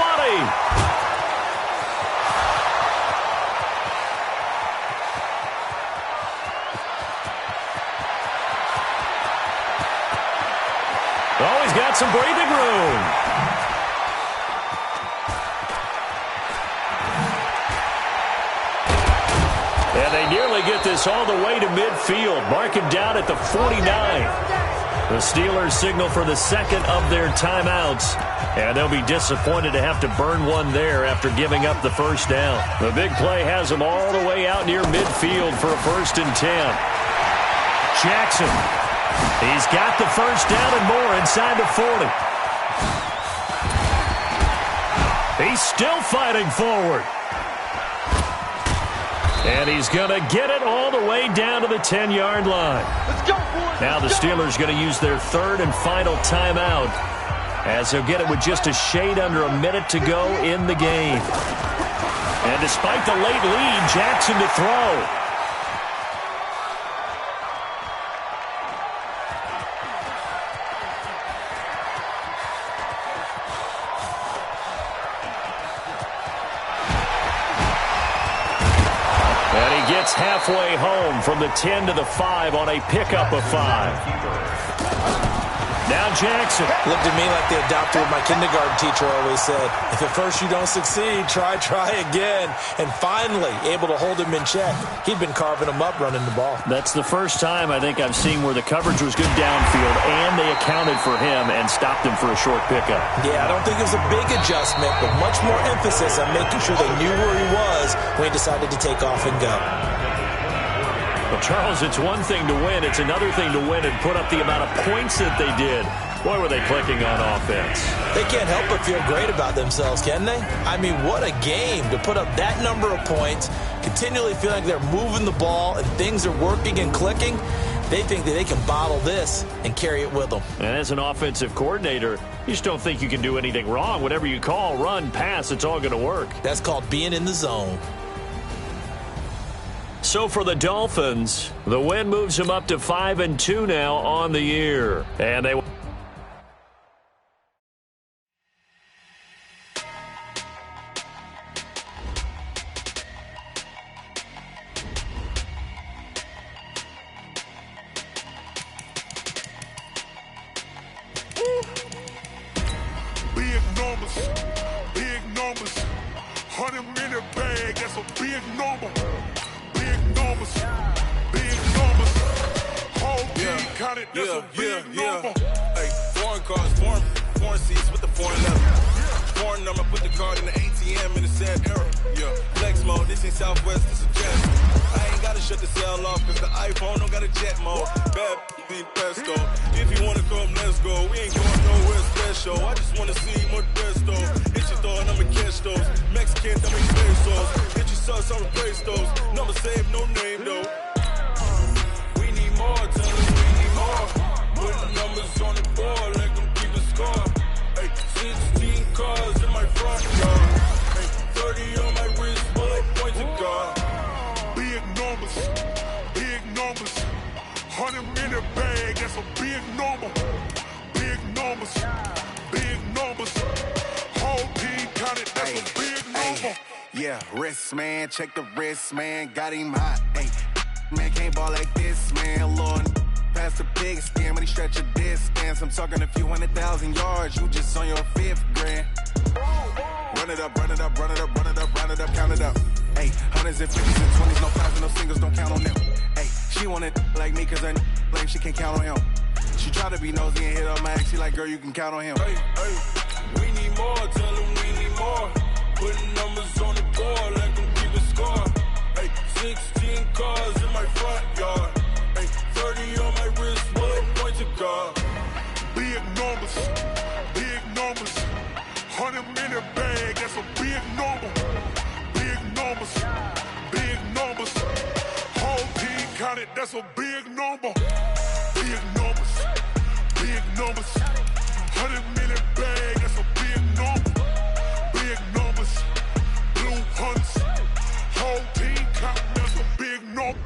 Oh, he's got some breathing room. And they nearly get this all the way to midfield. Mark him down at the 49. The Steelers signal for the second of their timeouts. And they'll be disappointed to have to burn one there after giving up the first down. The big play has them all the way out near midfield for a 1st and 10. Jackson. He's got the first down and more inside the 40. He's still fighting forward. And he's going to get it all the way down to the 10-yard line. Let's go, boys. Now the Steelers going to use their 3rd and final timeout as they'll get it with just a shade under a minute to go in the game. And despite the late lead, Jackson to throw. Halfway home from the 10 to the 5 on a pickup of 5. Now Jackson. Looked at me like the adopter of my kindergarten teacher always said. If at first you don't succeed, try again. And finally able to hold him in check. He'd been carving him up running the ball. That's the first time I think I've seen where the coverage was good downfield and they accounted for him and stopped him for a short pickup. Yeah, I don't think it was a big adjustment, but much more emphasis on making sure they knew where he was when he decided to take off and go. Well, Charles, it's one thing to win. It's another thing to win and put up the amount of points that they did. Boy, were they clicking on offense. They can't help but feel great about themselves, can they? I mean, what a game to put up that number of points, continually feeling like they're moving the ball and things are working and clicking. They think that they can bottle this and carry it with them. And as an offensive coordinator, you just don't think you can do anything wrong. Whatever you call, run, pass, it's all going to work. That's called being in the zone. So for the Dolphins, the win moves them up to 5-2 now on the year. And they... Big numbers, 100-minute bag, that's a big number. Big numbers, whole team counted, that's a big number. Hey, foreign cars, foreign seats with the foreign leather. Foreign number, put the card in the ATM in the sad era. Yeah, flex mode, this ain't Southwest, this is Jet. I ain't gotta shut the cell off, cause the iPhone don't got a jet mode. Bad be pesto. If you wanna come, let's go. We ain't going nowhere special. I just wanna see more Desto. Hit your thought, I'ma catch those. Mexican, I'ma pesos. Hit your sauce, I'ma praise those. Number save, no name though. We need more, tell us we need more. Put the numbers on the board, let them keep the score. Hey, 16 cars in my front yard. Hey, 30 on my wrist, bullet points of God. Big numbers, 100-minute bag, that's a big number. Big numbers, whole team counted, that's a big number. Yeah, wrist man, check the wrist man, got him hot. Ay, man can't ball like this, man. Lord, past the big skin when he stretch a distance. I'm talking a few 100,000 yards, you just on your 5th grand. Run it up, count it up. Ay, hundreds and 50s and 20s, no fives and no singles, don't She want it like me cause her like she can count on him. She try to be nosy and hit up my ex. She like, girl, you can count on him. Hey, we need more, tell them we need more. Putting numbers on the board, let them keep a score. Hey, 16 cars in my front yard. Hey, 30 on my wrist, bullet points of God. Big numbers, big numbers. 100 minute bag, that's a big number. Big numbers, big numbers. Whole team counted, that's a big number. Big numbers, big numbers. 100 minute bag, that's a big number. Big numbers, blue hunts. Whole team counting, that's a big number.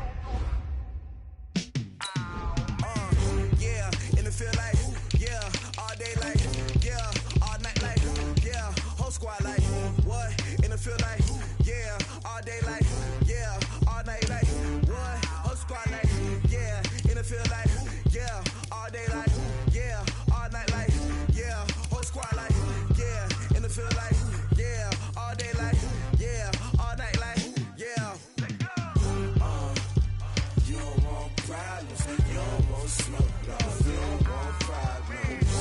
Yeah, in the field like, yeah, all day like, yeah, all night like, yeah, whole squad like, what? In the field like, yeah, all day like, yeah, all night like, what? Whole squad like, yeah, in the field like, yeah, all day like, yeah, all night like, yeah, whole squad like, yeah, in the field like, yeah, all day like, yeah, all night like, yeah. You don't want problems, you don't want smoke, dog. You don't want problems.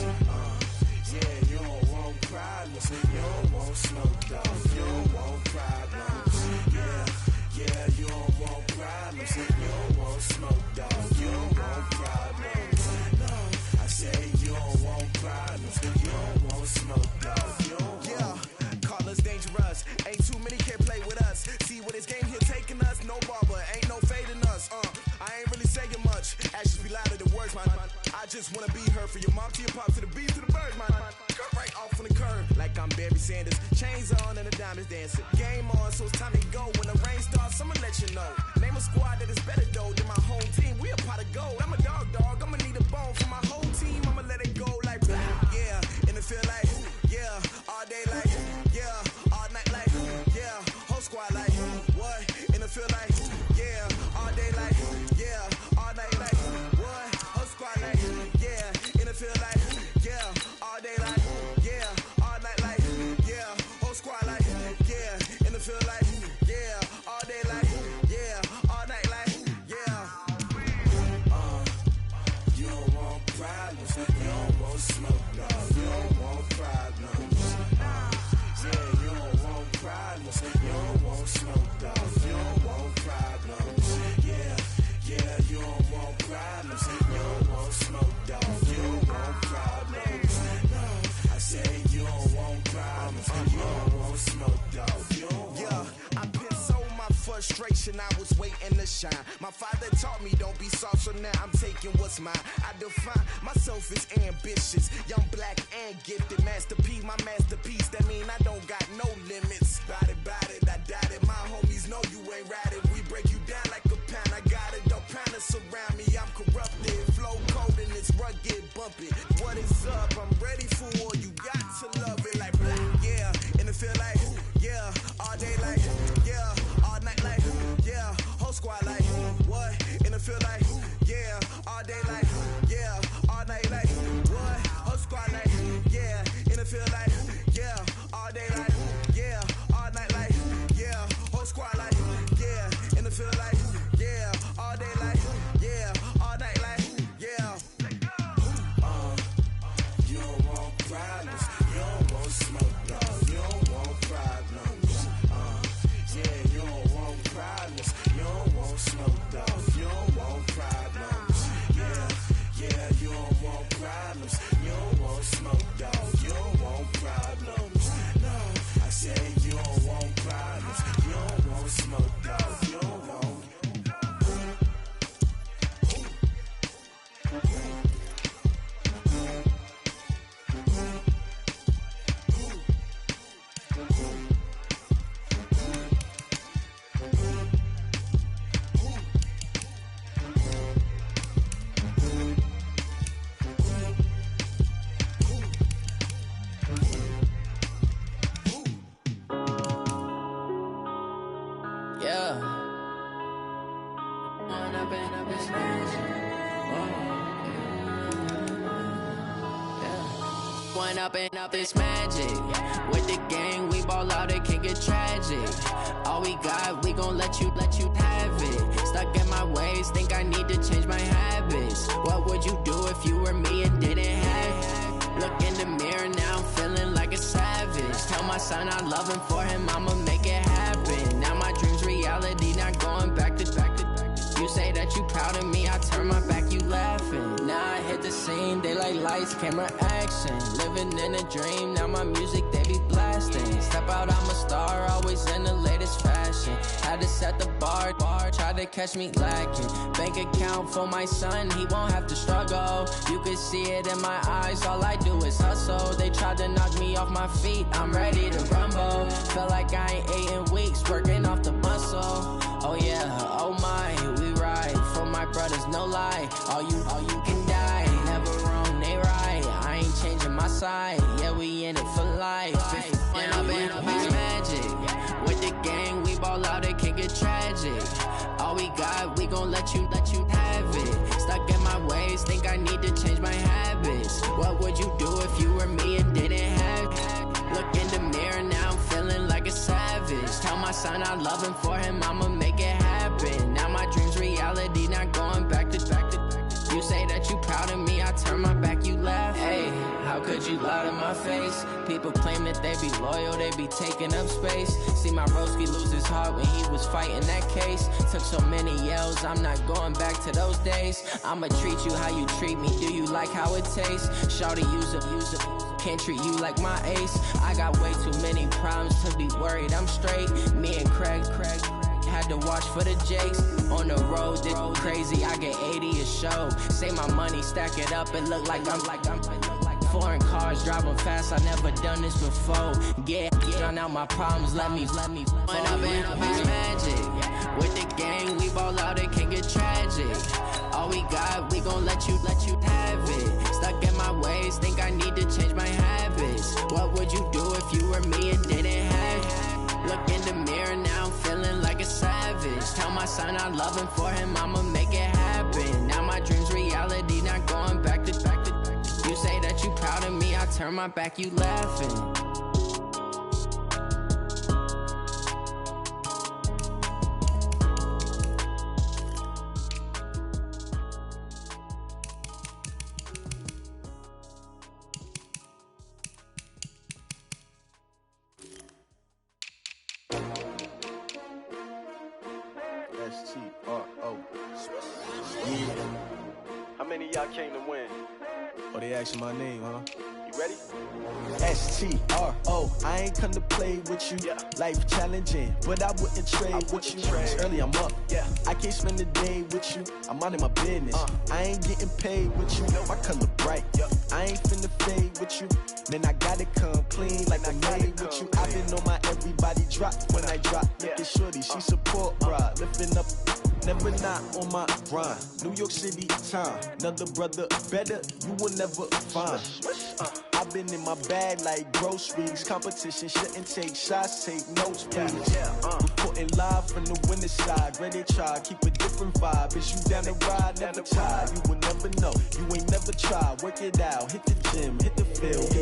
Yeah, you don't want problems, you don't want smoke, dog. You don't want problems. Yeah, you don't want problems, you don't want smoke, dog. You don't want problems. No, I say you don't want problems, you don't want smoke, dog. You don't want. Call us dangerous. Ain't too many can play with us. See what this game here taking us. No barber, ain't no fading us. I ain't really saying much. Actions be louder than words, man. I just wanna be heard. For your mom to your pop to the beat to the bird, man. Cut right off on the curb like I'm Barry Sanders. Chains on and the diamonds dancing. Game on, so it's time to go. When the rain starts, I'ma let you know. Name a squad that is better though than my home team. We a pot of gold. I'm a dog. I'ma need a bone for my whole team. I'ma let it go like yeah. In the field like yeah. All day like yeah. All night like yeah. Whole squad like what? In the field like yeah. All day like yeah. All night like what? Whole squad like yeah. In the field like yeah. All day like yeah. All night like yeah. Whole squad like yeah. In the field like yeah. All day like yeah. All night like yeah. You don't want problems, you don't want smoke, dog. You don't want problems. Yeah, you don't want problems, you don't want smoke, dog. You don't want problems. Yeah, you don't want problems, you don't want smoke, dog. You don't want problems. No, I say you don't want problems, you don't want smoke, dog. You don't want. I pissed so my frustration, I was waiting to shine. My father taught me don't be soft, so now I'm taking what's mine. I define myself as ambitious, young, black, and gifted. Master P, my masterpiece, that mean I don't got no limits. Bout it, I doubt it. My homies know you ain't ratted. We break you down like a pound. I got it, don't pound us around me. I'm corrupted, flow cold and it's rugged, bumpy. What is up? I'm ready for war. You got to love it like yeah. In the field like yeah. All day like yeah. All night like yeah. Whole squad like what? In the field like yeah. All day like yeah. All night like what? Whole squad like yeah. In the field like yeah. All day like yeah. All night like yeah. Whole squad like yeah. In the field like yeah. All day like yeah. All night like yeah. You don't want problems, you don't want smoke, dog. You don't want problems. Yeah, you don't want problems, you don't want smoke, dog. You don't want problems. Yeah, you don't want problems, you don't want smoke, dog. You don't want problems. No, I say you don't want problems, you don't want smoke, dog. You don't want. Up this magic. With the gang, we ball out, it can get tragic. All we got, we gon' let you have it. Stuck in my ways, ways, think I need to change my habits. What would you do if you were me and didn't have? Look in the mirror now, I'm feeling like a savage. Tell my son I love him, for him I'ma make it happen. Now my dream's reality, not going back to. You say that you proud of me, I turn my back, you laughing. Now I hit the scene, daylight lights, camera action. Living in a dream, now my music they be blasting. Step out, I'm a star, always in the latest fashion. Had to set the bar, try to catch me lacking. Bank account for my son, he won't have to struggle. You can see it in my eyes, all I do is hustle. They tried to knock me off my feet, I'm ready to rumble. Felt like I ain't ate in weeks, working off the muscle. Oh yeah, oh my, we ride for my brothers, no lie. All you can die, never wrong, they right. I ain't changing my side, yeah, we in it for life. When I'm in magic, with the gang, we ball out, it can get tragic. All we got, we gon' let you have it. Stuck in my ways, think I need to change my habits. What would you do if you were me and didn't have? Look in the mirror now, I'm feeling like a savage. Tell my son I love him, for him I'ma make it happen. Now my dream's reality, not going back to. You say that you proud of me, I turn my back, you laugh. Hey, how could you lie to my face? People claim that they be loyal, they be taking up space. See my broski lose his heart when he was fighting that case. Took so many yells, I'm not going back to those days. I'ma treat you how you treat me, do you like how it tastes? Shawty, use it. Can't treat you like my ace. I got way too many problems to be worried, I'm straight. Me and Craig had to watch for the Jakes. On the road, this crazy, I get 80 a show. Say my money, stack it up, it look like I'm foreign cars, driving fast, I never done this before. Get drown out my problems, let me. When I'm in magic, with the gang, we ball out, it can get tragic. All we got, we gon' let you have it. Stuck in my ways, think I need to change my habits. What would you do if you were me and didn't have? Look in the mirror now, I'm feeling like a savage. Tell my son I love him, for him I'ma make it happen. Now my dream's reality, not going back to. You say that you proud of me, I turn my back, you laughing. S-T-R-O. Yeah. How many of y'all came to win? Oh, they asking my name, huh? You ready? S-T-R-O. I ain't come to play with you. Life challenging, but I wouldn't trade with you. It's early, I'm up. I can't spend the day with you. I'm out in my business. I ain't getting paid with you. My color bright. I ain't finna fade with you. Then I gotta come clean like I made with you. I've been on my everybody drop when I drop. Look at shorty, she support bra. Lifting up, never not on my grind. New York City time, another brother better you will never find. I've been in my bag like groceries. Competition shouldn't take shots, take notes, please. Reporting live from the winter side. Ready to try, keep a different vibe. Is you down the ride, never tired. You will never know, you ain't never tried. Work it out, hit the gym, hit the field.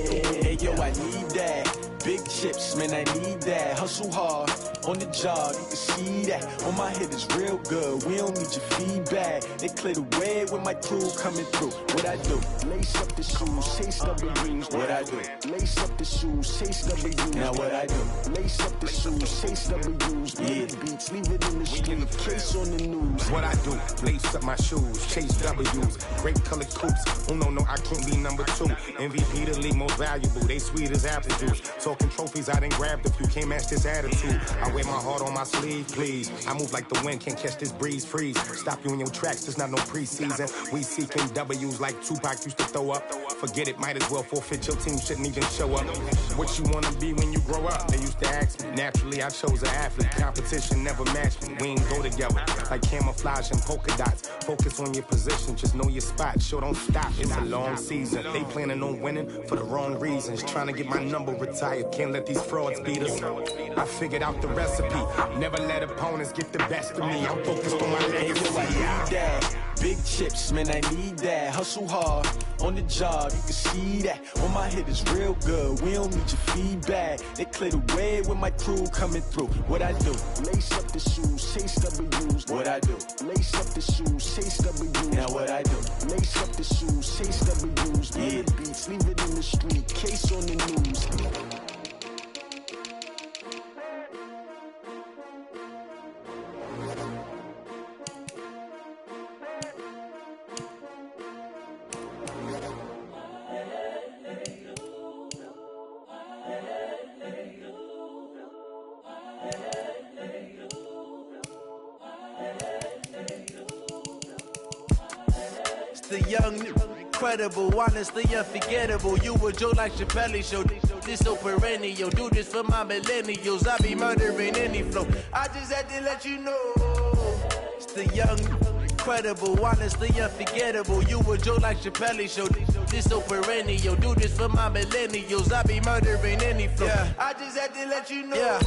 Hey yo, I need that. Big chips, man, I need that. Hustle hard, on the job, you can see that. On my head is real good, we don't need your feedback. They clear the way with my crew coming through. What I do? Lace up the shoes, chase W's. What I do? Lace up the shoes, chase W's. Now what I do? Lace up the shoes, chase W's. Yeah, beats, leave it in the street, case on the news. What I do? Lace up my shoes, chase W's. Great colored coops. Oh no, I can't be number 2. MVP the league most valuable. They sweet as apple juice. Talking trophies, I done grabbed a few. Can't match this attitude. I wear my heart on my sleeve, please. I move like the wind, can't catch this breeze, freeze. Stop you in your tracks, there's not no preseason. We seeking W's like Tupac used to throw up. Forget it, might as well forfeit, your team shouldn't even show up. What you wanna be when you grow up? They used to ask me. Naturally, I chose an athlete. Competition never matched me. We ain't go together like camouflage and polka dots. Focus on your position, just know your spot. Sure, don't stop, it's a long season. They planning on winning for the wrong reasons. Trying to get my number retired, can't let these frauds beat us. I figured out the recipe. Never let opponents get the best of me. I'm focused on my legacy. Big chips, man, I need that. Hustle hard on the job, you can see that. On my hit is real good, we don't need your feedback. They clear the way with my crew coming through. What I do? Lace up the shoes, chase W's. What I do? Lace up the shoes, chase W's. Now what I do? Lace up the shoes, chase W's. Yeah. The beats, leave it in the street, case on the news. The young, incredible, honestly unforgettable. You a Joe like Chappelle show. This so perennial. Do this for my millennials. I be murdering any flow. I just had to let you know. It's the young, incredible, honestly unforgettable. You a Joe like Chappelle show. This so perennial. Do this for my millennials. I be murdering any flow. Yeah. I just had to let you know. Yeah.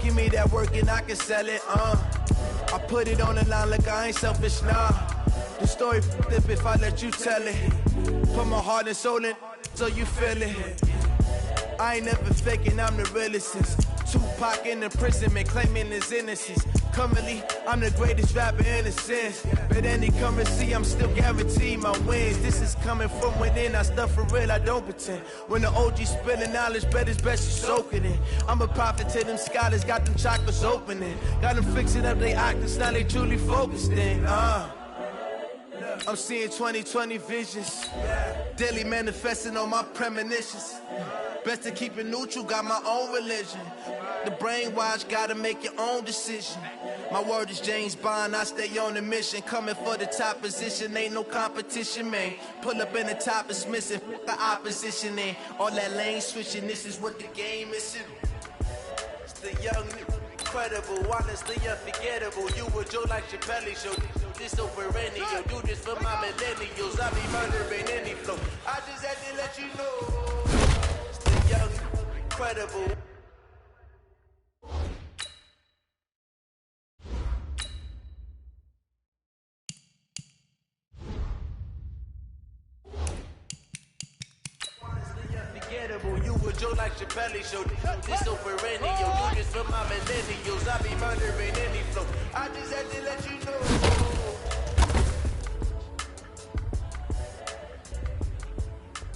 Give me that work and I can sell it. I put it on the line like I ain't selfish, nah. The story flip if I let you tell it. Put my heart and soul in so you feel it. I ain't never faking, I'm the realest since Tupac in the imprisonment claiming his innocence. Currently, I'm the greatest rapper in a sense. But any currency, I'm still guaranteed my wins. This is coming from within, I stuff for real, I don't pretend. When the OG spilling knowledge, bet it's best you soak it in. I'm a prophet to them scholars, got them chakras opening. Got them fixing up they octaves, now they truly focused in. I'm seeing 2020 visions, daily manifesting on my premonitions. Best to keep it neutral, got my own religion. The brainwash, gotta make your own decision. My word is James Bond, I stay on the mission. Coming for the top position, ain't no competition, man. Pull up in the top, it's missing, the opposition in. All that lane switching, this is what the game is. It's the young, incredible, honestly unforgettable. You a Joe like Chappelle show. This so perennial, do this for my millennials. I be murdering any flow. I just had to let you know. It's the young, incredible. Honestly unforgettable. You a Joe like Chappelle show. This so perennial, do this for my millennials. I be murdering any flow. I just had to let you know.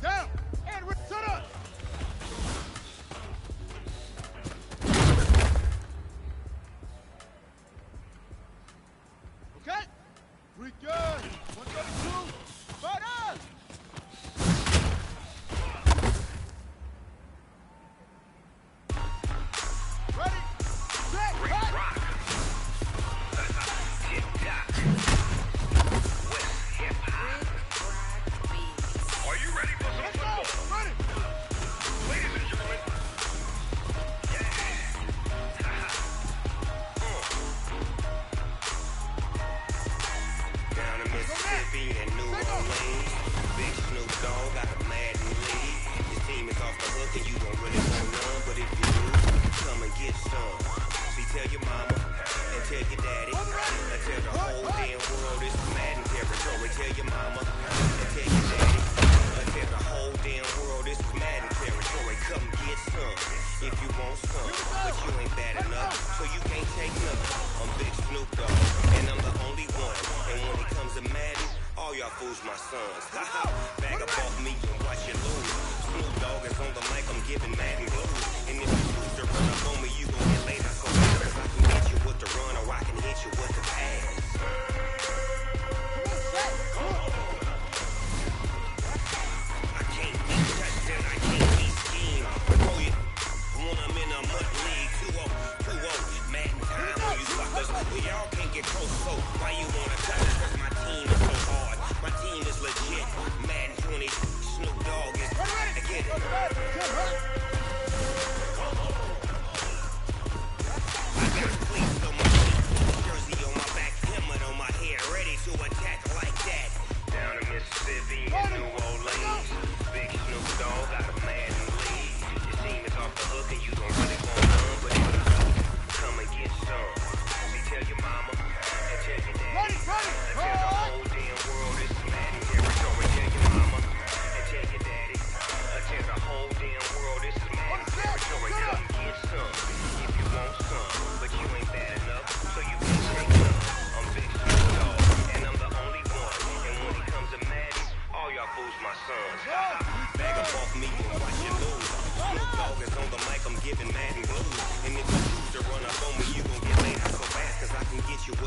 Down! And return up! Okay? We good. 132. Fire! Ready? Set, right! Are you ready for some football? Ready! Ladies and gentlemen. Down in Mississippi and New Orleans, Big Snoop Dogg got a Madden league. This team is off the hook and you don't really want none, but if you do, come and get some. See, tell your mama and tell your daddy, and tell the whole damn world this is Madden territory. Tell your mama and tell your daddy, and tell the whole damn world this is Madden territory. Come get some if you want some, but you ain't bad enough, so you can't take nothing. I'm Big Snoop Dogg, and I'm the only one. And when it comes to Madden, all y'all fools my sons. Bag up off me and watch you lose. Snoop Dogg is on the mic, I'm giving Madden blues. And if you choose to run up on me, you gon' get laid out so bad. I can hit you with the run or I can hit you with the pass.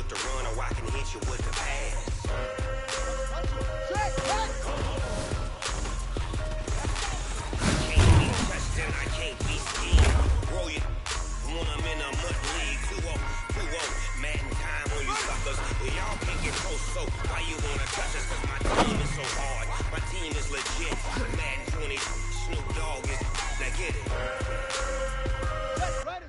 with the run or I can hit you with the pass. I can't be scared. Roll you when I'm in a mud league. Who won't? Madden time on you suckers. Y'all can't get close, so why you wanna touch us? Cause my team is so hard. My team is legit. Madden 20, Snoop Dogg is. Now get it. Ready.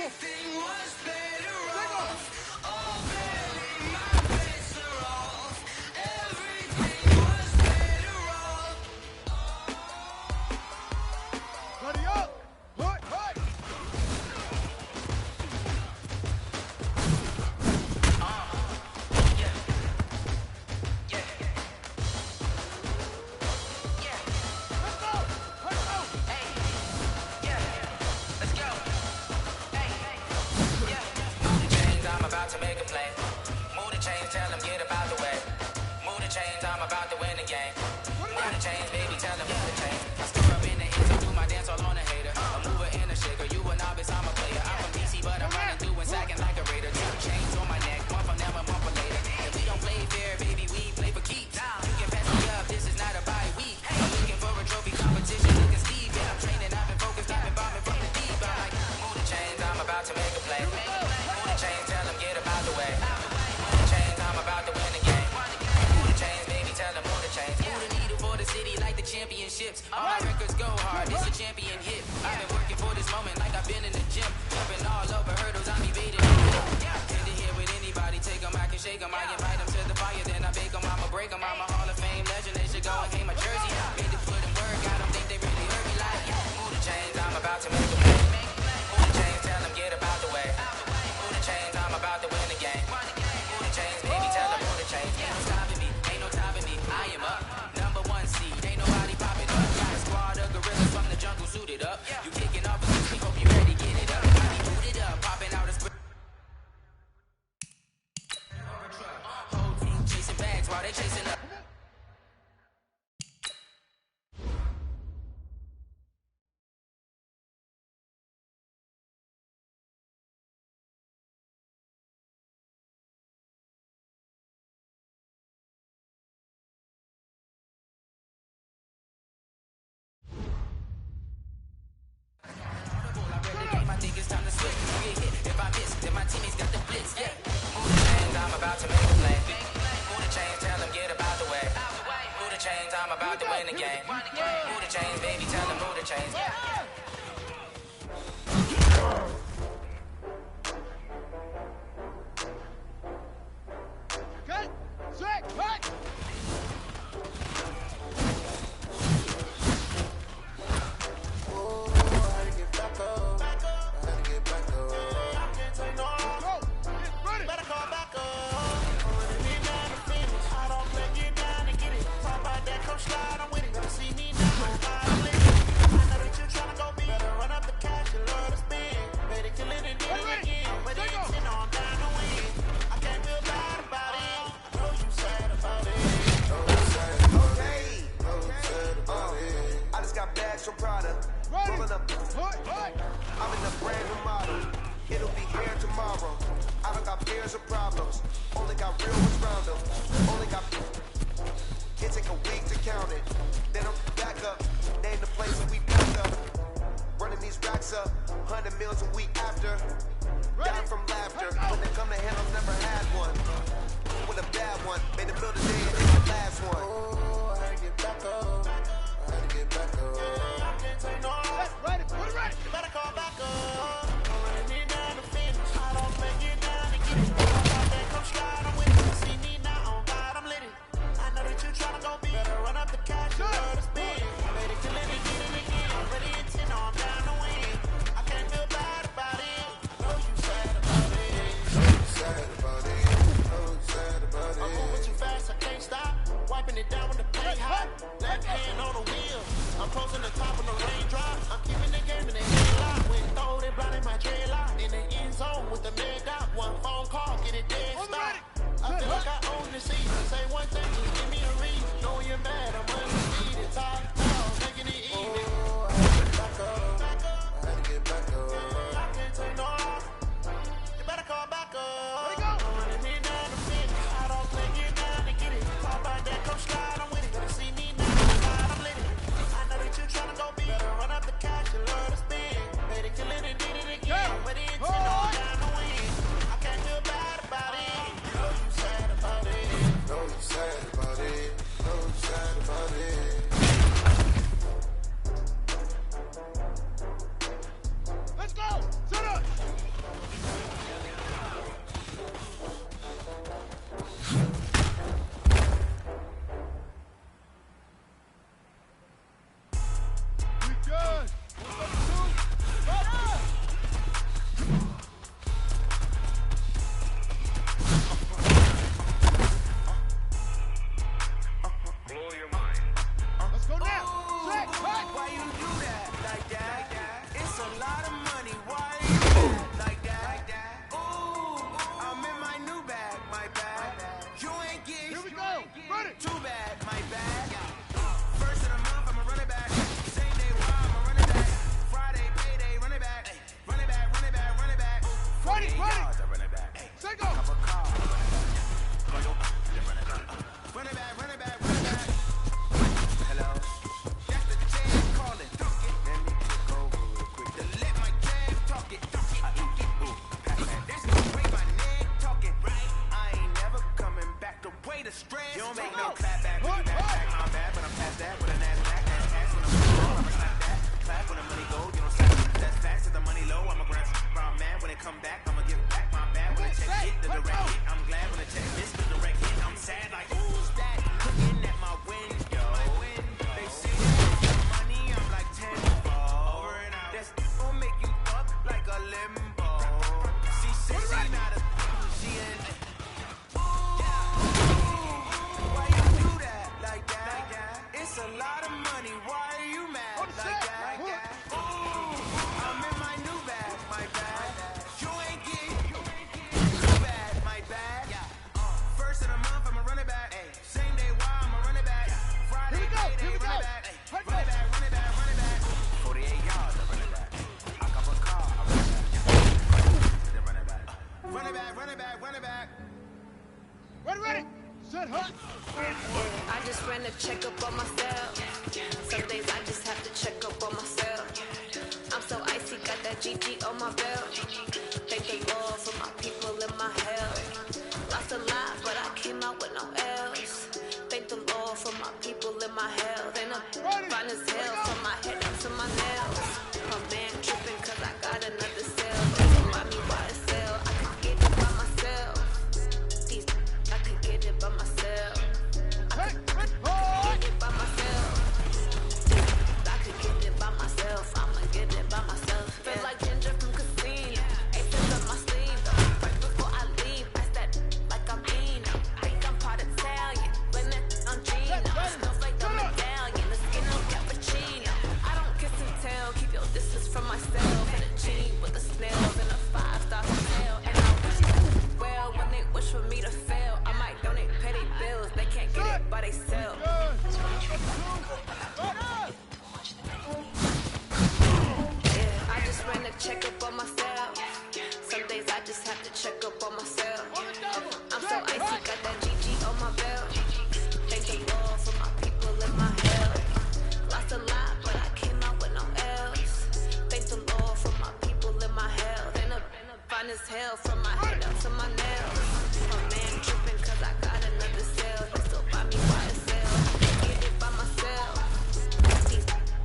Everything was better off. Oh, baby, my bets are off. Everything was better off. Ready up! Hut, hut! To make a play. Move the chains, tell them get about the way. Move the chains, I'm about to win the game. Move the chains, baby, tell them move the chains. I stir up in the hits, I do my dance all on a hater. A mover and a shaker, you a novice, I'm a player. I'm from DC, but I'm running through and sacking like a raider. 2 chains on my neck, one from them, a month for later. And we don't play fair, baby, we play for keeps. You can pass me up, this is not a bye week. I'm looking for a trophy competition, looking Steve. Yeah, I'm training, I've been focused, I've been bombing from the deep. I'm like, move the chains, I'm about to make a play. Move the chains, tell them get about the way. Move the chains, I'm about to win the game. Move the chains, baby, tell them move the chains. Move the needle for the city like the championships. All my records go hard, it's a champion hit. I've been working for this moment like I've been in the gym. Jumping all over hurdles, I'm evading the whip. Tend to hear with anybody, take them, I can shake them. I invite them to the fire, then I bake them, I'ma break them. I'm a Hall of Fame legend, they should go and hang my jersey. Made to put in work, I don't think they really heard me like. Move the chains, I'm about to make a play. Move the chains, tell them get about the way. Move the chains, I'm about to win the game. Move the chains, baby, tell them move the chains. Ain't no stopping me, ain't no stopping me. I am up, number 1 seed. Ain't nobody popping up. Got a squad of gorillas from the jungle suited up. You kicking off against me, hope you ready, get it up. I be booted up, popping out a sprint. Whole team chasing bags while they chasing up. I think it's time to switch. Get hit. If I miss, then my teammates got the blitz. Yeah. Move the chains, I'm about to make a play. Move the chains, tell them get about the way. Move the chains, I'm about to win the game. Move the chains, baby, tell them move the chains. Cut! Set! Cut! Slide, I'm with it. Gonna see me now. I know that you're trying to go big. Better run up the cash, you love to spend. Better kill it and do it again. But it's in on down to win. I can't feel bad about it. I know you sad about it. I just got bags from Prada. Rolling up. I'm in the brand new model. It'll be here tomorrow. I don't got fears or problems. Only got real ones round them. Only got. It take a week to count it. Then I'm back up. Name the place and we back up. Running these racks up. 100 meals a week after. Dying from laughter. When they come to handle, never had one. With a bad one. Made the build a day and it's my last one. Oh, I had to get back up. I had to get back up. I can't take no. Ready, put it ready. You better call back up. I'm running it down the finish. I don't make it down to get it. Come slide, I'm with it. See me now, on God, I'm lit it. I know that you're trying to go big. Better run up the cash, you love to spend. Better kill it and get it again. Ready and 10, I'm down to win. I can't feel bad about it. I know you sad about it. Sad about it. Sad about it. I'm moving too fast, I can't stop. Wiping it down when the paint hot. Left hand on the wheel. I'm closing the top of the raindrop. I'm keeping the game in the headlock. When throw it blind in my dreadlock. In the end zone with the mad dot. One phone call, get it dead stop. I feel like I own the season. Say one thing, just give me a reason. Knowing you're mad, I'm undefeated. Top down, making it even. Oh, I had to get back up. I had to get back up. I can't take no. You better call back up. I'm running it down the finish. I don't play it down to get it. Talk about that, come slide, I'm with it. Gonna see me now, slide, I'm lit it. I know that you're trying to go big. Better run up the cash, you love to spend. Better kill it and did it again. But it's on down to win. I can't feel bad about it. You know you sad about it. No, you sad about it. No, you sad about it. come back, I'ma give back my bad. When the check hit the direct hit, I'm glad when the check missed the direct hit. I'm sad like, who's that? Looking at my window. They say that money, I'm like 10 over and out. That's gon' make you up like a limbo. She said she not a, she in. Why you do that like that? It's a lot of money. Why are you mad like that? Ooh, I'm in my new bag, my bag. You ain't get new bag, my bag. First of the month, I'ma run it back. Same day, why I'ma run it back. Friday, payday, run it back. Run it back, run it back, run it back. 48 yards, I run it back. I cop a car, I run it back. Then run it back. Run it back, run it back, run it back. Ready. Set, hut. I just ran a checkup on myself. Some days I just have to check up on myself. I'm so icy, got that GG on my belt. Thank the Lord for my people in my health. Lost a lot, but I came out with no L's. Thank the Lord for my people in my health. And I'm fine as hell from my head up to my nails. My man tripping cause I got another cell. Remind me why to sell. I could get it by myself. These I could get it by myself. I could get it by myself. I could get it by myself. I'ma get it by myself. Feel like ginger from Casino. Aces up my sleeve. Right before I leave, I said like I'm Eno. Think I'm part Italian. Blend it on Gino. Smells like the medallion. The skin on cappuccino. I don't kiss and tell. Keep your distance from myself. In a G with the snails and a 5-star hotel. And I wish well when they wish for me to fail. I might donate petty bills. They can't get it by they self. Yeah, I just ran a checkup on myself. Some days I just have to check up on myself. I'm so icy, got that GG on my belt. Thank the Lord for my people in my health. Lost a lot, but I came out with no L's. Thank the Lord for my people in my health. And I'm fine as hell from my head up to my nails. My man tripping cause I got another cell. He still buy me by the sale. I could get it by myself.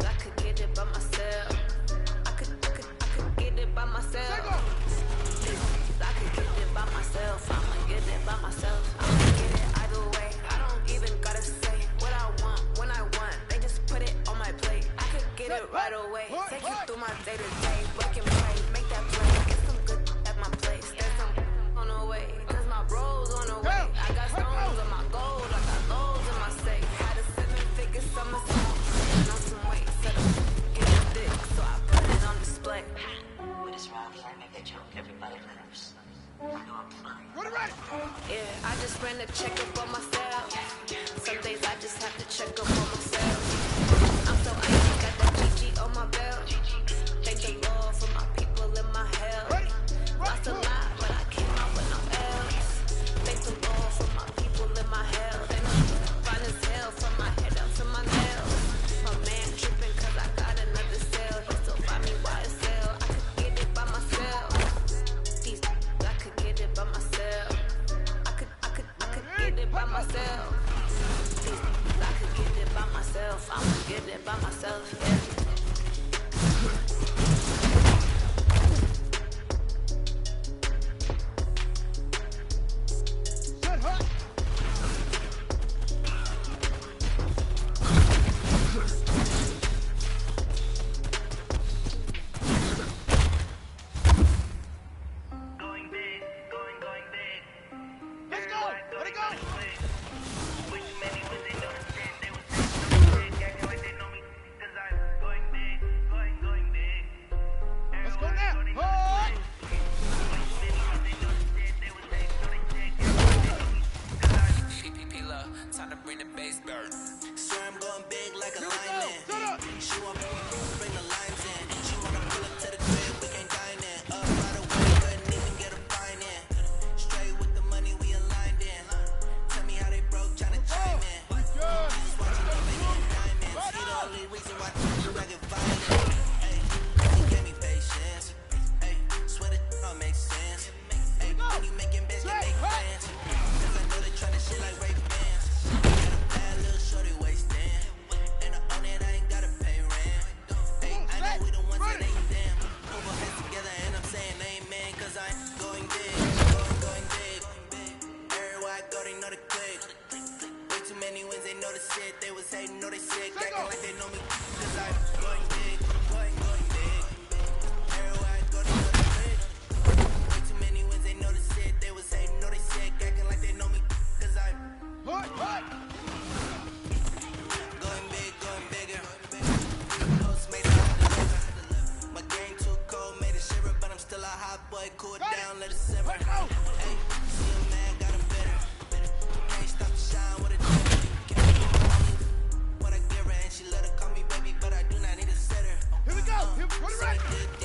I could get it by myself. I could get it by myself. I could get it by myself. I'ma get it by myself. I'ma get it either way. I don't even gotta say what I want when I want. They just put it on my plate. I could get it right away. Take you through my day to day. Work and play, make that play. Get some good at my place. There's some on the way. Cause my bros on the way. I got stones on my gold. I got loads in my safe. Had a 7-figure summer song. And on some weight. Set up, get it thick. So I put it on display. With this round here, make a joke. Everybody laughs. I know I'm fine. Yeah, I just ran a checkup on myself. Some days I just have to check up on myself. I'm so icy, got that GG on my belt. Thank the Lord for my people in my health. Lost a lot, but I came out with no L's. Thank the Lord for my people in my health. And I'm fine as hell from my head up to my nails. My man tripping cause I got another cell. He still buy me by the sale. I could get it by myself. I could get it by myself. I could get it by myself. I could get it by myself. I'ma get it by myself. Yeah. boy, cool it down, let it simmer. Hey, see a man got a better. Can't stop to shine with a cheddar. What I give her and she let her call me baby, but I do not need a setter. Here we go. Here, run it right.